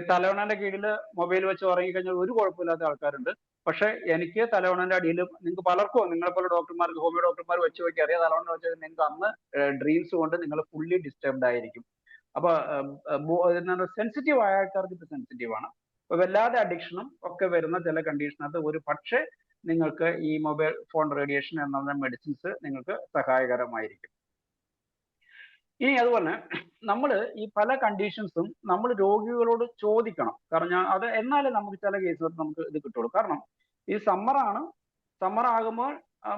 തലവണന്റെ കീഴിൽ മൊബൈൽ വെച്ച് ഉറങ്ങിക്കഴിഞ്ഞാൽ ഒരു കുഴപ്പമില്ലാത്ത ആൾക്കാരുണ്ട്. പക്ഷെ എനിക്ക് തലവണന്റെ അടിയിൽ, നിങ്ങൾക്ക് പലർക്കും, നിങ്ങളെ പോലെ ഡോക്ടർമാർക്ക്, ഹോമിയോ ഡോക്ടർമാർ വെച്ച് നോക്കി അറിയാം, തലവണ വെച്ചാൽ നിങ്ങൾക്ക് അന്ന് ഡ്രീംസ് കൊണ്ട് നിങ്ങൾ ഫുള്ളി ഡിസ്റ്റർബ്ഡ് ആയിരിക്കും. അപ്പൊ എന്താണ്, സെൻസിറ്റീവ് ആയ ആൾക്കാർക്ക് ഇത് സെൻസിറ്റീവ് ആണ്. അപ്പൊ വല്ലാതെ അഡിക്ഷനും ഒക്കെ വരുന്ന ചില കണ്ടീഷനകത്ത് ഒരു പക്ഷേ നിങ്ങൾക്ക് ഈ മൊബൈൽ ഫോൺ റേഡിയേഷൻ എന്ന മെഡിസിൻസ് നിങ്ങൾക്ക് സഹായകരമായിരിക്കും. ഇനി അതുപോലെ നമ്മൾ ഈ പല കണ്ടീഷൻസും നമ്മൾ രോഗികളോട് ചോദിക്കണം. കാരണം അത് എന്നാലേ നമുക്ക് ചില കേസുകൾ നമുക്ക് ഇത് കിട്ടുള്ളൂ. കാരണം ഈ സമ്മർ ആകുമ്പോൾ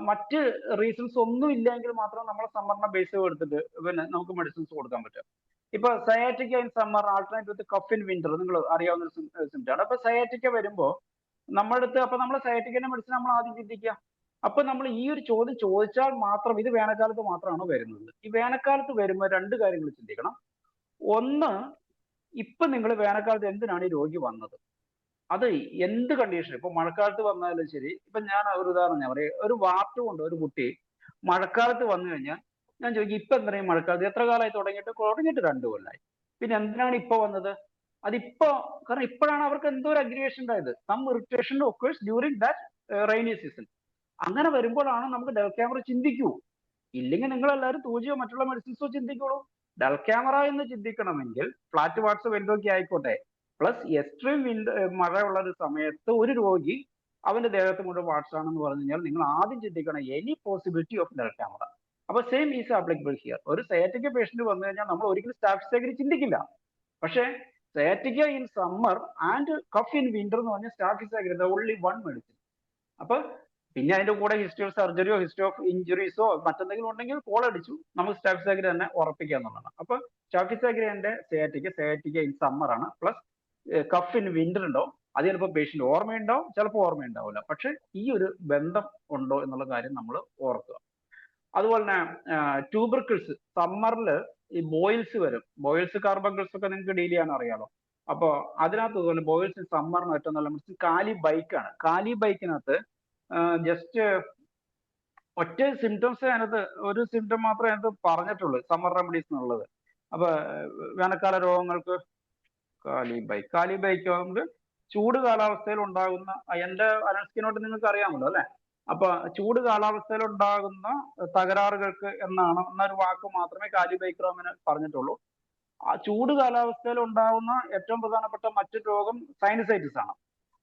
മറ്റ് റീസൺസ് ഒന്നും ഇല്ലെങ്കിൽ മാത്രം നമ്മൾ സമ്മറിനെ ബേസ് എടുത്തിട്ട് പിന്നെ നമുക്ക് മെഡിസിൻസ് കൊടുക്കാൻ പറ്റും. ഇപ്പൊ sciatica in summer alternate with cough in winter, നിങ്ങൾ അറിയാവുന്ന ഒരു സിംറ്റമാണ്. അപ്പൊ സയാറ്റിക്ക വരുമ്പോൾ നമ്മുടെ അടുത്ത്, അപ്പൊ നമ്മൾ സയാറ്റിക്കന്റെ മെഡിസിൻ നമ്മൾ ആദ്യം ചിന്തിക്കുക. അപ്പൊ നമ്മൾ ഈ ഒരു ചോദ്യം ചോദിച്ചാൽ മാത്രം, ഇത് വേനൽക്കാലത്ത് മാത്രമാണ് വരുന്നത്. ഈ വേനൽക്കാലത്ത് വരുമ്പോൾ രണ്ട് കാര്യങ്ങൾ ചിന്തിക്കണം. ഒന്ന്, ഇപ്പൊ നിങ്ങൾ വേനൽക്കാലത്ത് എന്തിനാണ് ഈ രോഗി വന്നത്, അത് എന്ത് കണ്ടീഷൻ. ഇപ്പൊ മഴക്കാലത്ത് വന്നാലും ശരി. ഇപ്പൊ ഞാൻ ഒരു ഉദാഹരണം ഞാൻ പറയാം. ഒരു വാർഡ് കൊണ്ട് ഒരു കുട്ടി മഴക്കാലത്ത് വന്നു കഴിഞ്ഞാൽ ഞാൻ ചോദിക്കും, ഇപ്പൊ എന്തിനാണ് മഴക്കാലത്ത്, എത്ര കാലമായി തുടങ്ങിയിട്ട് 2 കൊല്ലമായി, പിന്നെ എന്തിനാണ് ഇപ്പൊ വന്നത്? അതിപ്പോ കാരണം ഇപ്പോഴാണ് അവർക്ക് എന്തോ ഒരു അഗ്രിവേഷൻ ഉണ്ടായത്. Some irritation occurs during that rainy season. അങ്ങനെ വരുമ്പോഴാണ് നമുക്ക് ഡെൽക്യാമറ ചിന്തിക്കൂ. ഇല്ലെങ്കിൽ നിങ്ങൾ എല്ലാവരും തൂജിയോ മറ്റുള്ള മെഡിസിൻസോ ചിന്തിക്കുള്ളൂ. ഡെൽക്യാമറ എന്ന് ചിന്തിക്കണമെങ്കിൽ ഫ്ലാറ്റ് വാട്സ് വെൻഡോക്കി ആയിക്കോട്ടെ, പ്ലസ് എക്സ്ട്രീം മഴയുള്ള ഒരു സമയത്ത് ഒരു രോഗി അവന്റെ ദേഹത്ത് മുഴുവൻ വാട്സ് ആണെന്ന് പറഞ്ഞു കഴിഞ്ഞാൽ നിങ്ങൾ ആദ്യം ചിന്തിക്കണം എനി പോസിബിലിറ്റി ഓഫ് ഡെൽക്യാമറ. അപ്പൊ സെയിം ഈസ് ആപ്ലിക്കബിൾ ഹിയർ. ഒരു സയാറ്റിക്ക പേഷ്യന്റ് വന്നു കഴിഞ്ഞാൽ നമ്മൾ ഒരിക്കലും സ്റ്റാഫിസൈക്ലിൻ ചിന്തിക്കില്ല. പക്ഷേ sciatica in summer and cough in winter എന്ന് പറഞ്ഞാൽ സ്റ്റാഫിസൈക്ലിൻ ഓൺലി വൺ മെഡിസിൻ. അപ്പൊ പിന്നെ അതിന്റെ കൂടെ ഹിസ്റ്ററി ഓഫ് സർജറിയോ ഹിസ്റ്ററി ഓഫ് ഇഞ്ചുറീസോ മറ്റെന്തെങ്കിലും ഉണ്ടെങ്കിൽ കോൾ അടിച്ചു നമുക്ക് സ്റ്റാഫിസൈക്ലിൻ തന്നെ ഉറപ്പിക്കുക എന്നുള്ളതാണ്. അപ്പൊ സ്റ്റാഫിസൈക്ലിന്റെ സയാറ്റിക്ക ഇൻ സമ്മർ ആണ്. പ്ലസ് കഫ് ഇൻ വിന്റർ ഉണ്ടോ, അത് ചിലപ്പോൾ പേഷ്യന്റ് ഓർമ്മയുണ്ടാവും, ചിലപ്പോൾ ഓർമ്മയുണ്ടാവില്ല. പക്ഷെ ഈ ഒരു ബന്ധം ഉണ്ടോ എന്നുള്ള കാര്യം നമ്മൾ ഓർക്കുക. അതുപോലെ തന്നെ ട്യൂബർക്കിൾസ്, സമ്മറിൽ ഈ ബോയിൽസ് വരും. ബോയിൽസ് കാർബങ്കിൾസ് ഒക്കെ നിങ്ങൾക്ക് ഡീൽ ചെയ്യാൻ അറിയാലോ. അപ്പൊ അതിനകത്ത് ഇതുപോലെ ബോയിൽസ് സമ്മറിന് ഏറ്റവും നല്ല മെഡിസിൻ കാലി ബൈക്കാണ്. കാലി ബൈക്കിനകത്ത് ജസ്റ്റ് ഒറ്റ സിംറ്റംസ് അതിനകത്ത്, ഒരു സിംറ്റം മാത്രമേ അതിനകത്ത് പറഞ്ഞിട്ടുള്ളൂ സമ്മർ റെമഡീസ് എന്നുള്ളത്. അപ്പൊ വേനൽക്കാല രോഗങ്ങൾക്ക് കാലി ബൈക്ക് നമുക്ക് ചൂട് കാലാവസ്ഥയിൽ ഉണ്ടാകുന്ന, എന്റെ അലർജിനോട്ട് നിങ്ങൾക്ക് അറിയാമല്ലോ അല്ലെ. അപ്പൊ ചൂട് കാലാവസ്ഥയിൽ ഉണ്ടാകുന്ന തകരാറുകൾക്ക് എന്നൊരു വാക്ക് മാത്രമേ കാലിബൈക്രോമിന് പറഞ്ഞിട്ടുള്ളൂ. ആ ചൂട് കാലാവസ്ഥയിൽ ഉണ്ടാവുന്ന ഏറ്റവും പ്രധാനപ്പെട്ട മറ്റൊരു രോഗം സൈനസൈറ്റിസ് ആണ്.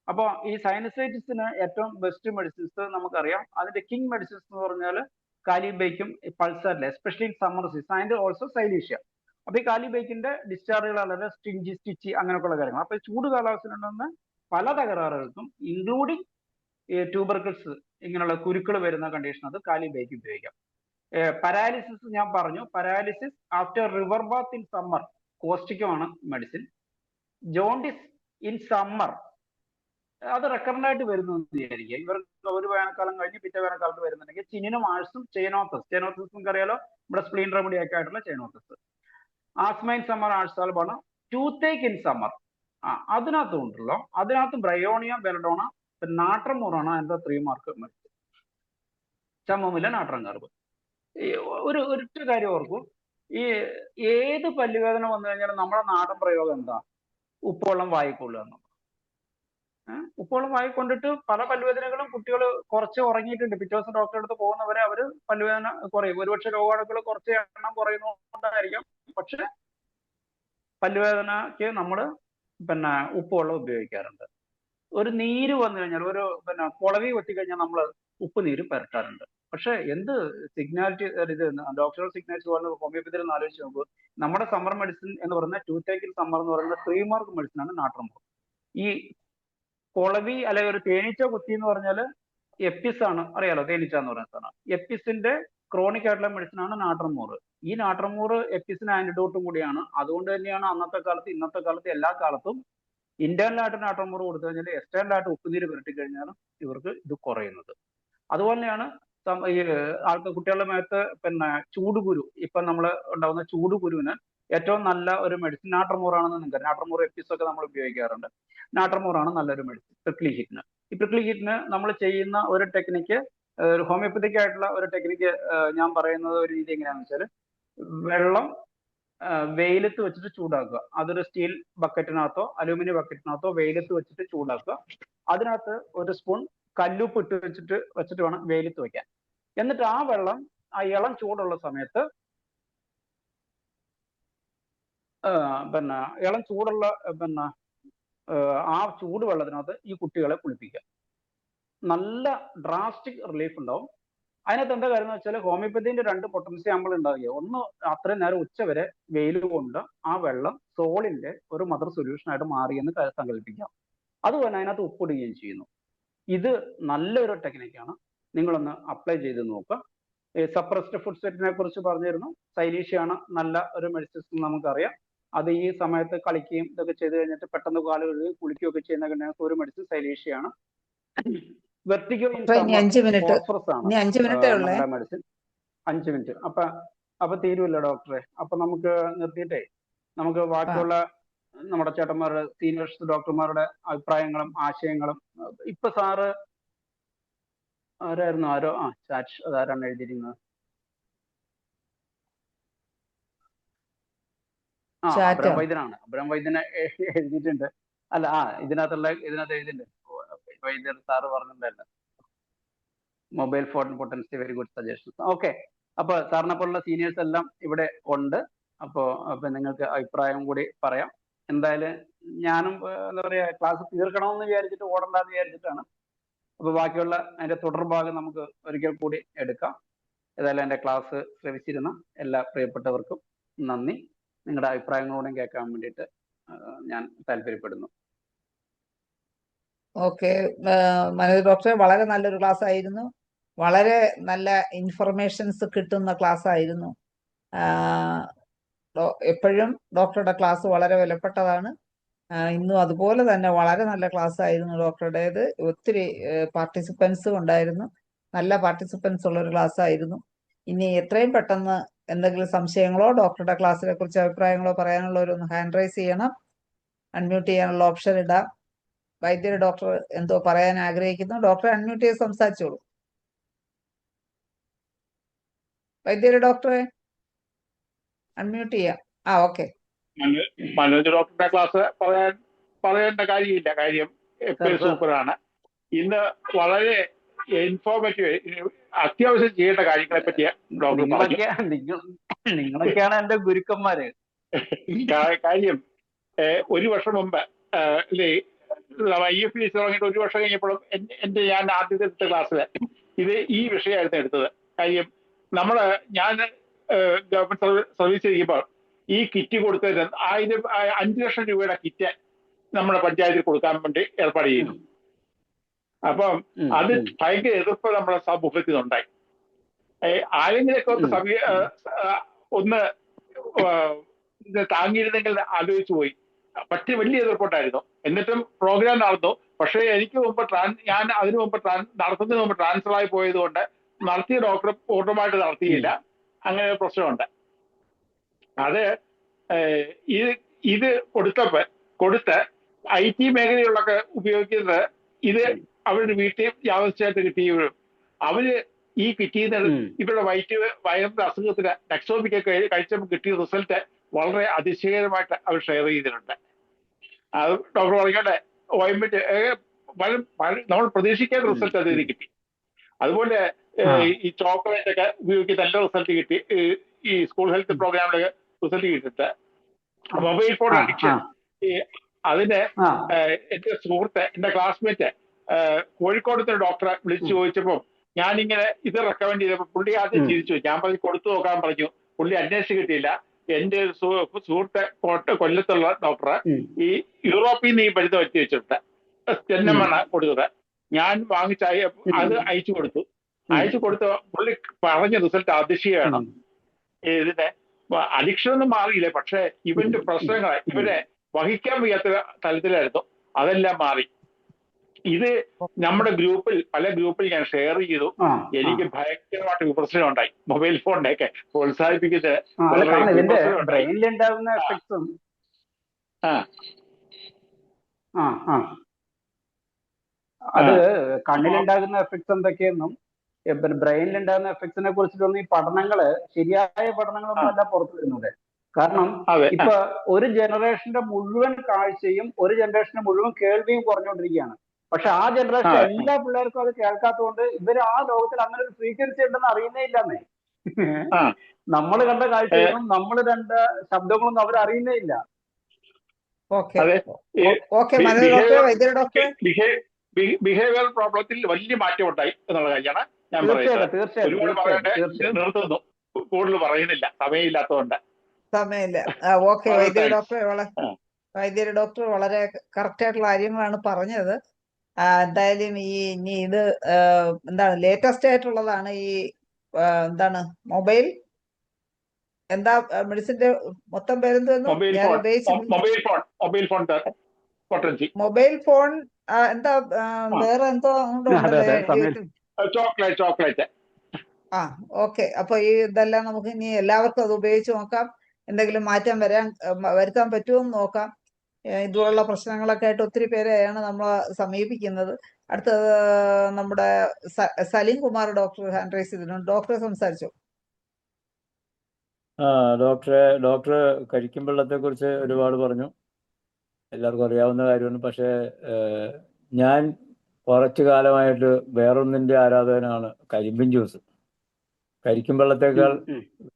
അപ്പോൾ ഈ സൈനസൈറ്റിസിന് ഏറ്റവും ബെസ്റ്റ് മെഡിസിൻസ് നമുക്കറിയാം. അതിന്റെ കിങ് മെഡിസിൻസ് എന്ന് പറഞ്ഞാൽ കാലിബേക്കും പൾസാറിലെ, especially in summer season, and also silicea. അപ്പൊ ഈ കാലിബേക്കിന്റെ ഡിസ്ചാർജുകൾ വളരെ സ്റ്റിച്ച് അങ്ങനെയൊക്കെയുള്ള കാര്യങ്ങൾ. അപ്പൊ ചൂട് കാലാവസ്ഥയിലുണ്ടെന്ന് പല തകരാറുകൾക്കും ഇൻക്ലൂഡിങ് ട്യൂബർക്കിൾസ് ഇങ്ങനെയുള്ള കുരുക്കൾ വരുന്ന കണ്ടീഷനത് കാലിബേക്ക് ഉപയോഗിക്കാം. പാരാലിസിസ് ഞാൻ പറഞ്ഞു. Paralysis after river bath in summer, കോസ്റ്റിക്കുമാണ് മെഡിസിൻ. ജോണ്ടിസ് ഇൻ സമ്മർ അത് റെക്കറന്റ് ആയിട്ട് വരുന്നു എന്ന് വിചാരിക്കുക. ഇവർക്ക് ഒരു വേനൽക്കാലം കഴിഞ്ഞ് പിറ്റേ വേനൽക്കാലത്ത് വരുന്നുണ്ടെങ്കിൽ ചിനിനും ആഴ്സും ചെയനോത്തസ് നിങ്ങൾക്ക് അറിയാലോ, നമ്മുടെ സ്പ്ലീൻ റെമഡി ഒക്കെ ആയിട്ടുള്ള ചെയനോത്തസ്. ആസ്മ ഇൻ സമ്മർ ആഴ്സാൽബാണ്. ടൂത്തേക്ക് ഇൻ സമ്മർ അതിനകത്തും ഉണ്ടല്ലോ, അതിനകത്ത് ബ്രയോണിയ, ബെലഡോണ, നാട്രമൂറാണ് അതിന്റെ 3 മാർക്ക് മെഡിസിൻ. ചമ്മമില്ല നാട്രം കാർബ്. ഒരൊറ്റ കാര്യം ഓർക്കൂ, ഈ ഏത് പല്ലുവേദന വന്നു കഴിഞ്ഞാലും നമ്മുടെ നാടൻ പ്രയോഗം എന്താ? ഉപ്പുവെള്ളം വായിക്കൊള്ളുക എന്നുള്ളത്. ഉപ്പുവെള്ളം വായിക്കൊണ്ടിട്ട് പല പല്ലുവേദനകളും കുട്ടികൾ കുറച്ച് ഉറങ്ങിയിട്ടുണ്ട്. പിറ്റേ ദിവസം ഡോക്ടറെ അടുത്ത് പോകുന്നവരെ അവർ പല്ലുവേദന കുറയും. ഒരുപക്ഷെ രോഗാണുക്കൾ കുറച്ച് എണ്ണം കുറയുന്നതുകൊണ്ടായിരിക്കാം. പക്ഷെ പല്ലുവേദനയ്ക്ക് നമ്മൾ ഉപ്പുവെള്ളം ഉപയോഗിക്കാറുണ്ട്. ഒരു നീര് വന്നു കഴിഞ്ഞാൽ, ഒരു കുളവി വെട്ടിക്കഴിഞ്ഞാൽ നമ്മൾ ഉപ്പ് നീര് പുരട്ടാറുണ്ട്. പക്ഷെ എന്ത് സിഗ്നാലിറ്റി ഇത് ഡോക്ടറൽ സിഗ്നാലിറ്റി പോലെ ഹോമിയോപ്പതിയിൽ നിന്ന് ആലോചിച്ച് നോക്കൂ. നമ്മുടെ സമ്മർ മെഡിസിൻ എന്ന് പറയുന്ന ടൂത്തേക്കിൽ സമ്മർ എന്ന് പറയുന്ന 3 മാർക്ക് മെഡിസിൻ ആണ് നാട്രമൂർ. ഈ കുളവി അല്ലെങ്കിൽ ഒരു തേനീച്ച കുത്തി എന്ന് പറഞ്ഞാൽ എപ്പിസ് ആണ്, അറിയാലോ തേനീച്ച എന്ന് പറയുന്ന സാധനം. എപ്പിസിന്റെ ക്രോണിക് ആയിട്ടുള്ള മെഡിസിൻ ആണ് നാട്രമൂർ. ഈ നാട്രമൂർ എപ്പിസിന് ആന്റിഡോട്ടും കൂടിയാണ്. അതുകൊണ്ട് തന്നെയാണ് അന്നത്തെ കാലത്ത് ഇന്നത്തെ കാലത്ത് എല്ലാ കാലത്തും ഇന്റേണൽ ആയിട്ട് നാട്രമൂർ കൊടുത്തു കഴിഞ്ഞാൽ എക്സ്റ്റേണൽ ആയിട്ട് ഉപ്പുനീര് പുരട്ടി കഴിഞ്ഞാലും ഇവർക്ക് ഇത് കുറയുന്നത്. അതുപോലെ തന്നെയാണ് ഈ കുട്ടികളുടെ മേത്ത് ചൂടുകുരു, ഇപ്പൊ നമ്മൾ ഉണ്ടാവുന്ന ചൂടുകുരുവിന് ഏറ്റവും നല്ല ഒരു മെഡിസിൻ നാട്രമൂർ ആണെന്ന് നിങ്ങൾക്ക്. നാട്രമൂർ എപ്പിസ് ഒക്കെ നമ്മൾ ഉപയോഗിക്കാറുണ്ട്. നാട്രമൂർ ആണ് നല്ലൊരു മെഡിസിൻ പ്രിക്ലി ഹീറ്റിന്. ഈ പ്രിക്ലി ഹീറ്റിന് നമ്മൾ ചെയ്യുന്ന ഒരു ടെക്നിക്ക്, ഒരു ഹോമിയോപ്പതിക് ആയിട്ടുള്ള ഒരു ടെക്നിക്ക് ഞാൻ പറയുന്നത് ഒരു രീതി എങ്ങനെയാണെന്ന് വെച്ചാൽ, വെള്ളം വെയിലത്ത് വെച്ചിട്ട് ചൂടാക്കുക. അതൊരു സ്റ്റീൽ ബക്കറ്റിനകത്തോ അലൂമിനിയം ബക്കറ്റിനകത്തോ വെയിലത്ത് വെച്ചിട്ട് ചൂടാക്കുക. അതിനകത്ത് ഒരു സ്പൂൺ കല്ലുപ്പ് വെച്ചിട്ട് വേണം വെയിലത്ത് വെക്കാൻ. എന്നിട്ട് ആ വെള്ളം ആ ഇളം ചൂടുള്ള സമയത്ത് ഇളം ചൂടുള്ള ആ ചൂടുവെള്ളത്തിനകത്ത് ഈ കുട്ടികളെ കുളിപ്പിക്കുക. നല്ല ഡ്രാസ്റ്റിക് റിലീഫ് ഉണ്ടാവും. അതിനകത്ത് എന്താ കാര്യം എന്ന് വെച്ചാൽ, ഹോമിയോപ്പതിന്റെ 2 പൊട്ടൻഷ്യാമ്പിൾ ഉണ്ടാവുക. ഒന്ന്, അത്രയും നേരം ഉച്ചവരെ വെയിൽ കൊണ്ട് ആ വെള്ളം സോളിന്റെ ഒരു മദർ സൊല്യൂഷൻ ആയിട്ട് മാറിയെന്ന് സങ്കല്പിക്കാം. അതുപോലെ അതിനകത്ത് ഉപ്പിടുകയും ചെയ്യുന്നു. ഇത് നല്ലൊരു ടെക്നിക്കാണ്, നിങ്ങളൊന്ന് അപ്ലൈ ചെയ്ത് നോക്കുക. സപ്രസ്ഡ് ഫുഡ് സെറ്റിനെ കുറിച്ച് പറഞ്ഞിരുന്നു. സൈലീഷ്യാണ് നല്ല ഒരു മെഡിസിൻ നമുക്കറിയാം. അത് ഈ സമയത്ത് കളിക്കുകയും ഇതൊക്കെ ചെയ്ത് കഴിഞ്ഞിട്ട് പെട്ടെന്ന് കാല് കഴുകുകയും കുളിക്കുകയൊക്കെ ചെയ്യുന്ന ഒരു മെഡിസിൻ സൈലീഷ്യാണ്. വെർട്ടിഗോ ഇൻ സമ്മർ ഫോസ്ഫറസ് ആണ് നമ്മുടെ മെഡിസിൻ. 5 മിനിറ്റ്. അപ്പൊ തീരുമല്ലോ ഡോക്ടറെ. അപ്പൊ നമുക്ക് നിർത്തിയിട്ടേ നമുക്ക് ബാക്കിയുള്ള നമ്മുടെ ചേട്ടന്മാരുടെ സീനിയേഴ്സ് ഡോക്ടർമാരുടെ അഭിപ്രായങ്ങളും ആശയങ്ങളും. ഇപ്പൊ സാറ് ആരായിരുന്നു? ചാറ്റ് അതാരാണ് എഴുതിയിരിക്കുന്നത്? അബ്രഹാം വൈദ്യനാണ്. അബ്രഹാം വൈദ്യനെ എഴുതിയിട്ടുണ്ട്. അല്ല, ഇതിനകത്ത് എഴുതിയിട്ടുണ്ട്. വൈദ്യർ സാറ് പറഞ്ഞിട്ടുണ്ടല്ലോ, mobile phone potency very good suggestion. Okay, അപ്പൊ സാറിനെ പോലുള്ള സീനിയേഴ്സ് എല്ലാം ഇവിടെ ഉണ്ട്. അപ്പൊ നിങ്ങൾക്ക് അഭിപ്രായം കൂടി പറയാം. എന്തായാലും ഞാനും എന്താ പറയാ, ക്ലാസ് തീർക്കണമെന്ന് വിചാരിച്ചിട്ട് ഓടണ്ടെന്ന് വിചാരിച്ചിട്ടാണ്. അപ്പൊ ബാക്കിയുള്ള അതിന്റെ തുടർഭാഗം നമുക്ക് ഒരിക്കൽ കൂടി എടുക്കാം. ഏതായാലും എൻ്റെ ക്ലാസ് ശ്രവിച്ചിരുന്ന എല്ലാ പ്രിയപ്പെട്ടവർക്കും നന്ദി. നിങ്ങളുടെ അഭിപ്രായങ്ങളോടും കേൾക്കാൻ വേണ്ടിയിട്ട് ഞാൻ താല്പര്യപ്പെടുന്നു. ഓക്കെ, മനോജ് ഡോക്ടറെ, വളരെ നല്ലൊരു ക്ലാസ് ആയിരുന്നു. വളരെ നല്ല ഇൻഫർമേഷൻസ് കിട്ടുന്ന ക്ലാസ് ആയിരുന്നു. എപ്പോഴും ഡോക്ടറുടെ ക്ലാസ് വളരെ വിലപ്പെട്ടതാണ്. ഇന്നും അതുപോലെ തന്നെ വളരെ നല്ല ക്ലാസ് ആയിരുന്നു ഡോക്ടറുടേത്. ഒത്തിരി പാർട്ടിസിപ്പൻസും ഉണ്ടായിരുന്നു. നല്ല പാർട്ടിസിപ്പൻസ് ഉള്ളൊരു ക്ലാസ് ആയിരുന്നു. ഇനി എത്രയും പെട്ടെന്ന് എന്തെങ്കിലും സംശയങ്ങളോ ഡോക്ടറുടെ ക്ലാസ്സിനെ കുറിച്ച് അഭിപ്രായങ്ങളോ പറയാനുള്ളവരൊന്ന് ഹാൻഡ് റൈസ് ചെയ്യണം. അൺമ്യൂട്ട് ചെയ്യാനുള്ള ഓപ്ഷൻ ഇടാം. വൈദ്യര് ഡോക്ടർ എന്തോ പറയാൻ ആഗ്രഹിക്കുന്നു. ഡോക്ടറെ അൺമ്യൂട്ട് ചെയ്ത് സംസാരിച്ചോളൂ. വൈദ്യര് ഡോക്ടറെ അൺമ്യൂട്ട് ചെയ്യാം. ഓക്കെ. മനോജ് ഡോക്ടറുടെ ക്ലാസ് പറയേണ്ട കാര്യമില്ല. കാര്യം എപ്പോഴും സൂപ്പറാണ്. ഇന്ന് വളരെ ഇൻഫോർമേറ്റീവ്, അത്യാവശ്യം ചെയ്യേണ്ട കാര്യങ്ങളെ പറ്റിയ ഡോക്ടർ പറഞ്ഞു. നിങ്ങളൊക്കെയാണ് എന്റെ ഗുരുക്കന്മാര്. കാര്യം ഒരു വർഷം മുമ്പ് അല്ലേ IFPS തുടങ്ങിയിട്ട് ഒരു വർഷം കഴിഞ്ഞപ്പോഴും ഞാൻ ആദ്യത്തെ ക്ലാസ്സിൽ ഈ വിഷയമായിരുന്നു എടുത്തത്. കാര്യം ഞാൻ ഗവൺമെന്റ് സർവീസ് ചെയ്യുമ്പോൾ ഈ കിറ്റ് കൊടുത്തത് 5 ലക്ഷം രൂപയുടെ കിറ്റ് നമ്മുടെ പഞ്ചായത്തിൽ കൊടുക്കാൻ വേണ്ടി ഏർപ്പാട് ചെയ്യുന്നു. അപ്പം അത് ഭയങ്കര എതിർപ്പ് നമ്മുടെ സമൂഹത്തിൽ നിന്നുണ്ടായി. ആരെങ്കിലൊക്കെ ഒന്ന് താങ്ങിയിരുന്നെങ്കിൽ ആലോചിച്ചു പോയി. പക്ഷേ വലിയ എതിർപ്പുണ്ടായിരുന്നു. എന്നിട്ടും പ്രോഗ്രാം നടന്നു. പക്ഷേ എനിക്ക് മുമ്പ് ഞാൻ അതിനു മുമ്പ് നടത്തുന്നതിന് മുമ്പ് ട്രാൻസ്ഫർ ആയി പോയത് കൊണ്ട് നടത്തിയ ഡോക്ടർ പൂർണ്ണമായിട്ട് നടത്തിയില്ല. അങ്ങനെ ഒരു പ്രശ്നമുണ്ട്. അത് ഇത് കൊടുത്ത് IT മേഖലകളിലൊക്കെ ഉപയോഗിക്കുന്നത് ഇത് അവരുടെ വീട്ടിൽ യാദൃശ്ചികമായിട്ട് കിട്ടിയവരും അവര് ഈ കിറ്റിയിൽ ഇവരുടെ വയറിന്റെ അസുഖത്തിന് നെക്സോമിക്കൊക്കെ കഴിച്ചപ്പോൾ കിട്ടിയ റിസൾട്ട് വളരെ അതിശയകരമായിട്ട് അവർ ഷെയർ ചെയ്തിട്ടുണ്ട്. അത് ഡോക്ടർ പറഞ്ഞോട്ടെ ഓയിൻമെന്റ് നമ്മൾ പ്രതീക്ഷിക്കാത്ത റിസൾട്ട് അതിന് കിട്ടി. അതുപോലെ ഈ ചോക്ലേറ്റ് ഒക്കെ ഉപയോഗിക്കുന്ന നല്ല റിസൾട്ട് കിട്ടി. ഈ സ്കൂൾ ഹെൽത്ത് പ്രോഗ്രാമിലൊക്കെ റിസൾട്ട് കിട്ടിയിട്ട് മൊബൈൽ ഫോൺ അഡിക്ഷൻ അതിന് എന്റെ സുഹൃത്ത് എന്റെ ക്ലാസ്മേറ്റ് കോഴിക്കോടത്തെ ഡോക്ടറെ വിളിച്ചു ചോദിച്ചപ്പോൾ ഞാനിങ്ങനെ ഇത് റെക്കമെൻഡ് ചെയ്തപ്പോൾ പുള്ളി ആദ്യം ചിരിച്ചു. ഞാൻ പറഞ്ഞു കൊടുത്തു നോക്കാൻ പറഞ്ഞു. പുള്ളി അന്വേഷിച്ച് കിട്ടിയില്ല. എന്റെ സുഹൃത്ത് കൊല്ലത്തുള്ള ഡോക്ടറെ ഈ യൂറോപ്പിൽ നിന്ന് ഈ മരുന്ന് വെച്ച് വെച്ചിട്ട് ചെന്നമാണ് കൊടുത്തത്. ഞാൻ വാങ്ങിച്ച അത് അയച്ചു കൊടുത്ത പുള്ളി പറഞ്ഞ റിസൾട്ട് അതിശയമാണ്. ഇതിന്റെ അഡിക്ഷൻ ഒന്നും മാറിയില്ല. പക്ഷെ ഇവന്റെ പ്രശ്നങ്ങൾ ഇവരെ വഹിക്കാൻ വയ്യാത്ത തലത്തിലായിരുന്നു. അതെല്ലാം മാറി. ഇത് നമ്മുടെ പല ഗ്രൂപ്പിൽ ഞാൻ ഷെയർ ചെയ്തു. എനിക്ക് ഭയങ്കരമായിട്ട് വിമർശനം ഉണ്ടായി. മൊബൈൽ ഫോണിനെ ഒക്കെ പ്രോത്സാഹിപ്പിക്കുന്നത് അത് കണ്ണിലുണ്ടാകുന്ന എഫക്ട്സ് എന്തൊക്കെയെന്നും പിന്നെ ബ്രെയിനിലുണ്ടാകുന്ന എഫക്ട്സിനെ കുറിച്ചിട്ടൊന്നും ഈ ശരിയായ പഠനങ്ങളൊന്നും അല്ല പുറത്തു വരുന്നത്. കാരണം ഇപ്പൊ ഒരു ജനറേഷന്റെ മുഴുവൻ കാഴ്ചയും ഒരു ജനറേഷന്റെ മുഴുവൻ കേൾവിയും കുറഞ്ഞുകൊണ്ടിരിക്കുകയാണ്. പക്ഷെ ആ ജനറേഷൻ എല്ലാ പിള്ളേർക്കും അത് കേൾക്കാത്തതുകൊണ്ട് ഇവര് ആ ലോകത്തിൽ അങ്ങനെ ഒരു ഫ്രീക്വൻസി ഉണ്ടെന്ന് അറിയുന്നേ ഇല്ലെന്നേ. നമ്മൾ കണ്ട കാഴ്ചയൊന്നും നമ്മൾ കണ്ട ശബ്ദങ്ങളൊന്നും അവർ അറിയുന്നേ ഇല്ല. ബിഹേവിയർ പ്രോബ്ലത്തിൽ വലിയ മാറ്റം ഉണ്ടായി എന്നുള്ള കാര്യമാണ് ഞാൻ പറയുന്നത്. ഒരുപാട് പറയട്ടെ, നിർത്തുന്നു. കൂടുതൽ പറയുന്നില്ല, സമയമില്ലാത്തതുകൊണ്ട്. സമയമില്ല. ഓക്കെ, വൈദ്യര് ഡോക്ടർ വളരെ കറക്റ്റ് ആയിട്ടുള്ള കാര്യങ്ങളാണ് പറഞ്ഞത്. എന്തായാലും ഇനി ഇത് എന്താണ് ലേറ്റസ്റ്റ് ആയിട്ടുള്ളതാണ് ഈ മൊബൈൽ മെഡിസിന്റെ മൊത്തം പേരെന്തെന്ന് ഞാൻ മൊബൈൽ ഫോൺ എന്താ വേറെ എന്തോ ചോക്ലേറ്റ്. ഓക്കെ. അപ്പൊ ഇതെല്ലാം നമുക്ക് ഇനി എല്ലാവർക്കും അത് ഉപയോഗിച്ച് നോക്കാം. എന്തെങ്കിലും മാറ്റം വരുത്താൻ പറ്റുമെന്ന് നോക്കാം. ഇതുപോലുള്ള പ്രശ്നങ്ങളൊക്കെ ആയിട്ട് ഒത്തിരി പേരെയാണ് നമ്മൾ സമീപിക്കുന്നത്. അടുത്തത് നമ്മുടെ Salim Kumar doctor hand raise ചെയ്തിട്ടുണ്ട്. ഡോക്ടറെ സംസാരിച്ചു. ഡോക്ടർ കരിക്കും വെള്ളത്തെ കുറിച്ച് ഒരുപാട് പറഞ്ഞു. എല്ലാവർക്കും അറിയാവുന്ന കാര്യമാണ്. പക്ഷേ ഞാൻ കുറച്ചു കാലമായിട്ട് വേറൊന്നിന്റെ ആരാധകനാണ് കരിമ്പിൻ ജ്യൂസ്. കരിക്കും വെള്ളത്തേക്കാൾ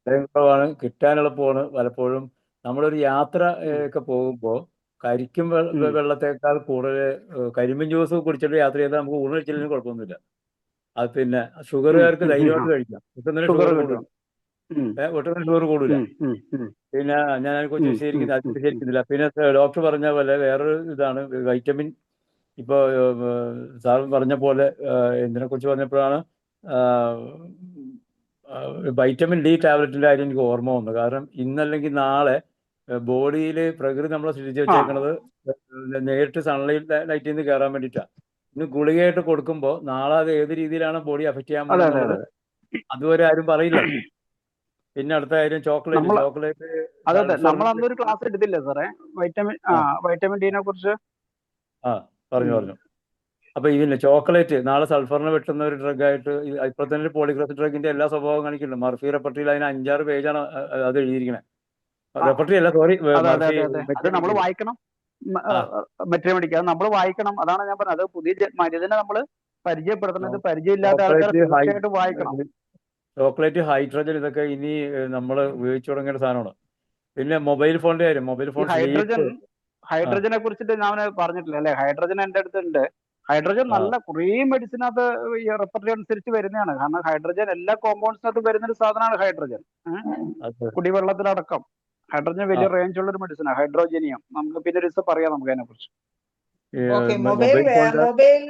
കുറവാണ്, കിട്ടാൻ എളുപ്പമാണ്. പലപ്പോഴും നമ്മളൊരു യാത്ര ഒക്കെ പോകുമ്പോൾ കരിക്കും വെള്ളത്തേക്കാൾ കൂടുതൽ കരിമ്പിൻ ജ്യൂസ് കുടിച്ചിട്ട് യാത്ര ചെയ്താൽ നമുക്ക് ഊണ് കഴിച്ചില്ലെങ്കിലും കുഴപ്പമൊന്നുമില്ല. അത് പിന്നെ ഷുഗറുകാർക്ക് ധൈര്യമായിട്ട് കഴിക്കാം. ഒട്ടും ഷുഗർ കൂടില്ല. പിന്നെ ഞാൻ അതിനെക്കുറിച്ച് വിശദീകരിക്കുന്നില്ല. പിന്നെ ഡോക്ടർ പറഞ്ഞ പോലെ വേറൊരു ഇതാണ് വൈറ്റമിൻ. ഇപ്പോൾ സാർ പറഞ്ഞ പോലെ ഇതിനെ കുറിച്ച് പറഞ്ഞപ്പോഴാണ് വൈറ്റമിൻ D ടാബ്ലറ്റിന്റെ കാര്യം എനിക്ക് ഓർമ്മ വന്നു. കാരണം ഇന്നല്ലെങ്കിൽ നാളെ ബോഡിയിൽ പ്രകൃതി നമ്മളെ സൃഷ്ടിച്ച് വെച്ചേക്കുന്നത് നേരിട്ട് സൺലൈറ്റിൽ നിന്ന് കയറാൻ വേണ്ടിയിട്ടാണ്. ഇന്ന് ഗുളികയായിട്ട് കൊടുക്കുമ്പോൾ നാളെ അത് ഏത് രീതിയിലാണ് ബോഡി അഫക്ട് ചെയ്യാൻ പോകുന്നത് അതുവരെ ആരും പറയില്ല. പിന്നെ അടുത്ത കാര്യം ചോക്ലേറ്റ്. നമ്മൾ അന്നൊരു ക്ലാസ് എടുത്തില്ല സാറേ വൈറ്റമിൻ ഡിനെ കുറിച്ച്. പറഞ്ഞു. അപ്പൊ ഇതില്ല ചോക്ലേറ്റ് നാളെ സൾഫറിനെ വെട്ടുന്ന ഒരു ഡ്രഗായിട്ട് ഇപ്പോൾ തന്നെ പോളിഗ്രാഫ് ഡ്രഗിന്റെ എല്ലാ സ്വഭാവം കാണിക്കുന്നുണ്ട്. മർഫി റെപ്പർട്ടിയിൽ അതിന് 5-6 പേജാണ് അത് എഴുതിയിരിക്കുന്നത്. റെപ്പർട്ടി അല്ല, സോറി, നമ്മൾ വായിക്കണം. മെട്രിയോമെഡിക്ക നമ്മൾ വായിക്കണം. അതാണ് ഞാൻ പറഞ്ഞത്. അത് പുതിയ മരുന്നിനെ നമ്മൾ പരിചയപ്പെടുത്തുന്നത് പരിചയമില്ലാത്ത ആൾക്കാർ വായിക്കണം. ചോക്ലേറ്റ്, ഹൈഡ്രജൻ, ഇതൊക്കെ ഇനി നമ്മൾ ഉപയോഗിച്ചു തുടങ്ങേണ്ട സാധനമാണ്. പിന്നെ മൊബൈൽ ഫോണിന്റെ കാര്യം, മൊബൈൽ ഈ ഫോൺ ഹൈഡ്രജൻ സ്ലീപ്പ്. ഹൈഡ്രജനെ കുറിച്ചിട്ട് ഞാൻ പറഞ്ഞിട്ടില്ല അല്ലെ? ഹൈഡ്രജൻ എൻ്റെ അടുത്തുണ്ട്. ഹൈഡ്രജൻ ആ നല്ല കുറേ മെഡിസിനകത്ത് ഈ റെപ്പർട്ടറി അനുസരിച്ച് വരുന്നതാണ്. കാരണം ഹൈഡ്രജൻ എല്ലാ കോമ്പൗണ്ട്സിനകത്ത് വരുന്നൊരു സാധനമാണ് ഹൈഡ്രജൻ. അത് കുടിവെള്ളത്തിലടക്കം ഹൈഡ്രജൻ ആ വലിയ റേഞ്ച് ഉള്ള ഒരു മെഡിസിനാണ്, ഹൈഡ്രോജനിയം. നമുക്ക് പിന്നെ ഒരു ദിവസം പറയാം നമുക്ക് അതിനെ കുറിച്ച്. ഈ ഓക്കെ, മൊബൈൽ മൊബൈൽ ഫോണിന്റെ മൊബൈൽ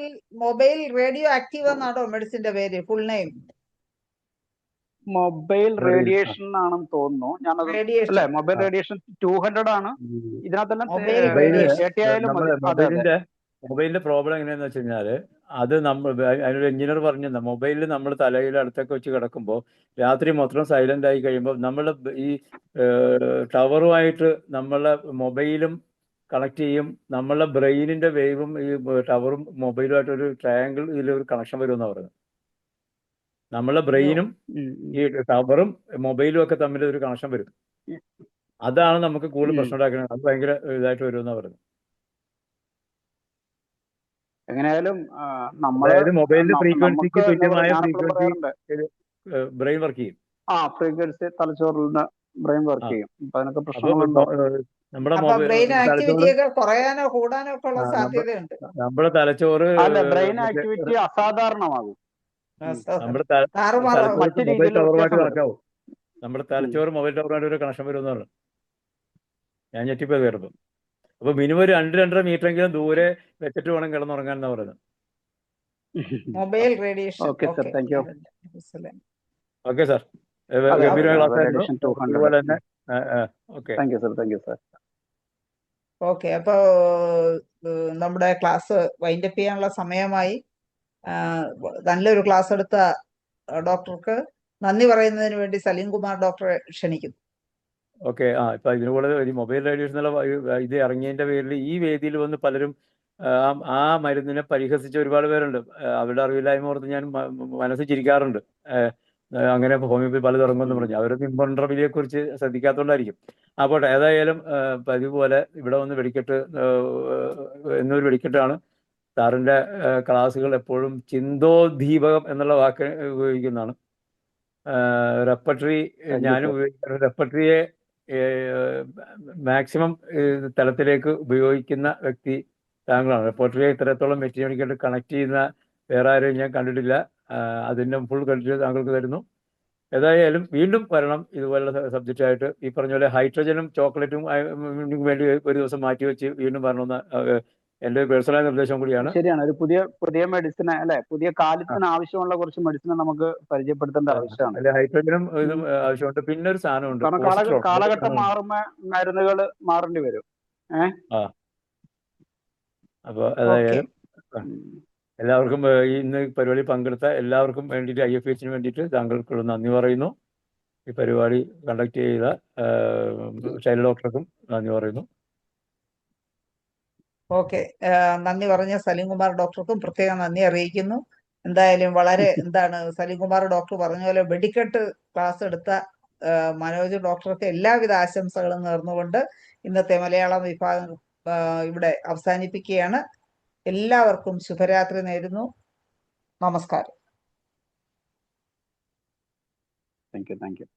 മൊബൈൽ റേഡിയോ ആക്റ്റീവ് എന്നാണോ മെഡിസിന്റെ പേര്, full name? Mobile radiation. Radiation ആണെന്ന് തോന്നുന്നു. ഞാനത് അല്ലേ, റേഡിയേഷൻ, മൊബൈൽ റേഡിയേഷൻ 200 ആണ്. ഇതിനകത്തെല്ലാം മൊബൈൽ മൊബൈല് 30 ആയാലും മതി. അതെ അതെ. മൊബൈലിന്റെ പ്രോബ്ലം എങ്ങനെയാന്ന് വെച്ച് കഴിഞ്ഞാല്, അത് നമ്മൾ അതിനൊരു എഞ്ചിനീയർ പറഞ്ഞിരുന്ന, മൊബൈലിൽ നമ്മൾ തലയിൽ അടുത്തൊക്കെ വെച്ച് കിടക്കുമ്പോൾ രാത്രി മൊത്തം സൈലന്റ് ആയി കഴിയുമ്പോൾ നമ്മൾ ഈ ടവറുമായിട്ട് നമ്മളെ മൊബൈലും കണക്ട് ചെയ്യും. നമ്മളെ ബ്രെയിനിന്റെ വേവും ഈ ടവറും മൊബൈലുമായിട്ട് ഒരു ട്രയാങ്കിൾ ഇതിലൊരു കണക്ഷൻ വരുമെന്നാണ് പറയുന്നത്. നമ്മളെ ബ്രെയിനും ഈ ടവറും മൊബൈലും ഒക്കെ തമ്മിൽ ഒരു കണക്ഷൻ വരും. അതാണ് നമുക്ക് കൂടുതൽ പ്രശ്നം ഉണ്ടാക്കുന്നത്. അത് ഭയങ്കര ഇതായിട്ട് വരുമെന്നാണ് പറയുന്നത്. എങ്ങനെയായാലും അതായത് മൊബൈലിന്റെ ഫ്രീക്വൻസിക്ക് നമുക്ക് തുല്യമായ ഞാനെപ്പോഴും ഫ്രീക്വൻസി പറയാറുണ്ട്, ബ്രെയിൻ വർക്ക് ചെയ്യും. ഫ്രീക്വൻസി തലച്ചോറിൽ ബ്രെയിൻ വർക്ക് ചെയ്യും. അപ്പൊ അതിനൊക്കെ അപ്പൊ പ്രശ്നങ്ങളുണ്ടാവും. നമ്മുടെ അപ്പൊ ബ്രെയിൻ ആക്ടിവിറ്റി തലച്ചോറ് ഒക്കെ കുറയാനോ കൂടാനോ ഒക്കെ ഉള്ള സാധ്യതയുണ്ട്. നമ്മുടെ തലച്ചോറ് അല്ല, ബ്രെയിൻ ആക്ടിവിറ്റി അസാധാരണമാകും. നമ്മുടെ താറുമാറാവും. തലച്ചോറ് മറ്റു മൊബൈൽ രീതിയിൽ ടവറുമായിട്ട് വ്യത്യാസം കണക്ട് വരും. ആവും. നമ്മുടെ തലച്ചോറ് മൊബൈൽ ടവറുമായിട്ട് ഒരു കണക്ഷൻ വരുമെന്ന് പറഞ്ഞു. ഞാൻ ഞെട്ടിപ്പോയി കയറുമ്പോൾ. അപ്പൊ മിനിമം ഒരു 2-2.5 മീറ്റർ എങ്കിലും ദൂരെ വെച്ചിട്ട് വേണം കിടന്നുറങ്ങാൻ എന്നാ പറയുന്നത്. Mobile radiation. Okay sir, thank you. Okay sir, അതെ, ഗംഭീരമായ ക്ലാസ് ആയിരുന്നു. റേഡിയേഷൻ 200. അതുപോലെ തന്നെ okay. Thank you sir, thank you sir. Okay, അപ്പോ നമ്മുടെ ക്ലാസ് വൈൻഡപ്പ് ചെയ്യാനുള്ള സമയമായി. നല്ലൊരു ക്ലാസ് എടുത്ത ഡോക്ടർക്ക് നന്ദി പറയുന്നതിന് വേണ്ടി സലീം കുമാർ ഡോക്ടറെ ക്ഷണിക്കുന്നു. ഓക്കെ. ഇപ്പൊ ഇതിന് കൂടെ ഈ മൊബൈൽ റേഡിയേഷൻ എന്നുള്ള ഇത് ഇറങ്ങിയതിന്റെ പേരിൽ ഈ വേദിയിൽ വന്ന് പലരും ആ മരുന്നിനെ പരിഹസിച്ച ഒരുപാട് പേരുണ്ട്. അവരുടെ അറിവില്ലായ്മ ഓർത്ത് ഞാൻ മനസ്സിൽ ചിരിക്കാറുണ്ട്. അങ്ങനെ ഹോമിയോപ്പതി പലത് ഇറങ്ങുമെന്ന് പറഞ്ഞു. അവരൊക്കെ ഇമ്പോണ്ടർബിലിയെ കുറിച്ച് ശ്രദ്ധിക്കാത്തതുകൊണ്ടായിരിക്കും. പോട്ടെ. ഏതായാലും പതിവ് പോലെ ഇവിടെ വന്ന് വെടിക്കെട്ട് എന്നൊരു വെടിക്കെട്ടാണ്. സാറിന്റെ ക്ലാസ്സുകൾ എപ്പോഴും ചിന്തോദ്ദീപകം എന്നുള്ള വാക്ക് ഉപയോഗിക്കുന്നതാണ്. റെപ്പർട്ടറി ഞാനും ഉപയോഗിക്കുന്ന റെപ്പർട്ടറിയെ മാക്സിമം തലത്തിലേക്ക് ഉപയോഗിക്കുന്ന വ്യക്തി താങ്കളാണ്. റെപ്പർട്ടറിയെ ഇത്രത്തോളം മെറ്റീരിയലിക്കായിട്ട് കണക്ട് ചെയ്യുന്ന വേറെ ആരെയും ഞാൻ കണ്ടിട്ടില്ല. അതിൻ്റെ ഫുൾ ക്രെഡിറ്റ് താങ്കൾക്ക് തരുന്നു. ഏതായാലും വീണ്ടും വരണം ഇതുപോലുള്ള സബ്ജക്റ്റായിട്ട്. ഈ പറഞ്ഞ പോലെ ഹൈഡ്രജനും ചോക്ലേറ്റും വേണ്ടി ഒരു ദിവസം മാറ്റി വെച്ച് വീണ്ടും വരണമെന്ന് എൻ്റെ പേഴ്സണൽ നിർദ്ദേശം കൂടിയാണ്. ശരിയാണ്. ഒരു പുതിയ മെഡിസിൻ അല്ലെ, പുതിയ കാലത്തിന് ആവശ്യമുള്ള കുറച്ച് മെഡിസിനെ നമുക്ക് പരിചയപ്പെടുത്തേണ്ട ആവശ്യമാണ്. അല്ലെ, ഹൈഡ്രജനും ഇതും ആവശ്യമുണ്ട്. പിന്നെ ഒരു സാധനമുണ്ട്, കാരണം കാലഘട്ടം മാറുമ്പോ മരുന്നുകൾ മാറേണ്ടി വരും. അപ്പോൾ ഏതായാലും എല്ലാവർക്കും ഇന്ന് പരിപാടി പങ്കെടുത്ത എല്ലാവർക്കും വേണ്ടിയിട്ട് IFH വേണ്ടിയിട്ട് താങ്കൾക്കുള്ള നന്ദി പറയുന്നു. ഈ പരിപാടി കണ്ടക്ട് ചെയ്ത ശൈല ഡോക്ടർക്കും നന്ദി പറയുന്നു. ഓക്കെ, നന്ദി പറഞ്ഞ സലീം കുമാർ ഡോക്ടർക്കും പ്രത്യേകം നന്ദി അറിയിക്കുന്നു. എന്തായാലും വളരെ സലീം കുമാർ ഡോക്ടർ പറഞ്ഞ പോലെ വെടിക്കെട്ട് ക്ലാസ് എടുത്ത മനോജ് ഡോക്ടർക്ക് എല്ലാവിധ ആശംസകളും നേർന്നുകൊണ്ട് ഇന്നത്തെ മലയാളം വിഭാഗം ഇവിടെ അവസാനിപ്പിക്കുകയാണ്. എല്ലാവർക്കും ശുഭരാത്രി നേരുന്നു. നമസ്കാരം. Thank you.